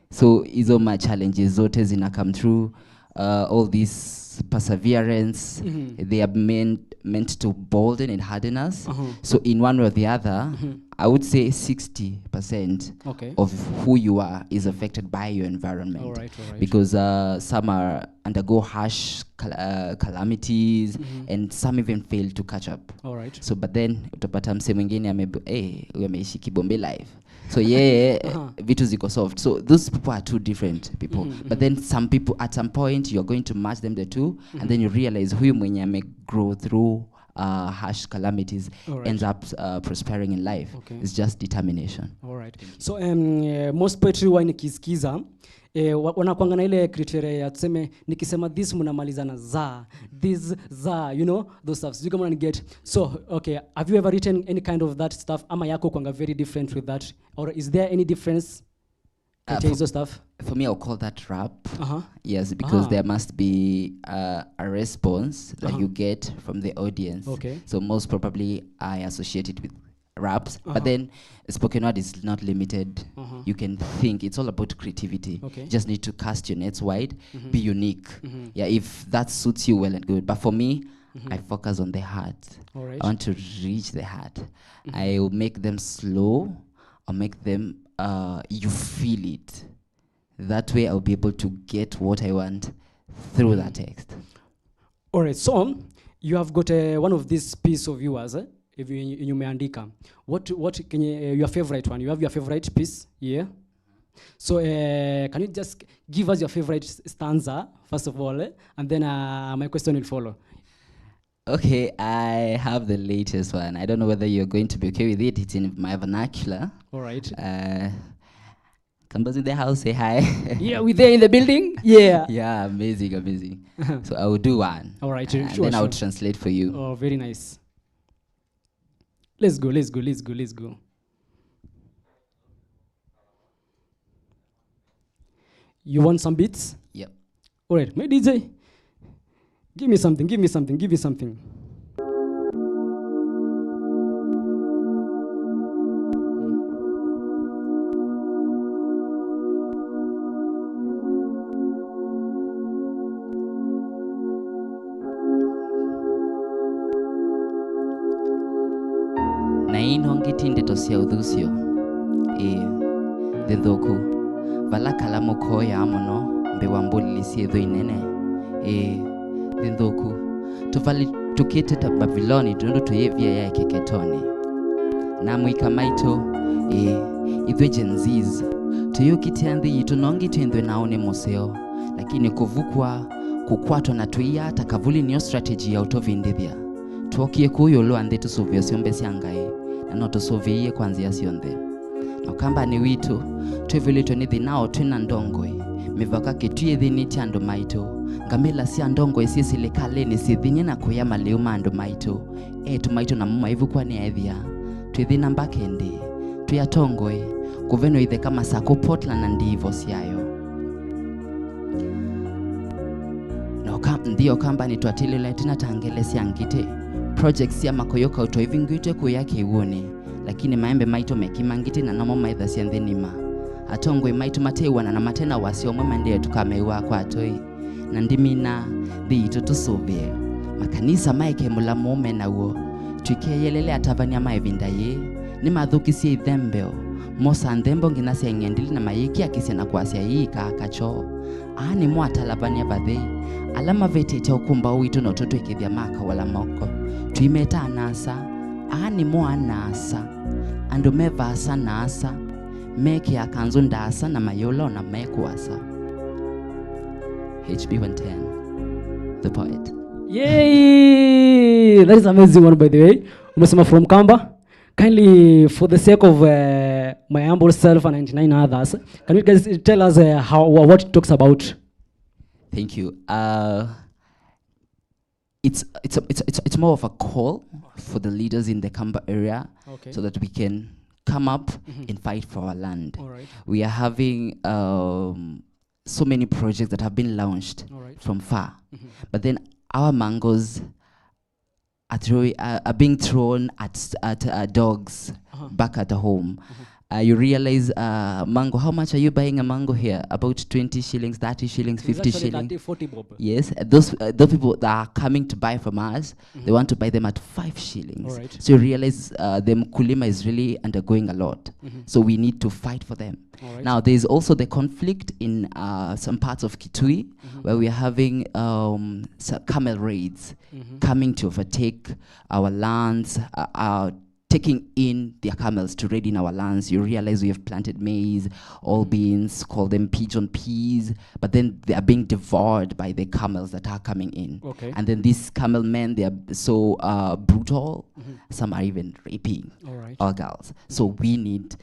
So hizo ma challenges zote zina come through, all this perseverance, they are meant to bolden and harden us. So in one way or the other, I would say 60% of who you are is affected by your environment. All right. Because some undergo harsh calamities, and some even fail to catch up. All right. So but then utapata mse mwingine ameishi Kibombe life. So vitu ziko soft. So those people are two different people. But then some people, at some point, you're going to match them the two, and then you realize huyu mwenye grow through harsh calamities, Alright. ends up prospering in life. Okay. It's just determination. All right. So most poetry huwa nikisikiza wanakuanga na ile criteria ya tuseme nikisema this mnamaliza na za this za, you know, those stuff. You come and get. So okay, have you ever written any kind of that stuff? Ama yako kwanga very different with that, or is there any difference? For, stuff. For me, I'll call that rap. Yes, because there must be a response that you get from the audience. Okay. So most probably I associate it with raps, but then spoken word is not limited. You can think. It's all about creativity. Okay. Just need to cast your nets wide, be unique. Yeah, if that suits you, well and good. But for me, I focus on the heart. All right. I want to reach the heart. I will make them slow, or make them you feel it. That way I'll be able to get what I want through that text. All right, so you have got one of these piece of yours, if you meandika. What can your favorite one? You have your favorite piece, yeah? So can you just give us your favorite stanza, first of all, and then my question will follow. Okay, I have the latest one. I don't know whether you're going to be okay with it. It's in my vernacular. All right. Kambas in the house, say hi. Yeah, we there in the building? Yeah. Yeah, amazing, amazing. So I will do one. All right, and sure, then I will translate for you. Oh, very nice. Let's go. You want some beats? Yep. All right, my DJ. Give me something. Nainongitinde tosia udhusio. Thithuku. Vala kalamu koya amono mbewambuli lisietho inene. Thithuku. Tuvali tukite ta Babiloni tundu tuyevia ya keketoni. Na mwika maito ithwe jenziz. Tuyukitianthi yitu nongi tuindwe naone museo. Lakini kuvukwa kukwatwa na tuia takavuli niyo strategy ya utovindithia. Tuokie kuyo lo ande tusuvio siombe siangai. Na no tusuvie kwanzia sionthe. Na kamba ni witu tuivilitwe ni thinao twina ndongwe. Mivaka ketuye thini tiando maito. Ngamila si andongo isisi lekale ni sithinye na kuyama leuma ando maito. Tumaito na muma hivu kwa ni aethia. Tuithina mbakende. Tuyatongwe. Kuveno ithe kama sako Portland na ndivo siayo. Ndiyo kamba ni tuatilile tina tangele siangite. Projects ya makoyoka utoivingwite kuyake uone. Lakini maembe maito mekimangite na namo maitha sianthenima. Atongwe maito matewa na matena wasio mwema ndiye tukamewa kwa atoi. Na ndimina dhiito tusuvie. Makanisa maike mula mume na uo. Tuike yelele atavania maevinda ye. Ni madhukisi ithembeo. Mosa ndembo nginasi ngendili na mayeki akisia na kuasia hii kaakacho. Ani mwata labania badhei. Alama vetete ukumba uitu no toto ikithia maka wala moko. Tuimeta anasa. Ani mwa anasa. Ando mevasa nasa. Meki ya kanzu ndasa na mayolo na mekuasa. HB 110, the poet. Yay! That is amazing one, by the way. Umesema from Kamba. Kindly, for the sake of my humble self and 99 others, can you guys tell us what it talks about? Thank you. It's more of a call for the leaders in the Kamba area, so that we can come up and fight for our land. Right. We are having so many projects that have been launched from far, but then our mangoes are being thrown at dogs back at the home. You realize mango, how much are you buying a mango here? About 20 shillings, 30 shillings, 50 shillings. 30, 40 bob. Yes, those people that are coming to buy from us, they want to buy them at 5 shillings. Right. So you realize the mkulima is really undergoing a lot. So we need to fight for them. Right. Now there's also the conflict in some parts of Kitui, where we are having camel raids coming to overtake our lands, taking in their camels to raid in our lands. You realize we have planted maize, all beans, call them pigeon peas, but then they are being devoured by the camels that are coming in. Okay. And then these camel men, they are so brutal. Some are even raping our girls. So we need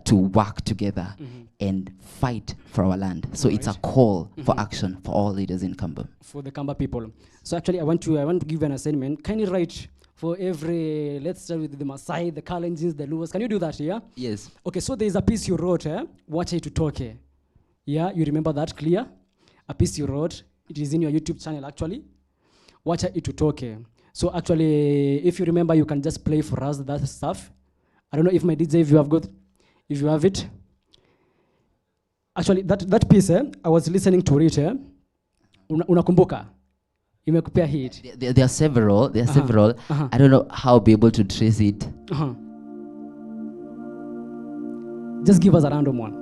to work together and fight for our land. So it's a call for action for all leaders in Kamba. For the Kamba people. So actually, I want to give an assignment. Can you write for every, let's start with the Maasai, the Kalenjins, the Luos. Can you do that, yeah? Yes. Okay, so there's a piece you wrote, Wacha Itutoke. Yeah, you remember that clear? A piece you wrote. It is in your YouTube channel, actually. Wacha Itutoke. So actually, if you remember, you can just play for us that stuff. I don't know if my DJ, if you have it. Actually, that piece, I was listening to it, unakumbuka? Imekupea hit. There are several. I don't know how I'll be able to trace it. Just give us a random one.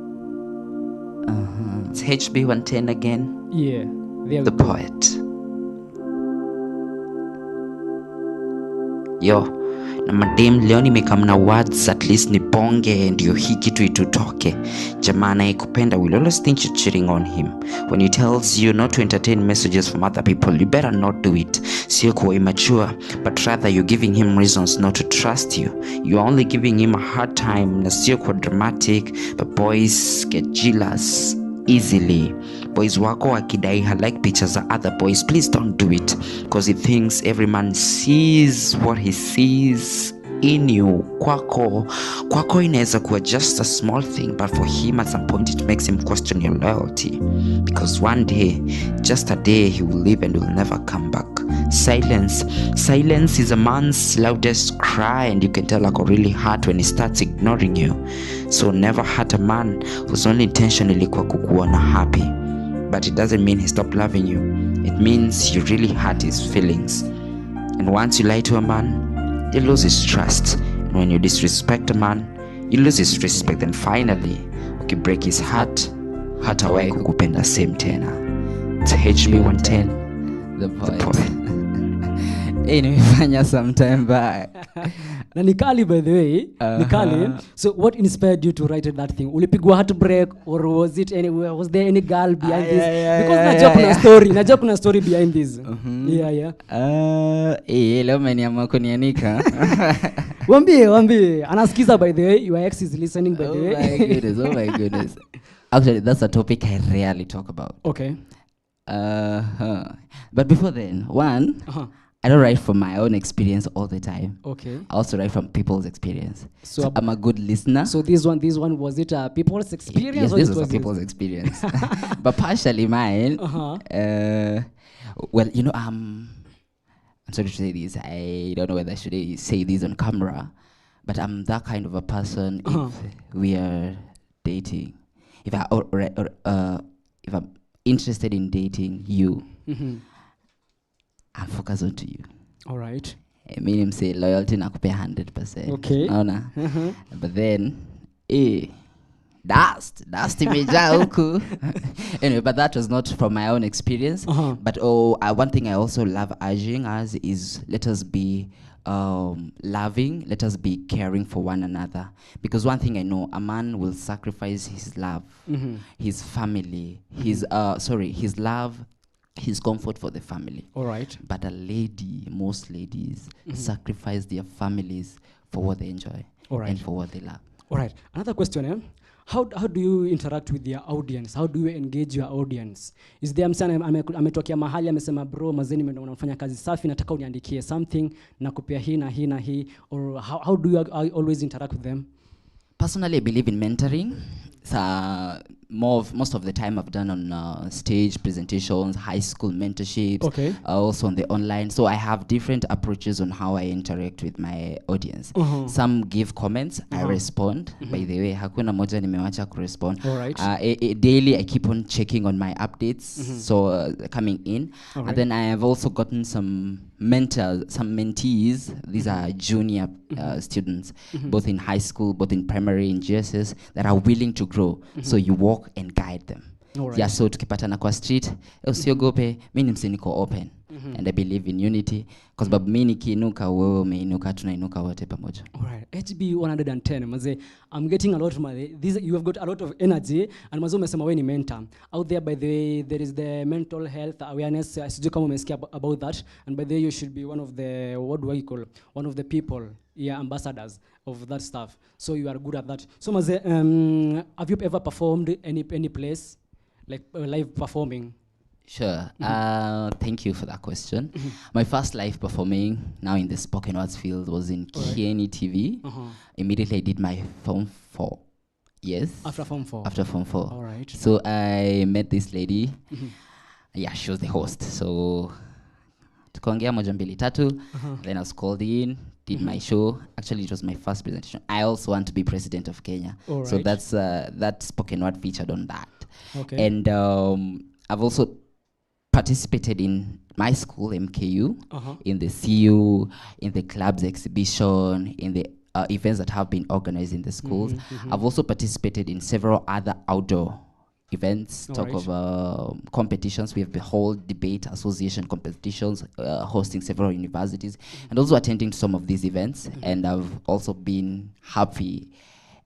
It's HB 110 again. Yeah. The poet. Yo, na madem leo nimekam na words, at least ni bonge ndio hii kitu itutoke. Jamaa anayekupenda will always think you're cheating on him. When he tells you not to entertain messages from other people, you better not do it. Sio kuwa immature, but rather you're giving him reasons not to trust you. You're only giving him a hard time, na sio kuwa dramatic, but boys get jealous easily. Boys wako wakidai like pictures of other boys, please don't do it, because he thinks every man sees what he sees in you. Kwako inaweza kuwa just a small thing, but for him at some point it makes him question your loyalty, because one day, just a day, he will leave and will never come back. Silence is a man's loudest cry, and you can tell like really hurt when he starts ignoring you. So never hurt a man whose only intention ilikuwa kukuona happy, but it doesn't mean he stopped loving you. It means you really hurt his feelings. And once you lie to a man, you lose his trust. And when you disrespect a man, you lose his respect. And finally, you break his heart, hatawahi kukupenda same tena. It's HB 110, the poet. Nimefanya some time back. Na nikali, by the way, nikali. So what inspired you to write that thing? Ulipigwa heartbreak, or was it anywhere? Was there any girl behind this? Because najua kuna story behind this. Leo umeniamua kunianika. Wambie. Anasikiza, by the way. Your ex is listening, by the way. Oh my goodness. Actually, that's a topic I rarely talk about. Okay. But before then, I don't write from my own experience all the time. Okay. I also write from people's experience. So I'm a good listener. So this one, was it people's experience? Yes, this was a people's experience. But partially mine. Well, I'm sorry to say this. I don't know whether I should say this on camera, but I'm that kind of a person. If we are dating, if I'm interested in dating you, I'm focused on to you. All right. I mean, say loyalty nakupea 100%. Okay. Naona. But then, dust imejaa huku. Anyway, but that was not from my own experience. But one thing I also love urging us is, let us be loving, let us be caring for one another. Because one thing I know, a man will sacrifice his love, his family, his love, his comfort for the family. All right. But most ladies sacrifice their families for what they enjoy and for what they love. All right. Another question, How do you interact with your audience? How do you engage your audience? Is there msana ametokea mahali amesema bro mazeni unafanya kazi safi, nataka uniandikie something na kupea hii na hii na hii, or how do you always interact with them? Personally, I believe in mentoring. Most of the time I've done on stage presentations, high school mentorships, also on the online. So I have different approaches on how I interact with my audience. Some give comments, I respond. By the way, hakuna moja nimewacha kurespond. Daily I keep on checking on my updates, so coming in. And then I have also gotten some mentors, some mentees. These are junior students, both in high school, both in primary, in GSS, that are willing to grow. So you walk and guide them. Alright. Yeah, so tukipatana kwa street, usiogope, mimi ni msee niko open. And I believe in unity because babu mimi nikiinuka wewe umeinuka tunainuka wote pamoja. Alright. HB 110 maze, I'm getting a lot maze. You have got a lot of energy and maze umesema wewe ni mentor. Out there by the way there is the mental health awareness. Sijui kama umesikia about that, and by the way you should be one of the what do I call one of the people, yeah, ambassadors of that stuff. So you are good at that. So maze, have you ever performed any place like live performing? Sure. Thank you for that question. My first live performing now in the spoken words field was in Kieni TV. Immediately I did my Form 4. Yes. After Form 4? After Form 4. All right. So I met this lady. Yeah, she was the host. So tukaongea moja mbili tatu. Then I was called in, did my show. Actually, it was my first presentation. I also want to be president of Kenya. All So right. that's that spoken word featured on that. Okay. And I've also participated in my school, MKU, in the CU, in the clubs exhibition, in the events that have been organized in the schools. I've also participated in several other outdoor events, talk of competitions. We have the whole debate association competitions, hosting several universities, and also attending some of these events. And I've also been happy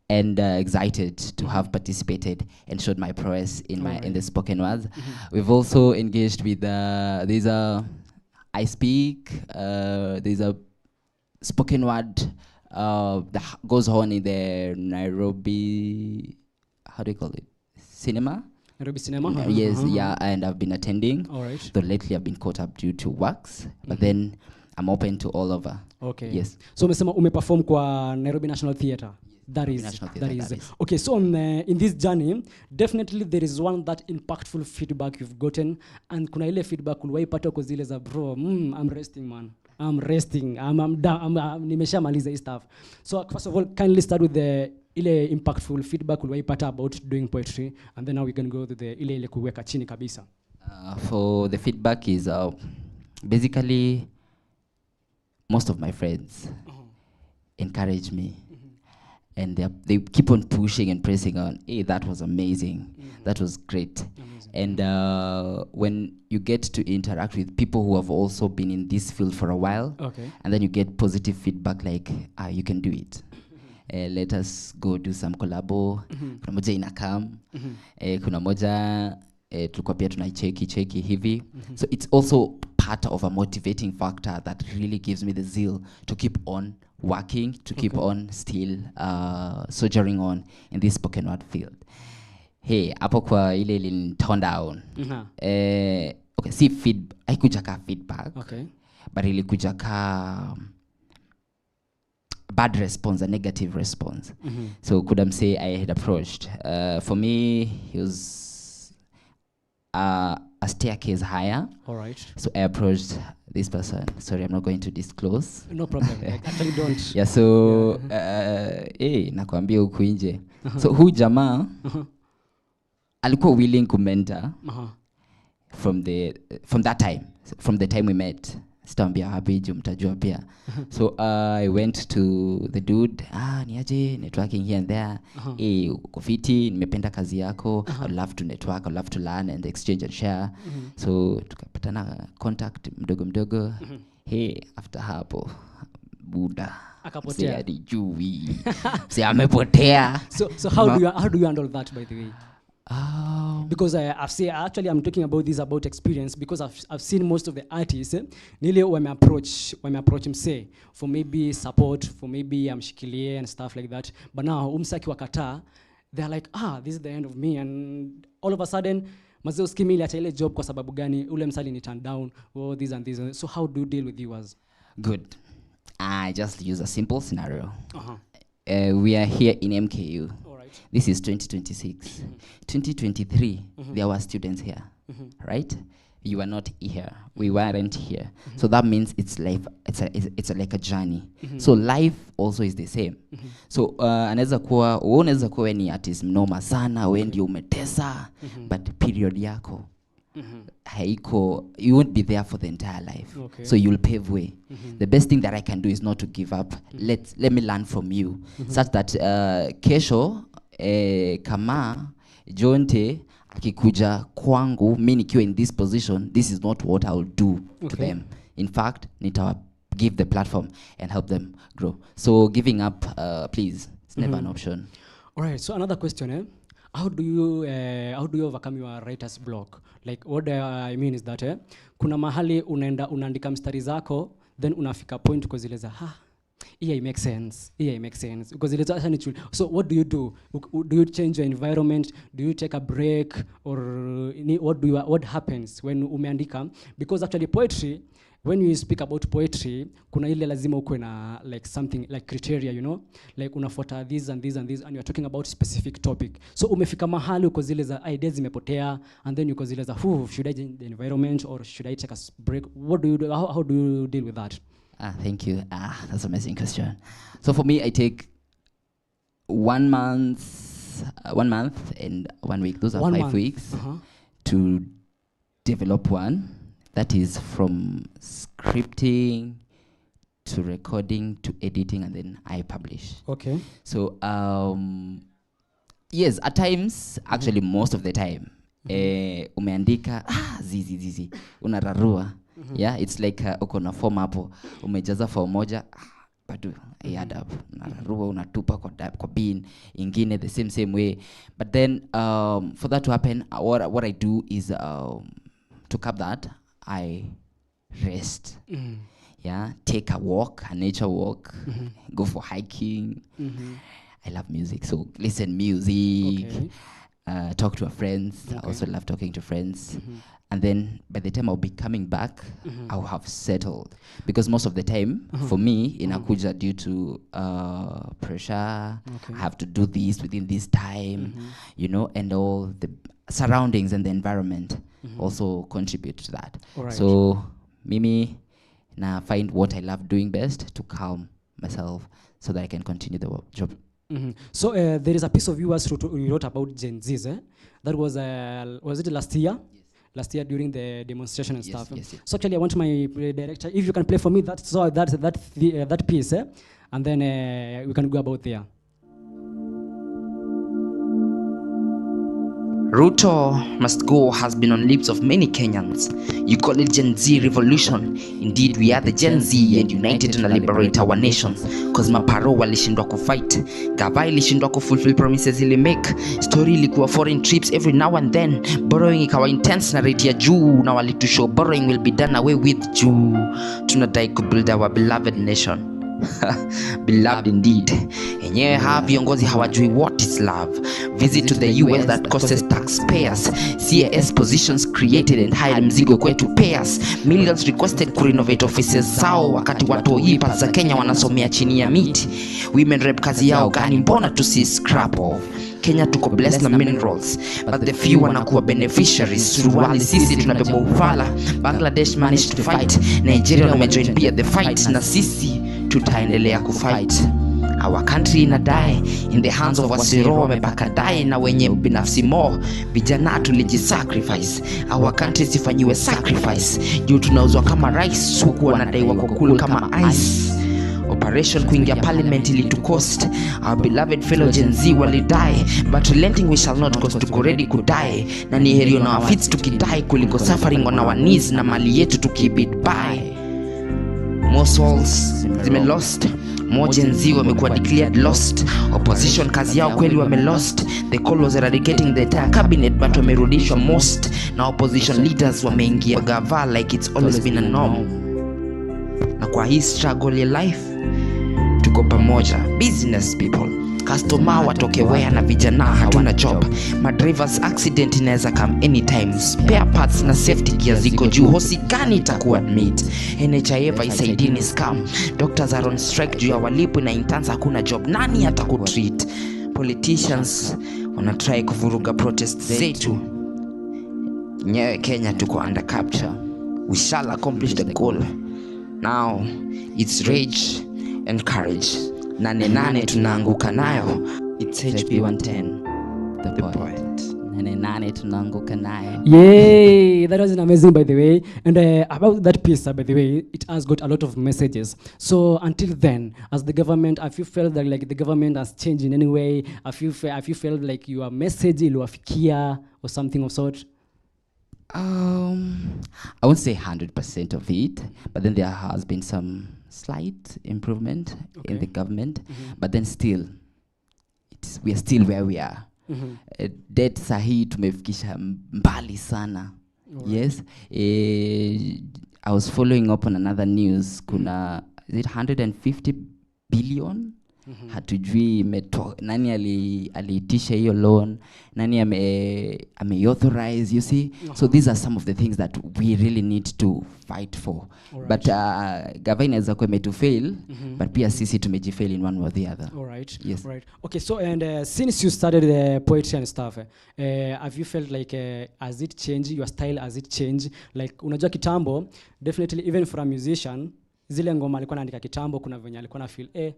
and excited to have participated and showed my prowess in in the spoken words. We've also engaged with there's a I speak. There's a spoken word that goes on in the Nairobi. How do you call it? Cinema. Nairobi Cinema. Yes, yeah, and I've been attending. All right. Though lately I've been caught up due to works, but then I'm open to all over. Okay. Yes. So umesema umeperform kwa Nairobi National Theatre. That is, National that Theatre, is. that is. Okay, so in this journey, definitely there is one that impactful feedback you've gotten, and kuna ile feedback uliwaipata kwa zile za bro, I'm resting man. I'm resting. I'm done. Nimeshamaliza hii stuff. So first of all, kindly start with the ile impactful feedback uliwaipata about doing poetry, and then now we can go to the ile kuweka chini kabisa. For the feedback is basically most of my friends encourage me. And they keep on pushing and pressing on, hey, that was amazing. That was great. And when you get to interact with people who have also been in this field for a while, and then you get positive feedback like, you can do it. Let us go do some collabo. Kuna moja inakam. Kuna moja tulikuwa pia tunaicheki hivi. So it's also part of a motivating factor that really gives me the zeal to keep on working, to keep on still soldiering on in this spoken word field. Hey, hapo kwa ile turn down. Okay, see haikuja ka feedback. Okay. But ilikuja ka bad response, a negative response. So could I say I had approached? For me, he was a staircase higher. All right. So I approached this person. Sorry, I'm not going to disclose. No problem. Actually don't. Yeah, so nakwambia huku nje. So huyu jamaa alikuwa willing to mentor from that time, from the time we met. Sitambia happy juu mtajua pia. So I went to the dude, niaje networking here and there. Uko fiti, nimependa kazi yako. I'd love to network, I'd love to learn and exchange and share. So tukapatana contact mdogo. Hey, after hapo buda akapotea. Adijui. Si amepotea. So how do you handle that, by the way? Because I'm talking about this about experience, because I've seen most of the artists nile when I approach him say for maybe support, for maybe amshikilie and stuff like that, but now umsaki wakata, they're like this is the end of me, and all of a sudden mazee uskimili acha ile job kwa sababu gani ule msali ni turn down or this and this. So how do you deal with viewers? Good. I just use a simple scenario. We are here in MKU. This is 2026. 2023, there were students here, right? You were not here. We weren't here. So that means it's life. It's like a journey. So life also is the same. So anaweza kuwa ni artist mnoma sana, wewe ndio umetesa, but period yako haiko, you won't be there for the entire life. So you'll pave way. The best thing that I can do is not to give up. Let me learn from you, such that kesho kama Jonte akikuja kwangu mi nikiwa in this position, this is not what I'll do to them. In fact, nitawa give the platform and help them grow. So giving up, please, it's never an option. All right, so another question, how do you overcome your writer's block? Like what I mean is that kuna mahali unaandika mstari zako, then unafika point ukazileza it makes sense. Because it's actually, so what do you do? Do you change your environment? Do you take a break? Or what happens when umeandika? Because actually poetry, when you speak about poetry, kuna ile lazima ukwe na like something like criteria, you know, like unafuata this and this and this, and you're talking about specific topic. So umefika mahali uko zile za ideas zimepotea, and then uko zile za should I change the environment or should I take a break? What do you do? How do you deal with that? Thank you. That's an amazing question. So for me, I take 1 month and 1 week. Those are 5 weeks to develop one. That is from scripting to recording to editing, and then I publish. Okay. So yes, at times, actually most of the time, umeandika zizi unararua. Yeah, it's like uko na form hapo, umejaza form moja bado add up, unararua unatupa kwa bin ingine the same way. But then for that to happen, what I do is to cap that, I rest. Yeah, take a walk, a nature walk, go for hiking. I love music, so listen music. Talk to our friends. I also love talking to friends. And then by the time I'll be coming back, I'll have settled. Because most of the time, for me, inakuja due to pressure. I have to do this within this time, you know, and all the surroundings and the environment also contribute to that. Right. So, Mimi, na find what I love doing best to calm myself so that I can continue the job. So there is a piece of yours you wrote about Gen Zs. That was it last year? Yes. Last year during the demonstration and stuff. Yes. So actually, I want my director, if you can play for me that piece, and then we can go about there. Ruto must go has been on lips of many Kenyans. You call it Gen Z revolution. Indeed, we are the Gen Z and united to liberate our nations. Cause maparo walishindwa kufight. Gava ilishindwa kufulfill promises ili make. Story ilikuwa foreign trips every now and then. Borrowing ikawa intense na rate ya juu. Na walitushow borrowing will be done away with juu. Tunadai kubuild our beloved nation. Beloved indeed. Enyewe hawa viongozi hawajui what is love. Visit to the US that costs taxpayers. CAS positions created and hired mzigo kwetu payers. Millions requested ku renovate offices zao, wakati watoi pass za Kenya wanasomea chini ya miti. Women rep kazi yao gani, mbona tusi scrap off? Kenya tuko blessed na minerals, but the few wanakuwa beneficiaries. Suruali sisi tunabeba ufala. Bangladesh managed to fight. Nigeria wamejoin pia the fight, na sisi tutaendelea kufight. Our country ina die in the hands of wasiro wamepaka die na wenye binafsi more. Vijana tulijisacrifice. Our country sifanyiwe sacrifice. Juu tunauzwa kama rice, huku wanadai wako cool kama ice. Operation kuingia parliament ili to cost. Our beloved fellow Gen Z wali die, but relenting we shall not, cause tuko ready to die. Na ni heri on our feet tukidai kuliko suffering on our knees na mali yetu tukibid by. More souls zime lost. More Gen Z wamekuwa declared lost. Opposition kazi yao kweli wame lost. The call was eradicating the entire cabinet, but wamerudishwa most. Na opposition leaders wameingia gava like it's always been a norm. Na kwa hii struggle ya life tuko pamoja. Business people, customer watoke wea na vijana hatuna job. Madrivers accident inaweza come anytime. Spare parts na safety gear ziko juu, hosi gani itaku admit. NHIF haisaidii ni scam. Doctors are on strike juu ya walipo na interns hakuna job. Nani ataku treat? Politicians wana try kuvuruga protests zetu. Nyewe Kenya tuko under capture. We shall accomplish the goal. Now it's rage and courage. Nane tunaanguka nayo. It's HB 110, the poet. Nane tunaanguka nayo. Yay, that was amazing, by the way. And about that piece, by the way, it has got a lot of messages. So until then, as the government, have you felt that like the government has changed in any way? Have you felt like your message iliwafikia or something of sort? I won't say 100% of it, but then there has been some slight improvement in the government, but then still, we are still where we are. Det sahi tumefikisha mbali sana. Yes. I was following up on another news. Kuna, is it 150 billion? Hatujui nani aliitisha hiyo loan, nani ame-authorize, you see. So these are some of the things that we really need to fight for. But gava inaweza kuwa imetufail, but pia sisi tumejifail in one or the other. All right. Yes. All right. Okay, so and since you started the poetry and stuff, have you felt like has it changed, your style, has it changed? Like unajua kitambo, definitely even for a musician, zile ngoma alikuwa anaandika kitambo, kuna venye alikuwa na feel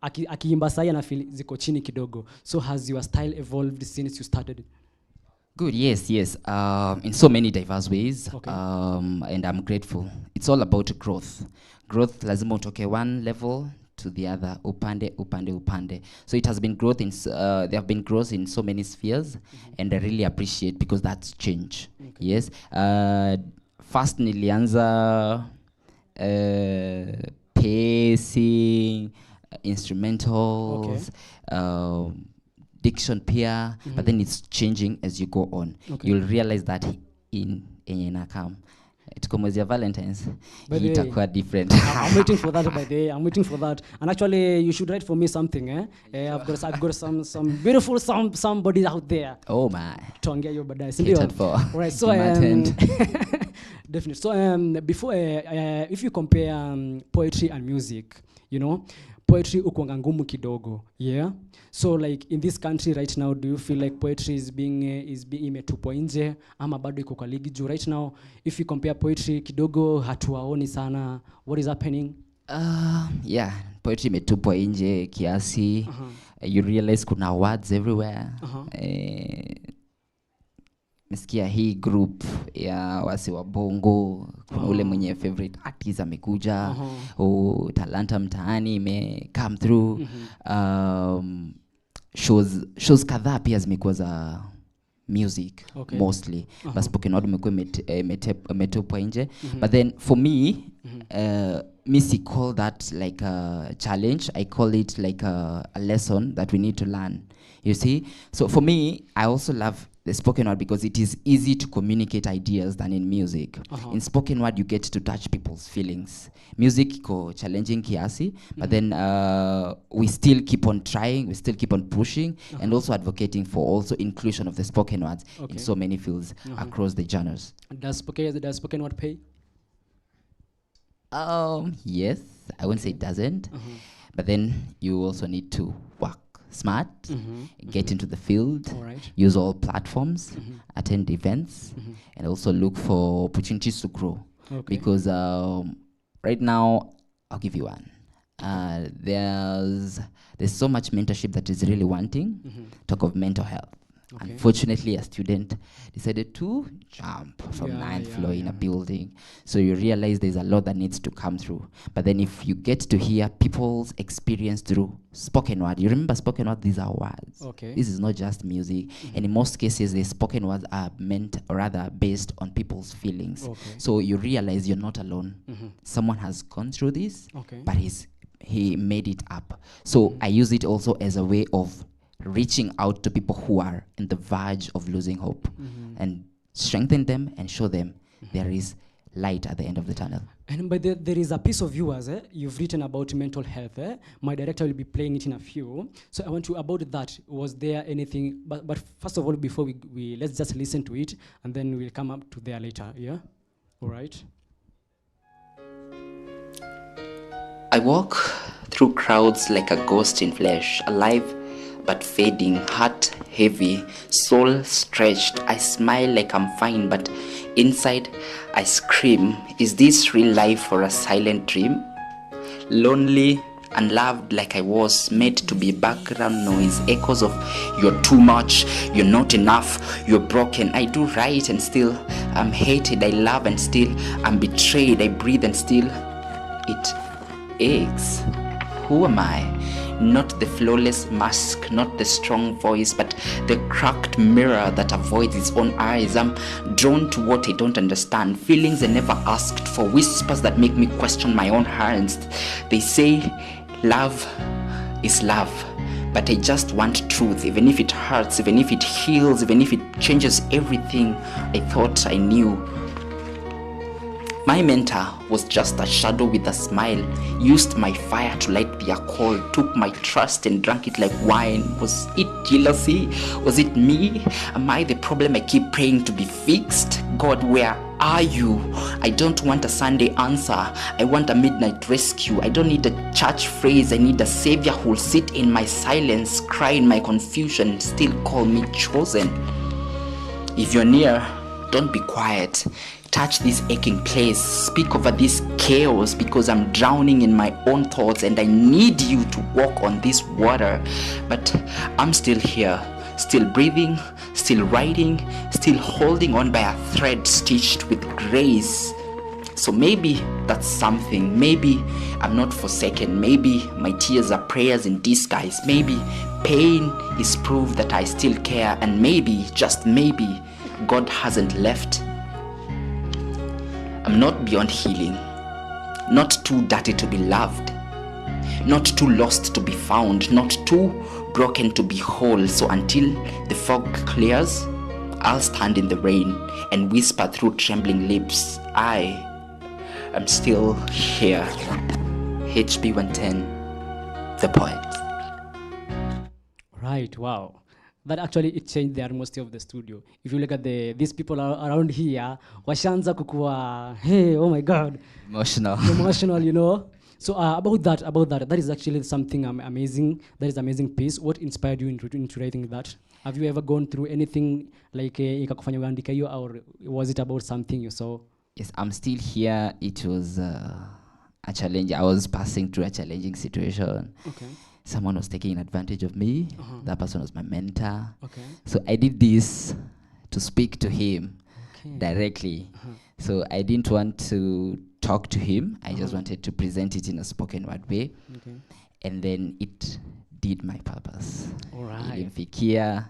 akiimba sahi na feel ziko chini kidogo. So has your style evolved since you started? Good, yes. In so many diverse ways, and I'm grateful. It's all about growth. Growth lazima utoke one level to the other, upande. So it has been growth in, there have been growth in so many spheres, and I really appreciate because that's change. Yes. First nilianza pacing, instrumentals, diction pia, but then it's changing as you go on. You'll realize that in Enakam, tuko mwezi ya Valentine's, itakuwa different. I'm waiting for that, by the way. I'm waiting for that. And actually, you should write for me something. I've got some beautiful somebody out there. Oh my. Tuongea hiyo baadaye. Catered for. Right. So definitely. So before, if you compare poetry and music, you know, poetry ukuanga ngumu kidogo, yeah. So like in this country right now, do you feel like poetry is being imetupwa nje ama bado iko kwa ligi juu? Right now, if you compare poetry kidogo hatuwaoni sana. What is happening? Yeah, poetry imetupwa nje kiasi. You realize kuna words everywhere. Mesikia hii group ya wasi wa bongo, kuna ule mwenye favorite artist amekuja, talanta mtaani ime come through. Shows kadhaa pia zimekuwa za music mostly, but spoken word imekuwa imetupwa nje. But then for me, Missy call that like a challenge. I call it like a lesson that we need to learn. You see? So for me, I also love the spoken word because it is easy to communicate ideas than in music. In spoken word, you get to touch people's feelings. Music iko challenging kiasi, but then we still keep on trying, we still keep on pushing, and also advocating for also inclusion of the spoken words in so many fields across the genres. Does spoken word pay? Yes, I won't say it doesn't, but then you also need to work smart, get into the field, use all platforms, attend events, and also look for opportunities to grow. Because right now, I'll give you one. There's so much mentorship that is really wanting. Talk of mental health. Unfortunately, a student decided to jump from 9th floor in a building. So you realize there's a lot that needs to come through. But then if you get to hear people's experience through spoken word, you remember spoken word, these are words. This is not just music. And in most cases, the spoken words are meant, or rather based on people's feelings. So you realize you're not alone. Someone has gone through this, but he made it up. So I use it also as a way of reaching out to people who are in the verge of losing hope and strengthen them and show them there is light at the end of the tunnel. And but there is a piece of yours you've written about mental health. My director will be playing it in a few. So I want to about that. Was there anything? But first of all, before we let's just listen to it, and then we'll come up to there later. Yeah, all right. I walk through crowds like a ghost in flesh, alive but fading, heart heavy, soul stretched. I smile like I'm fine, but inside I scream. Is this real life or a silent dream? Lonely, unloved like I was, made to be background noise, echoes of you're too much, you're not enough, you're broken. I do right and still I'm hated. I love and still I'm betrayed. I breathe and still it aches. Who am I? Not the flawless mask, not the strong voice, but the cracked mirror that avoids its own eyes. I'm drawn to what I don't understand, feelings I never asked for, whispers that make me question my own hands. They say love is love, but I just want truth, even if it hurts, even if it heals, even if it changes everything I thought I knew. My mentor was just a shadow with a smile, used my fire to light their coal, took my trust and drank it like wine. Was it jealousy? Was it me? Am I the problem I keep praying to be fixed? God, where are you? I don't want a Sunday answer. I want a midnight rescue. I don't need a church phrase. I need a savior who'll sit in my silence, cry in my confusion, still call me chosen. If you're near, don't be quiet. Touch this aching place. Speak over this chaos, because I'm drowning in my own thoughts and I need you to walk on this water. But I'm still here, still breathing, still writing, still holding on by a thread stitched with grace. So maybe that's something. Maybe I'm not forsaken. Maybe my tears are prayers in disguise. Maybe pain is proof that I still care. And maybe, just maybe, God hasn't left. I'm not beyond healing, not too dirty to be loved, not too lost to be found, not too broken to be whole. So until the fog clears, I'll stand in the rain and whisper through trembling lips, I am still here. HB 110, the poet. Right, wow. That actually it changed the atmosphere of the studio. If you look at these people around here, washanza kukua, hey, oh my God. Emotional, you know. So about that is actually something amazing. That is amazing piece. What inspired you into writing that? Have you ever gone through anything like ikakufanya uandike hiyo, or was it about something you saw? Yes, I'm still here. It was a challenge. I was passing through a challenging situation. Okay. Someone was taking advantage of me. That person was my mentor. Okay. So I did this to speak to him directly. So I didn't want to talk to him. I just wanted to present it in a spoken word way. Okay. And then it did my purpose. All right. Ilimfikia.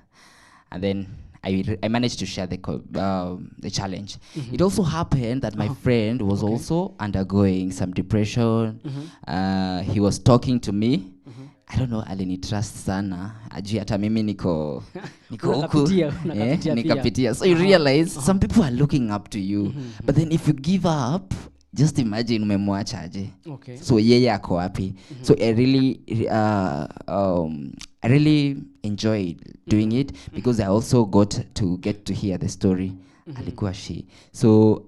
And then I managed to share the challenge. It also happened that my friend was also undergoing some depression. He was talking to me. I don't know, alinitrust sana. Ajui hata mimi niko huku. Nikapitia. So you realize some people are looking up to you. But then if you give up, just imagine umemwacha aje. Okay. So yeye ako wapi? So I really enjoyed doing it because I also got to hear the story. Alikuwa she. So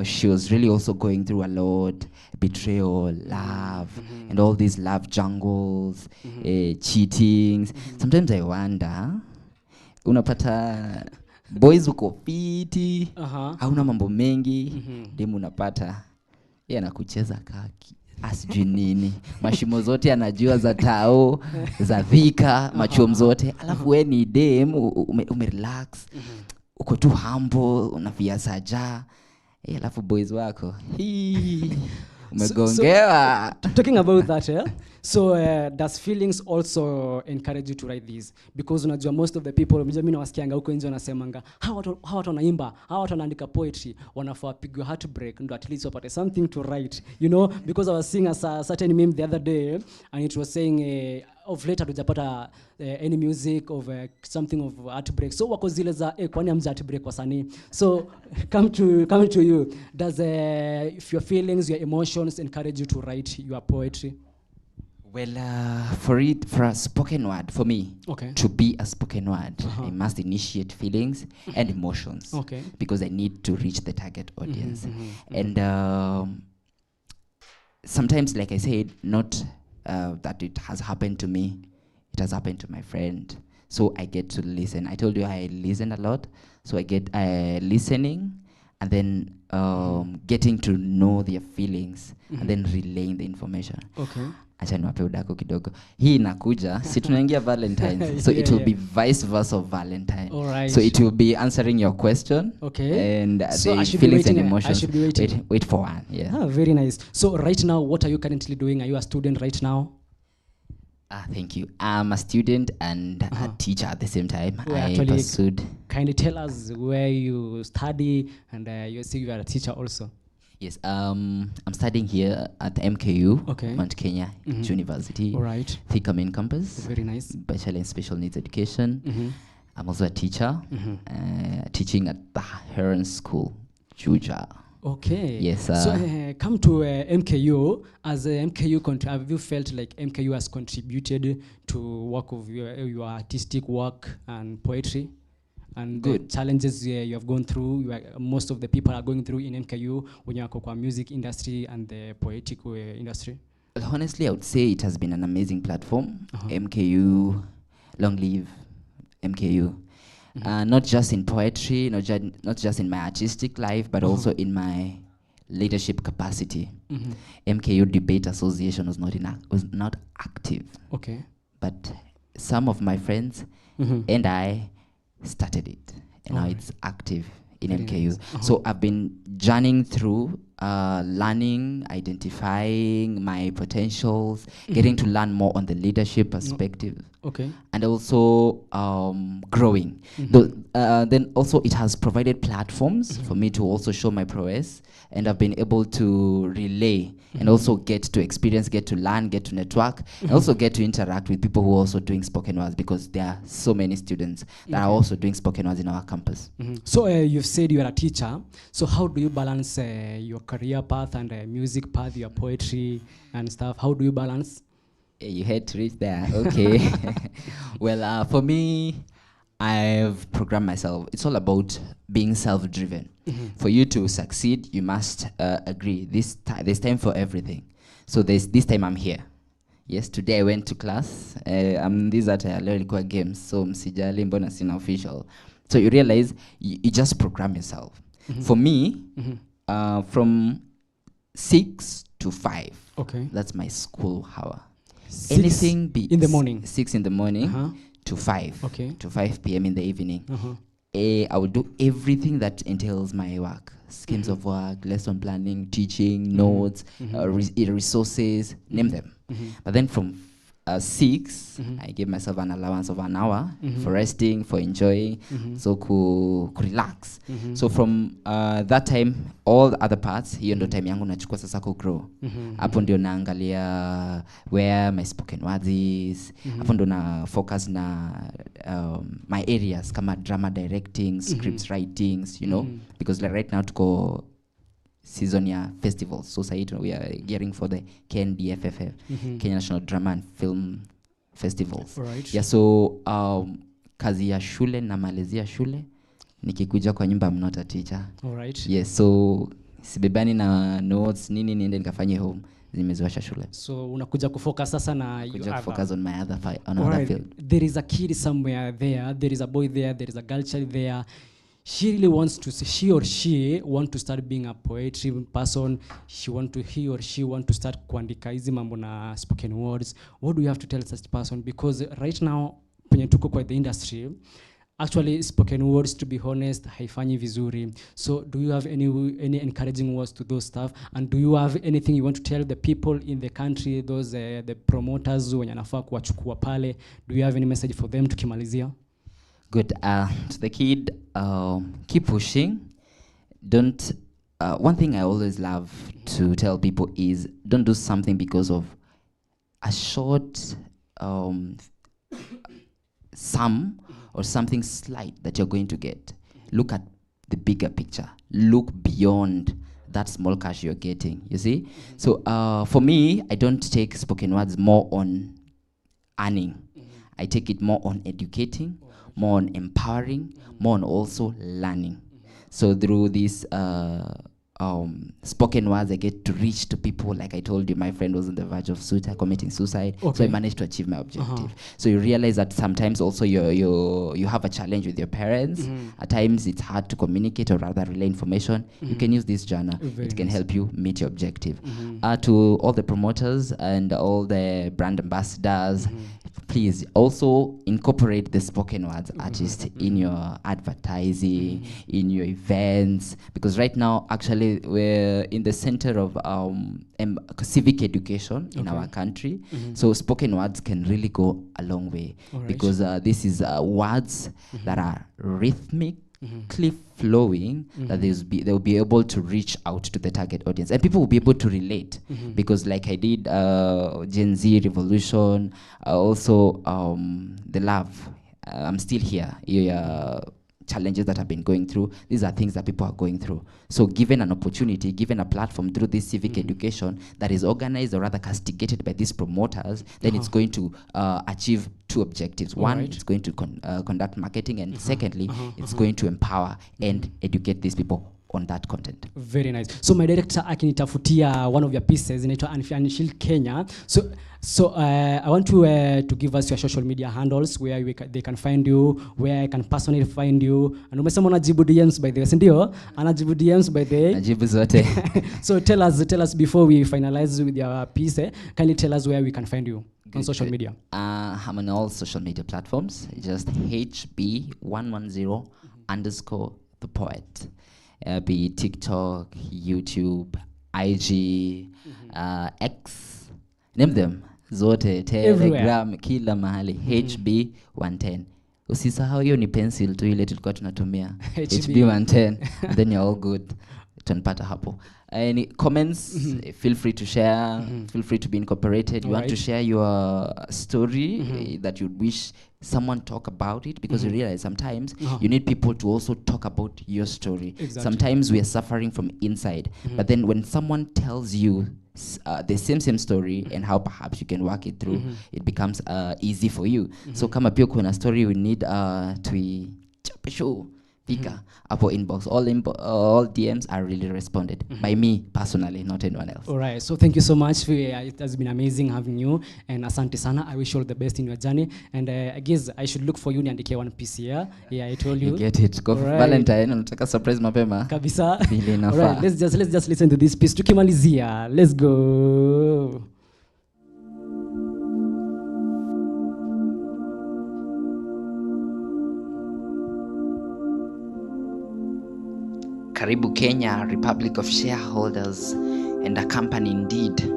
she was really also going through a lot, betrayal, love, and all these love jungles, cheatings. Sometimes I wonder, unapata boys uko fiti, hauna mambo mengi, demu unapata yeye anakucheza kaki. Asijui nini. Mashimo zote anajua za tao, za Thika, machom zote. Alafu wewe ni dem, umerelax. Uko tu humble, unafia saja. Alafu boys wako. Umegongewa. Talking about that, so does feelings also encourage you to write these? Because unajua most of the people, mimi nawasikianga huko nje wanasemanga, hawa watu wanaimba, hawa watu wanaandika poetry, wanafaa wapigwe heartbreak ndo at least wapate something to write, you know, because I was seeing a certain meme the other day and it was saying of later tujapata any music of something of heartbreak. So wako zile za kwani amza heartbreak wasanii. So come to you. Does if your feelings, your emotions encourage you to write your poetry? Well, for a spoken word, for me, to be a spoken word, I must initiate feelings and emotions because I need to reach the target audience. And sometimes, like I said, not that it has happened to me, it has happened to my friend. So I get to listen. I told you I listen a lot. So I get listening and then getting to know their feelings and then relaying the information. Okay. Acha niwape udako kidogo. Hii inakuja, si tunaingia Valentine's. So it will be vice versa of Valentine. Right. So it will be answering your question. Okay. And so the feelings and emotions. I should be waiting. Wait for one. Yeah. Very nice. So right now, what are you currently doing? Are you a student right now? Thank you. I'm a student and a teacher at the same time. Well, I actually, pursued. kindly tell us where you study and you say you are a teacher also. Yes, I'm studying here at MKU, Okay. Mount Kenya University. All right. Thika Main Campus. Very nice. Bachelor in Special Needs Education. I'm also a teacher, teaching at the Heron School, Juja. Okay. Yes. So come to MKU. As MKU, have you felt like MKU has contributed to work of your artistic work and poetry? And the challenges you have gone through, most of the people are going through in MKU when you are music industry and the poetic industry? Well, honestly, I would say it has been an amazing platform. MKU, long live MKU. Not just in poetry, not just in my artistic life, but also in my leadership capacity. MKU Debate Association was not active. Okay. But some of my friends and I started it, and now it's active in Very MKU. nice. So I've been journeying through learning, identifying my potentials, getting to learn more on the leadership perspective. Okay. And also growing. Then also it has provided platforms for me to also show my prowess, and I've been able to relay and also get to experience, get to learn, get to network, and also get to interact with people who are also doing spoken words, because there are so many students that are also doing spoken words in our campus. So you've said you are a teacher. So how do you balance your career path and music path, your poetry and stuff? How do you balance? You had to reach there. Okay. Well, for me, I've programmed myself. It's all about being self-driven. For you to succeed, you must agree. There's time for everything. So this time I'm here. Yes, today I went to class. These are lyrical games. So msijali mbona sina official. So you realize you just program yourself. For me, from 6 to 5. Okay. That's my school hour. 6 Anything in the morning. 6 in the morning to 5. Okay. To 5 p.m. in the evening. I will do everything that entails my work. Schemes of work, lesson planning, teaching, notes, resources, name them. But then from 6, I give myself an allowance of an hour for resting, for enjoying, so relax. So from that time, all the other parts, hiyo ndo time yangu nachukua sasa grow. Hapo ndio naangalia where my spoken words is. Hapo ndo na focus na my areas kama drama directing, scripts writings, you know, because like right now tuko season ya festivals. So we are gearing for the KNDFFF, Kenya National Drama and Film Festivals. Right. Yeah, so kazi ya shule na malezia shule, nikikuja kwa nyumba I'm not a teacher. All right. Yes, so sibebani na notes nini niende nikafanye home, zimezoesha shule. So unakuja kufocus sasa na kuja focus on my other field. There is a kid somewhere there is a boy there is a girl child there. She really wants to he or she want to start being a poetry person. He or she want to start kuandika hizi mambo na spoken words. What do you have to tell such person? Because right now penye tuko kwa the industry, actually spoken words, to be honest, haifanyi vizuri. So do you have any encouraging words to those stuff? And do you have anything you want to tell the people in the country, those the promoters wenye nafaa kuwachukua pale? Do you have any message for them tukimalizia? Good. To the kid, keep pushing. Don't. One thing I always love to tell people is don't do something because of a short sum or something slight that you're going to get. Look at the bigger picture. Look beyond that small cash you're getting. You see? So for me, I don't take spoken words more on earning. I take it more on educating, more on empowering, more on also learning. So through this spoken words, I get to reach to people. Like I told you, my friend was on the verge of committing suicide. Okay. So I managed to achieve my objective. So you realize that sometimes also you have a challenge with your parents. At times it's hard to communicate or rather relay information. You can use this journal. It can help you meet your objective. To all the promoters and all the brand ambassadors, please also incorporate the spoken words artist in your advertising, in your events, because right now actually we're in the center of civic education in our country. So spoken words can really go a long way, because this is words that are rhythmic, flowing, that they'll be able to reach out to the target audience, and people will be able to relate, because like I did Gen Z Revolution, also the love, I'm still here, challenges that I've been going through, these are things that people are going through. So given an opportunity, given a platform through this civic education that is organized or rather castigated by these promoters, then it's going to achieve two objectives. One, it's going to conduct marketing, and secondly, it's going to empower and educate these people on that content. Very nice. So my director akinitafutia one of your pieces inaitwa Unfinancial Kenya. So I want to give us your social media handles where they can find you, where I can personally find you. And umesema unajibu DMs by the way, ndio? Anajibu DMs by the way. Najibu zote. So tell us before we finalize with your piece, can you tell us where we can find you on social media? I'm on all social media platforms. Just HB110 _ the poet. Be TikTok, YouTube, IG, X, name them. Zote, Telegram, kila mahali, HB110. Usisahau hiyo ni pencil tu ile tulikuwa tunatumia. HB110. Then you're all good. Tunapata hapo. Any comments, feel free to share, feel free to be incorporated. You want to share your story that you wish someone talk about it, because you realize sometimes you need people to also talk about your story. Sometimes we are suffering from inside, but then when someone tells you the same story and how perhaps you can work it through, it becomes easy for you. So kama pia kuna story we need to show Pika, Apo inbox. All DMs are really responded by me personally, not anyone else. All right. So thank you so much. It has been amazing having you. And asante sana. I wish you all the best in your journey. And I guess I should look for you niandike one piece here. Yeah, I told you. You get it. Go for Valentine. Unataka surprise mapema. Kabisa. Vile inafaa. All right. Let's just listen to this piece. Tukimalizia. Let's go. Karibu Kenya, Republic of Shareholders and a company indeed.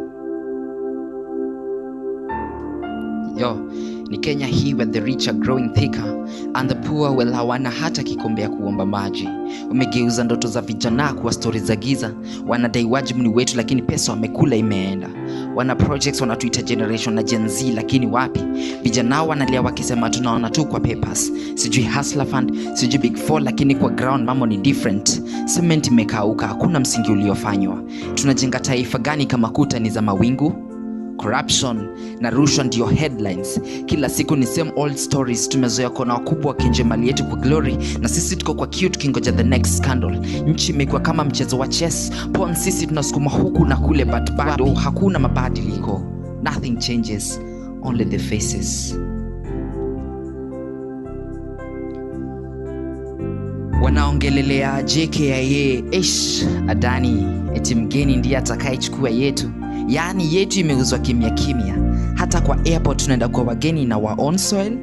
Ni Kenya hii where the rich are growing thicker and the poor well hawana hata kikombe ya kuomba maji. Umegeuza ndoto za vijana kuwa stories za giza. Wanadai wajibu ni wetu lakini pesa wamekula imeenda. Wana projects wanatuita generation na Gen Z lakini wapi? Vijana wanalia wakisema tunaona tu kwa papers. Sijui hustler fund, sijui big four, lakini kwa ground mambo ni different. Cement imekauka, hakuna msingi uliofanywa. Tunajenga taifa gani kama kuta ni za mawingu? Corruption na rushwa ndio headlines. Kila siku ni same old stories. Tumezoea kuona wakubwa wakinje mali yetu kwa glory, na sisi tuko kwa cute kingoja the next scandal. Nchi imekuwa kama mchezo wa chess. Pon sisi tunasukuma huku na kule, but bado hakuna mabadiliko. Nothing changes, only the faces. Wanaongelelea JKIA, Adani, eti mgeni ndiye atakayechukua yetu. Yaani yetu imeuzwa kimya kimya. Hata kwa airport tunaenda kwa wageni na wa on soil.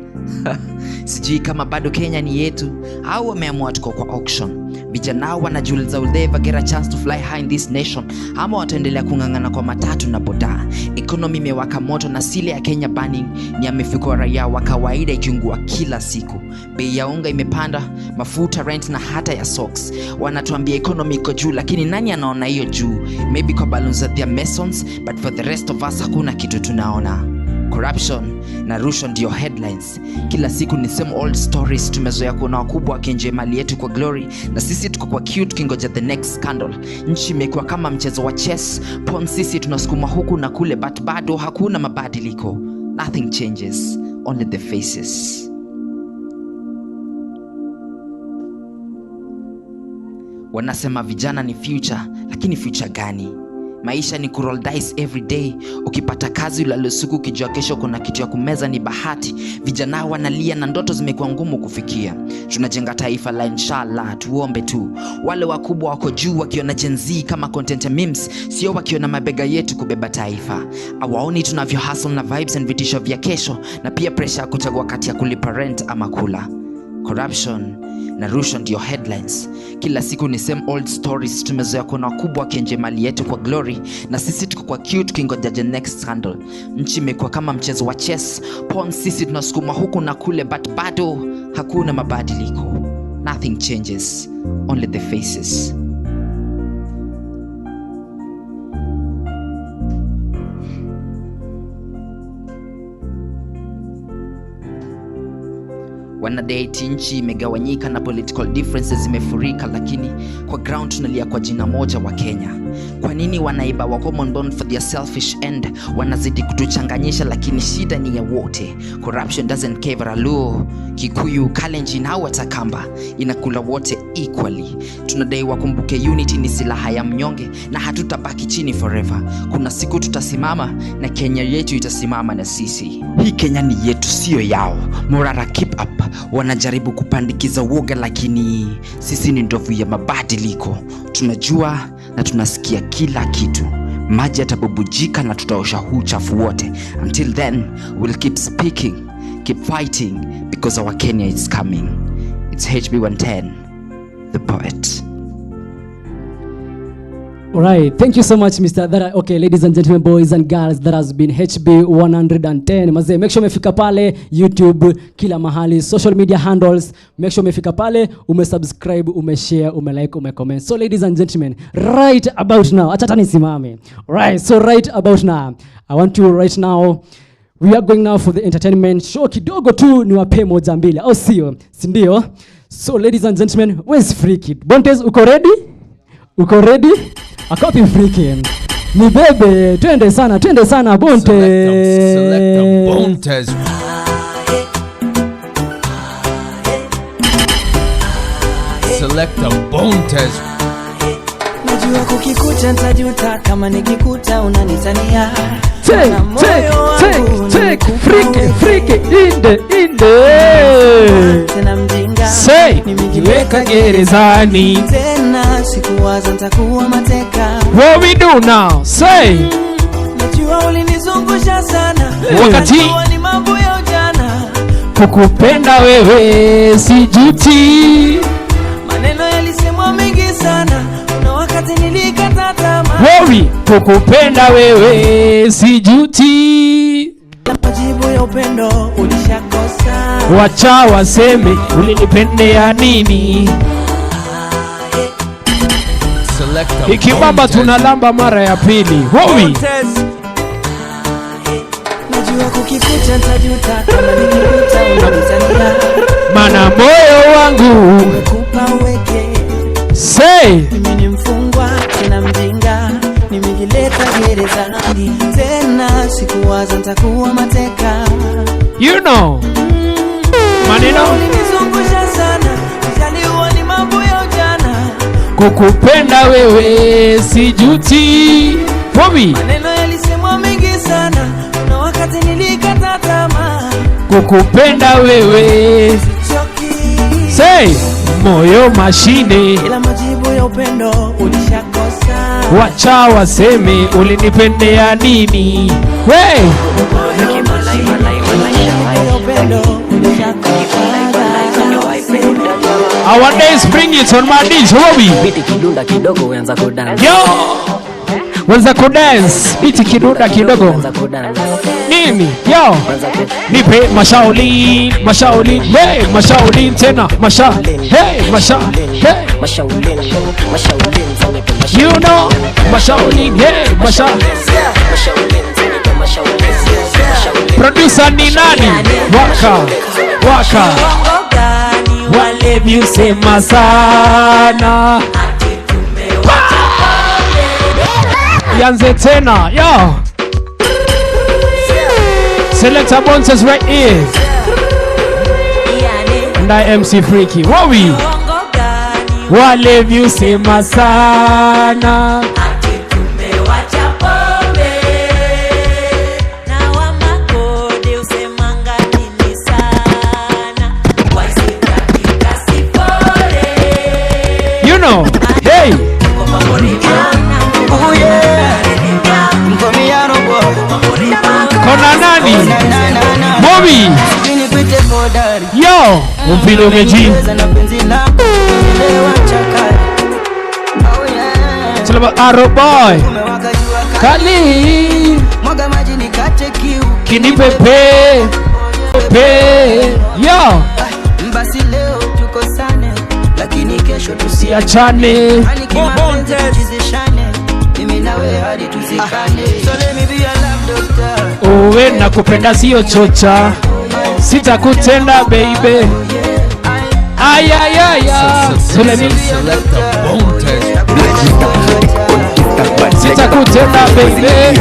Sijui kama bado Kenya ni yetu au wameamua tuko kwa auction. Vijana wanajiuliza will they ever get a chance to fly high in this nation, ama wataendelea kungangana kwa matatu na boda. Economy imewaka moto na sile ya Kenya burning ni mifuko raia wa kawaida ikiungua kila siku. Bei ya unga imepanda, mafuta, rent na hata ya socks. Wanatuambia economy iko juu, lakini nani anaona hiyo juu? Maybe kwa balloons za their masons, but for the rest of us hakuna kitu tunaona. Corruption na rushwa ndio headlines. Kila siku ni same old stories. Tumezoea kuona wakubwa wakinje mali yetu kwa glory, na sisi tuko kwa cute kingoja the next scandal. Nchi imekuwa kama mchezo wa chess. Pon sisi tunasukuma huku na kule, but bado hakuna mabadiliko. Nothing changes, only the faces. Wanasema vijana ni future, lakini future gani? Maisha ni kuroll dice every day. Ukipata kazi ulalosuku kijua kesho kuna kitu ya kumeza ni bahati. Vijana wanalia na ndoto zimekuwa ngumu kufikia. Tunajenga taifa la inshallah, tuombe tu. Wale wakubwa wako juu wakiona Gen Z kama content memes, sio wakiona mabega yetu kubeba taifa. Awaoni tunavyo hustle na vibes and vitisho vya kesho, na pia pressure kuchagua kati ya kulipa rent ama kula. Corruption na rushwa ndio headlines. Kila siku ni same old stories. Tumezoea kuona wakubwa wakienje mali yetu kwa glory, na sisi tuko kwa cute tukingoja the next scandal. Nchi imekuwa kama mchezo wa chess. Pawn sisi tunasukuma huku na kule, but bado hakuna mabadiliko. Nothing changes, only the faces. Wanadate nchi imegawanyika na political differences zimefurika, lakini kwa ground tunalia kwa jina moja wa Kenya. Kwa nini wanaiba wa common bond for their selfish end? Wanazidi kutuchanganyisha lakini shida ni ya wote. Corruption doesn't cover a Luo, Kikuyu, Kalenjin au Watakamba. Inakula wote equally. Tunadai wakumbuke unity ni silaha ya mnyonge, na hatutabaki chini forever. Kuna siku tutasimama na Kenya yetu itasimama na sisi. Hii Kenya ni yetu, sio yao. Morara keep up. Wanajaribu kupandikiza woga, lakini sisi ni ndovu ya mabadiliko. Tunajua na tunasikia kila kitu. Maji yatabubujika na tutaosha huu chafu wote. Until then, we'll keep speaking, keep fighting, because our Kenya is coming. It's HB110, the poet. Alright, thank you so much, Mr. Okay, ladies and gentlemen, boys and girls, that has been HB110. Mazee, make sure umefika pale YouTube, kila mahali, social media handles. Make sure umefika pale, umesubscribe, umeshare, umelike, umecomment. So ladies and gentlemen, right about now, acha nisimame. Right, so right about now, I want to right now, we are going now for the entertainment show. Kidogo tu niwape moja mbili, au sio? Si ndio? So ladies and gentlemen, where's Free Kid? Bontes, uko ready? Uko ready? A copy freaking. Ni bebe, twende sana Bonte. Select Bontes. Select Bontes. Najua kukikuta nitajuta, kama nikikuta unanitania. Take, freaky, inde. Tena mjinga, nimejiweka gerezani. Tena sikuwaza nitakuwa mateka. What we do now? Say. Najua ulinizungusha sana, wakati ni mambo ya ujana. Kukupenda wewe sijuti. Maneno yalisemwa mengi sana, kuna wakati nilikata tamaa. Worry, kukupenda wewe sijuti. Majibu ya upendo ulishakosa. Wacha waseme ulinipendea nini. Ikibamba tunalamba mara ya pili. Worry. Najua kukikuta nitajuta, kama nikikuta unanitania. Mana moyo wangu umekupa uweke. Say. Mimi ni mfungwa, tena mjinga, nimejileta gerezani. Tena sikuwaza nitakuwa mateka. You know. Maneno ulinizungusha sana, jaliwa ni mambo ya ujana. Kukupenda wewe sijuti. Worry. Maneno yalisemwa mengi sana, kuna wakati nilikata tamaa. Kukupenda wewe Say, moyo mashine. Ila majibu ya upendo ulishakosa. Wacha waseme ulinipendea nini. Hey! Our days bring it on my knees, Robbie. Biti kidunda kidogo uanza kudance. Yo! Wanza kudance, biti kidunda kidogo. Nini? Yo! Nipe mashaolin. Hey, mashaolin tena. Hey, hey. Mashaolin. You know, mashaolin. Hey, Producer ni nani? Waka. Wale musema sana. Yanze tena, yo. Selector Bontes right here. And I MC Freaky. Wowie. Wale musema sana. Baby. Yo, mpino meji. It's all about Arrow Boy. Kali. Mwaga maji nikate kiu. Kini pepe. Yo. Basi leo tuko sane, lakini kesho tusiachane. Mimi nawe hadi tuzikane. So let me be your love doctor. Uwe nakupenda sio chocha. Sitakutenda baby. Ay. So let me select the bone test. Sitakutenda baby.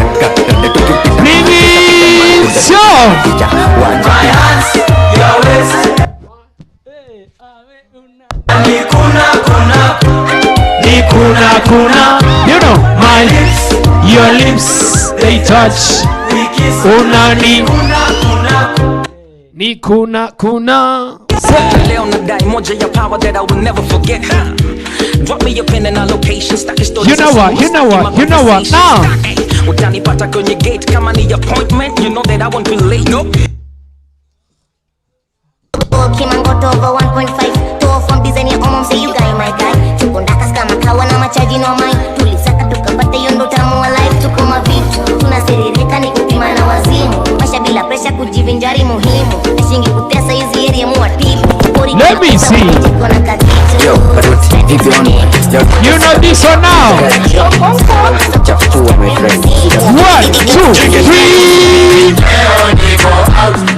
Please show. My hands, your waist. Kuna. You know, my lips, your lips, they touch. Unani. Ni kuna. Leo nadai moja ya power that I will never forget. Drop me your pin and our location. You know what? Now. Utanipata kwenye gate kama ni appointment. You know that I won't be late. Nope. Kimangoto over 1.5 to from design ya mom say you guy my guy chukundaka kama kawa na machaji no mind tulisaka tukapata hiyo ndo tamu wa life tuko mavitu tunaserereka ni kupima na wazimu maisha bila pressure kujivinjari muhimu nashingi kutesa hizi area muatibu. Let me see. Yo, you know this one now. 1, 2, 3.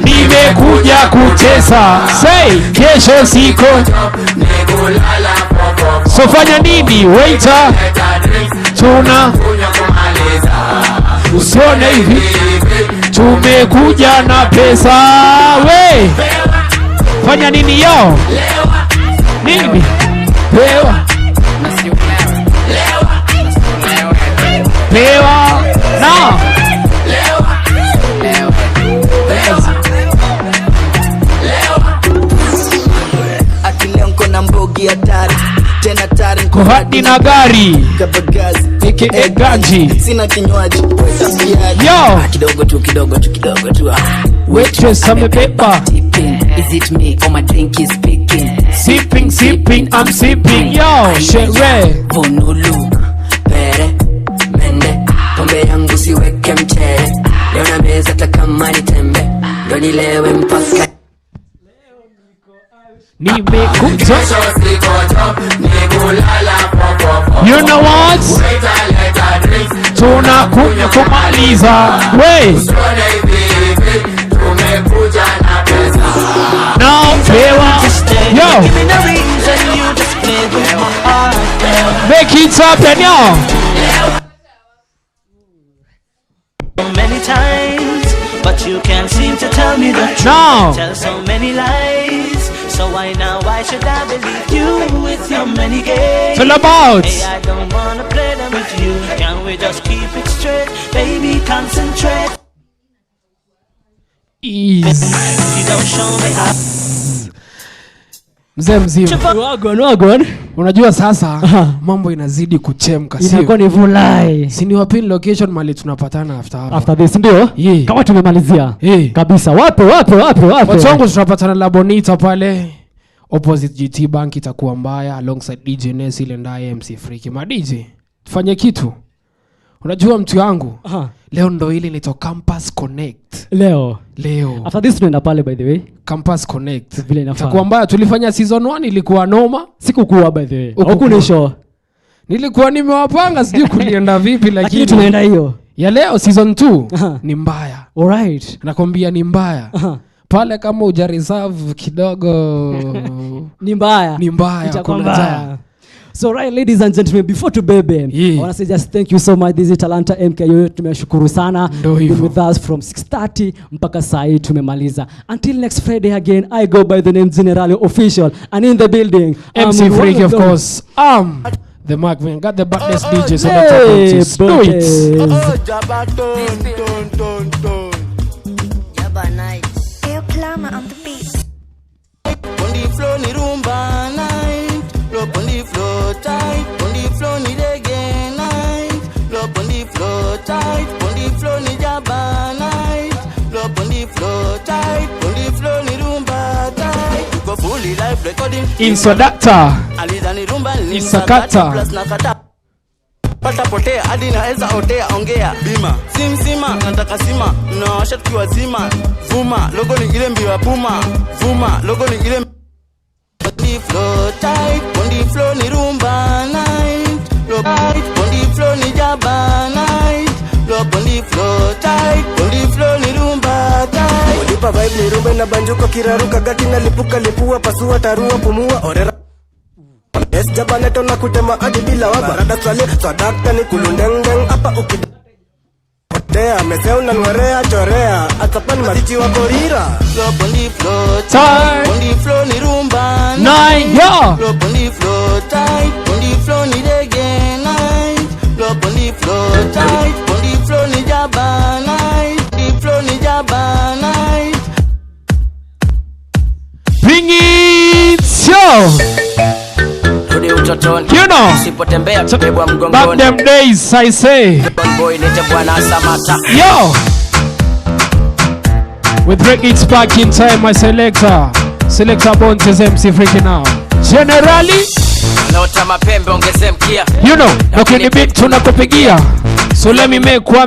Nimekuja kucheza. Say, kesho siko. So fanya nini? Waiter. Tuna. Usione hivi. Tumekuja na pesa. We. Fanya nini yo? Nini? Pewa. Na. Akileo nko na mbogi hatari. Tena tari nko hadi na gari. Kabagazi. Aka ganji. Sina kinywaji. Yo. Kidogo tu. Waitress amebeba. Is it me or my drink is picking? Sipping, I'm sipping. Yo, shere. Vonulu, pere, mende. Pombe yangu siweke mchere. Leo na meza hata kama ni tembe. Ndo nilewe mpaka nimekuja. You know what? Tunakuja kumaliza. We. Now, pewa. Yo. Make it happen, yo. Many times, but you can't seem to tell me the truth. No. Tell so many lies. So why should I believe you with your many games? Tell about. Hey, I don't wanna play them with you. Can we just keep it straight? Baby, concentrate. Ease. You don't show me how. Mzee mzima. Wagwan. Unajua sasa mambo inazidi kuchemka sio? Inakuwa ni vulai. Si ni wapi location mali tunapatana after hapa. After this ndio? Yeah. Kama tumemalizia. Yeah. Kabisa. Wapi? Watu wangu tunapatana La Bonita pale. Opposite GT Bank itakuwa mbaya alongside DJ Ness ile ndaye MC Freaky. Ma DJ, tufanye kitu. Unajua mtu wangu? Leo ndo ile inaitwa Campus Connect. Leo. After this tunaenda pale by the way. Campus Connect. Vile inafaa. Itakuwa mbaya, tulifanya season 1 ilikuwa noma. Sikukuwa by the way. Hukunisho. Nilikuwa nimewapanga sijui kulienda vipi lakini tunaenda hiyo. Ya leo season 2 ni mbaya. Alright. Nakwambia ni mbaya. Pale kama uja reserve kidogo ni mbaya. Kuna So right, ladies and gentlemen, before to bebe, I want to say just thank you so much. This is Talanta MKU. Tumeshukuru sana. Been with us from 6:30 mpaka saa hii tumemaliza. Until next Friday again, I go by the name General Official, and in the building MC Freaky, of course. The Mark man got the baddest DJ, so let's do it. On the beat. On the floor ni rumba night, look on the floor tight. On the floor ni reggae night, look on the floor tight. On the floor ni jaba night, look on the floor tight. Insodata. Isakata. Pata potea hadi naweza otea ongea bima simsima nataka sima nawasha tukiwa zima vuma logo ni ile mbiwa puma vuma logo ni ile body flow tight body flow ni rumba night low tight body flow ni jaba night low body flow tight body flow ni rumba tight body pa vibe ni rumba na banjuko kiraruka gati na lipuka lipua pasua tarua pumua orera es jabaneto na kutema adi bila waba rada swale swadakta ni kulundengeng apa ukidea meseo na nwerea chorea atapani marichi wa korira lobondi flow tight bondi flow ni rumba nine yo lobondi flow tight bondi flow ni reggae night lobondi flow tight bondi flow ni jaba night bondi flow ni jaba night bring it yo. You know, back them days I say, yo, we break it back in time, my selector Bones is MC freaking out. Generally, you know, okay, the beat tunakupigia, so let me make one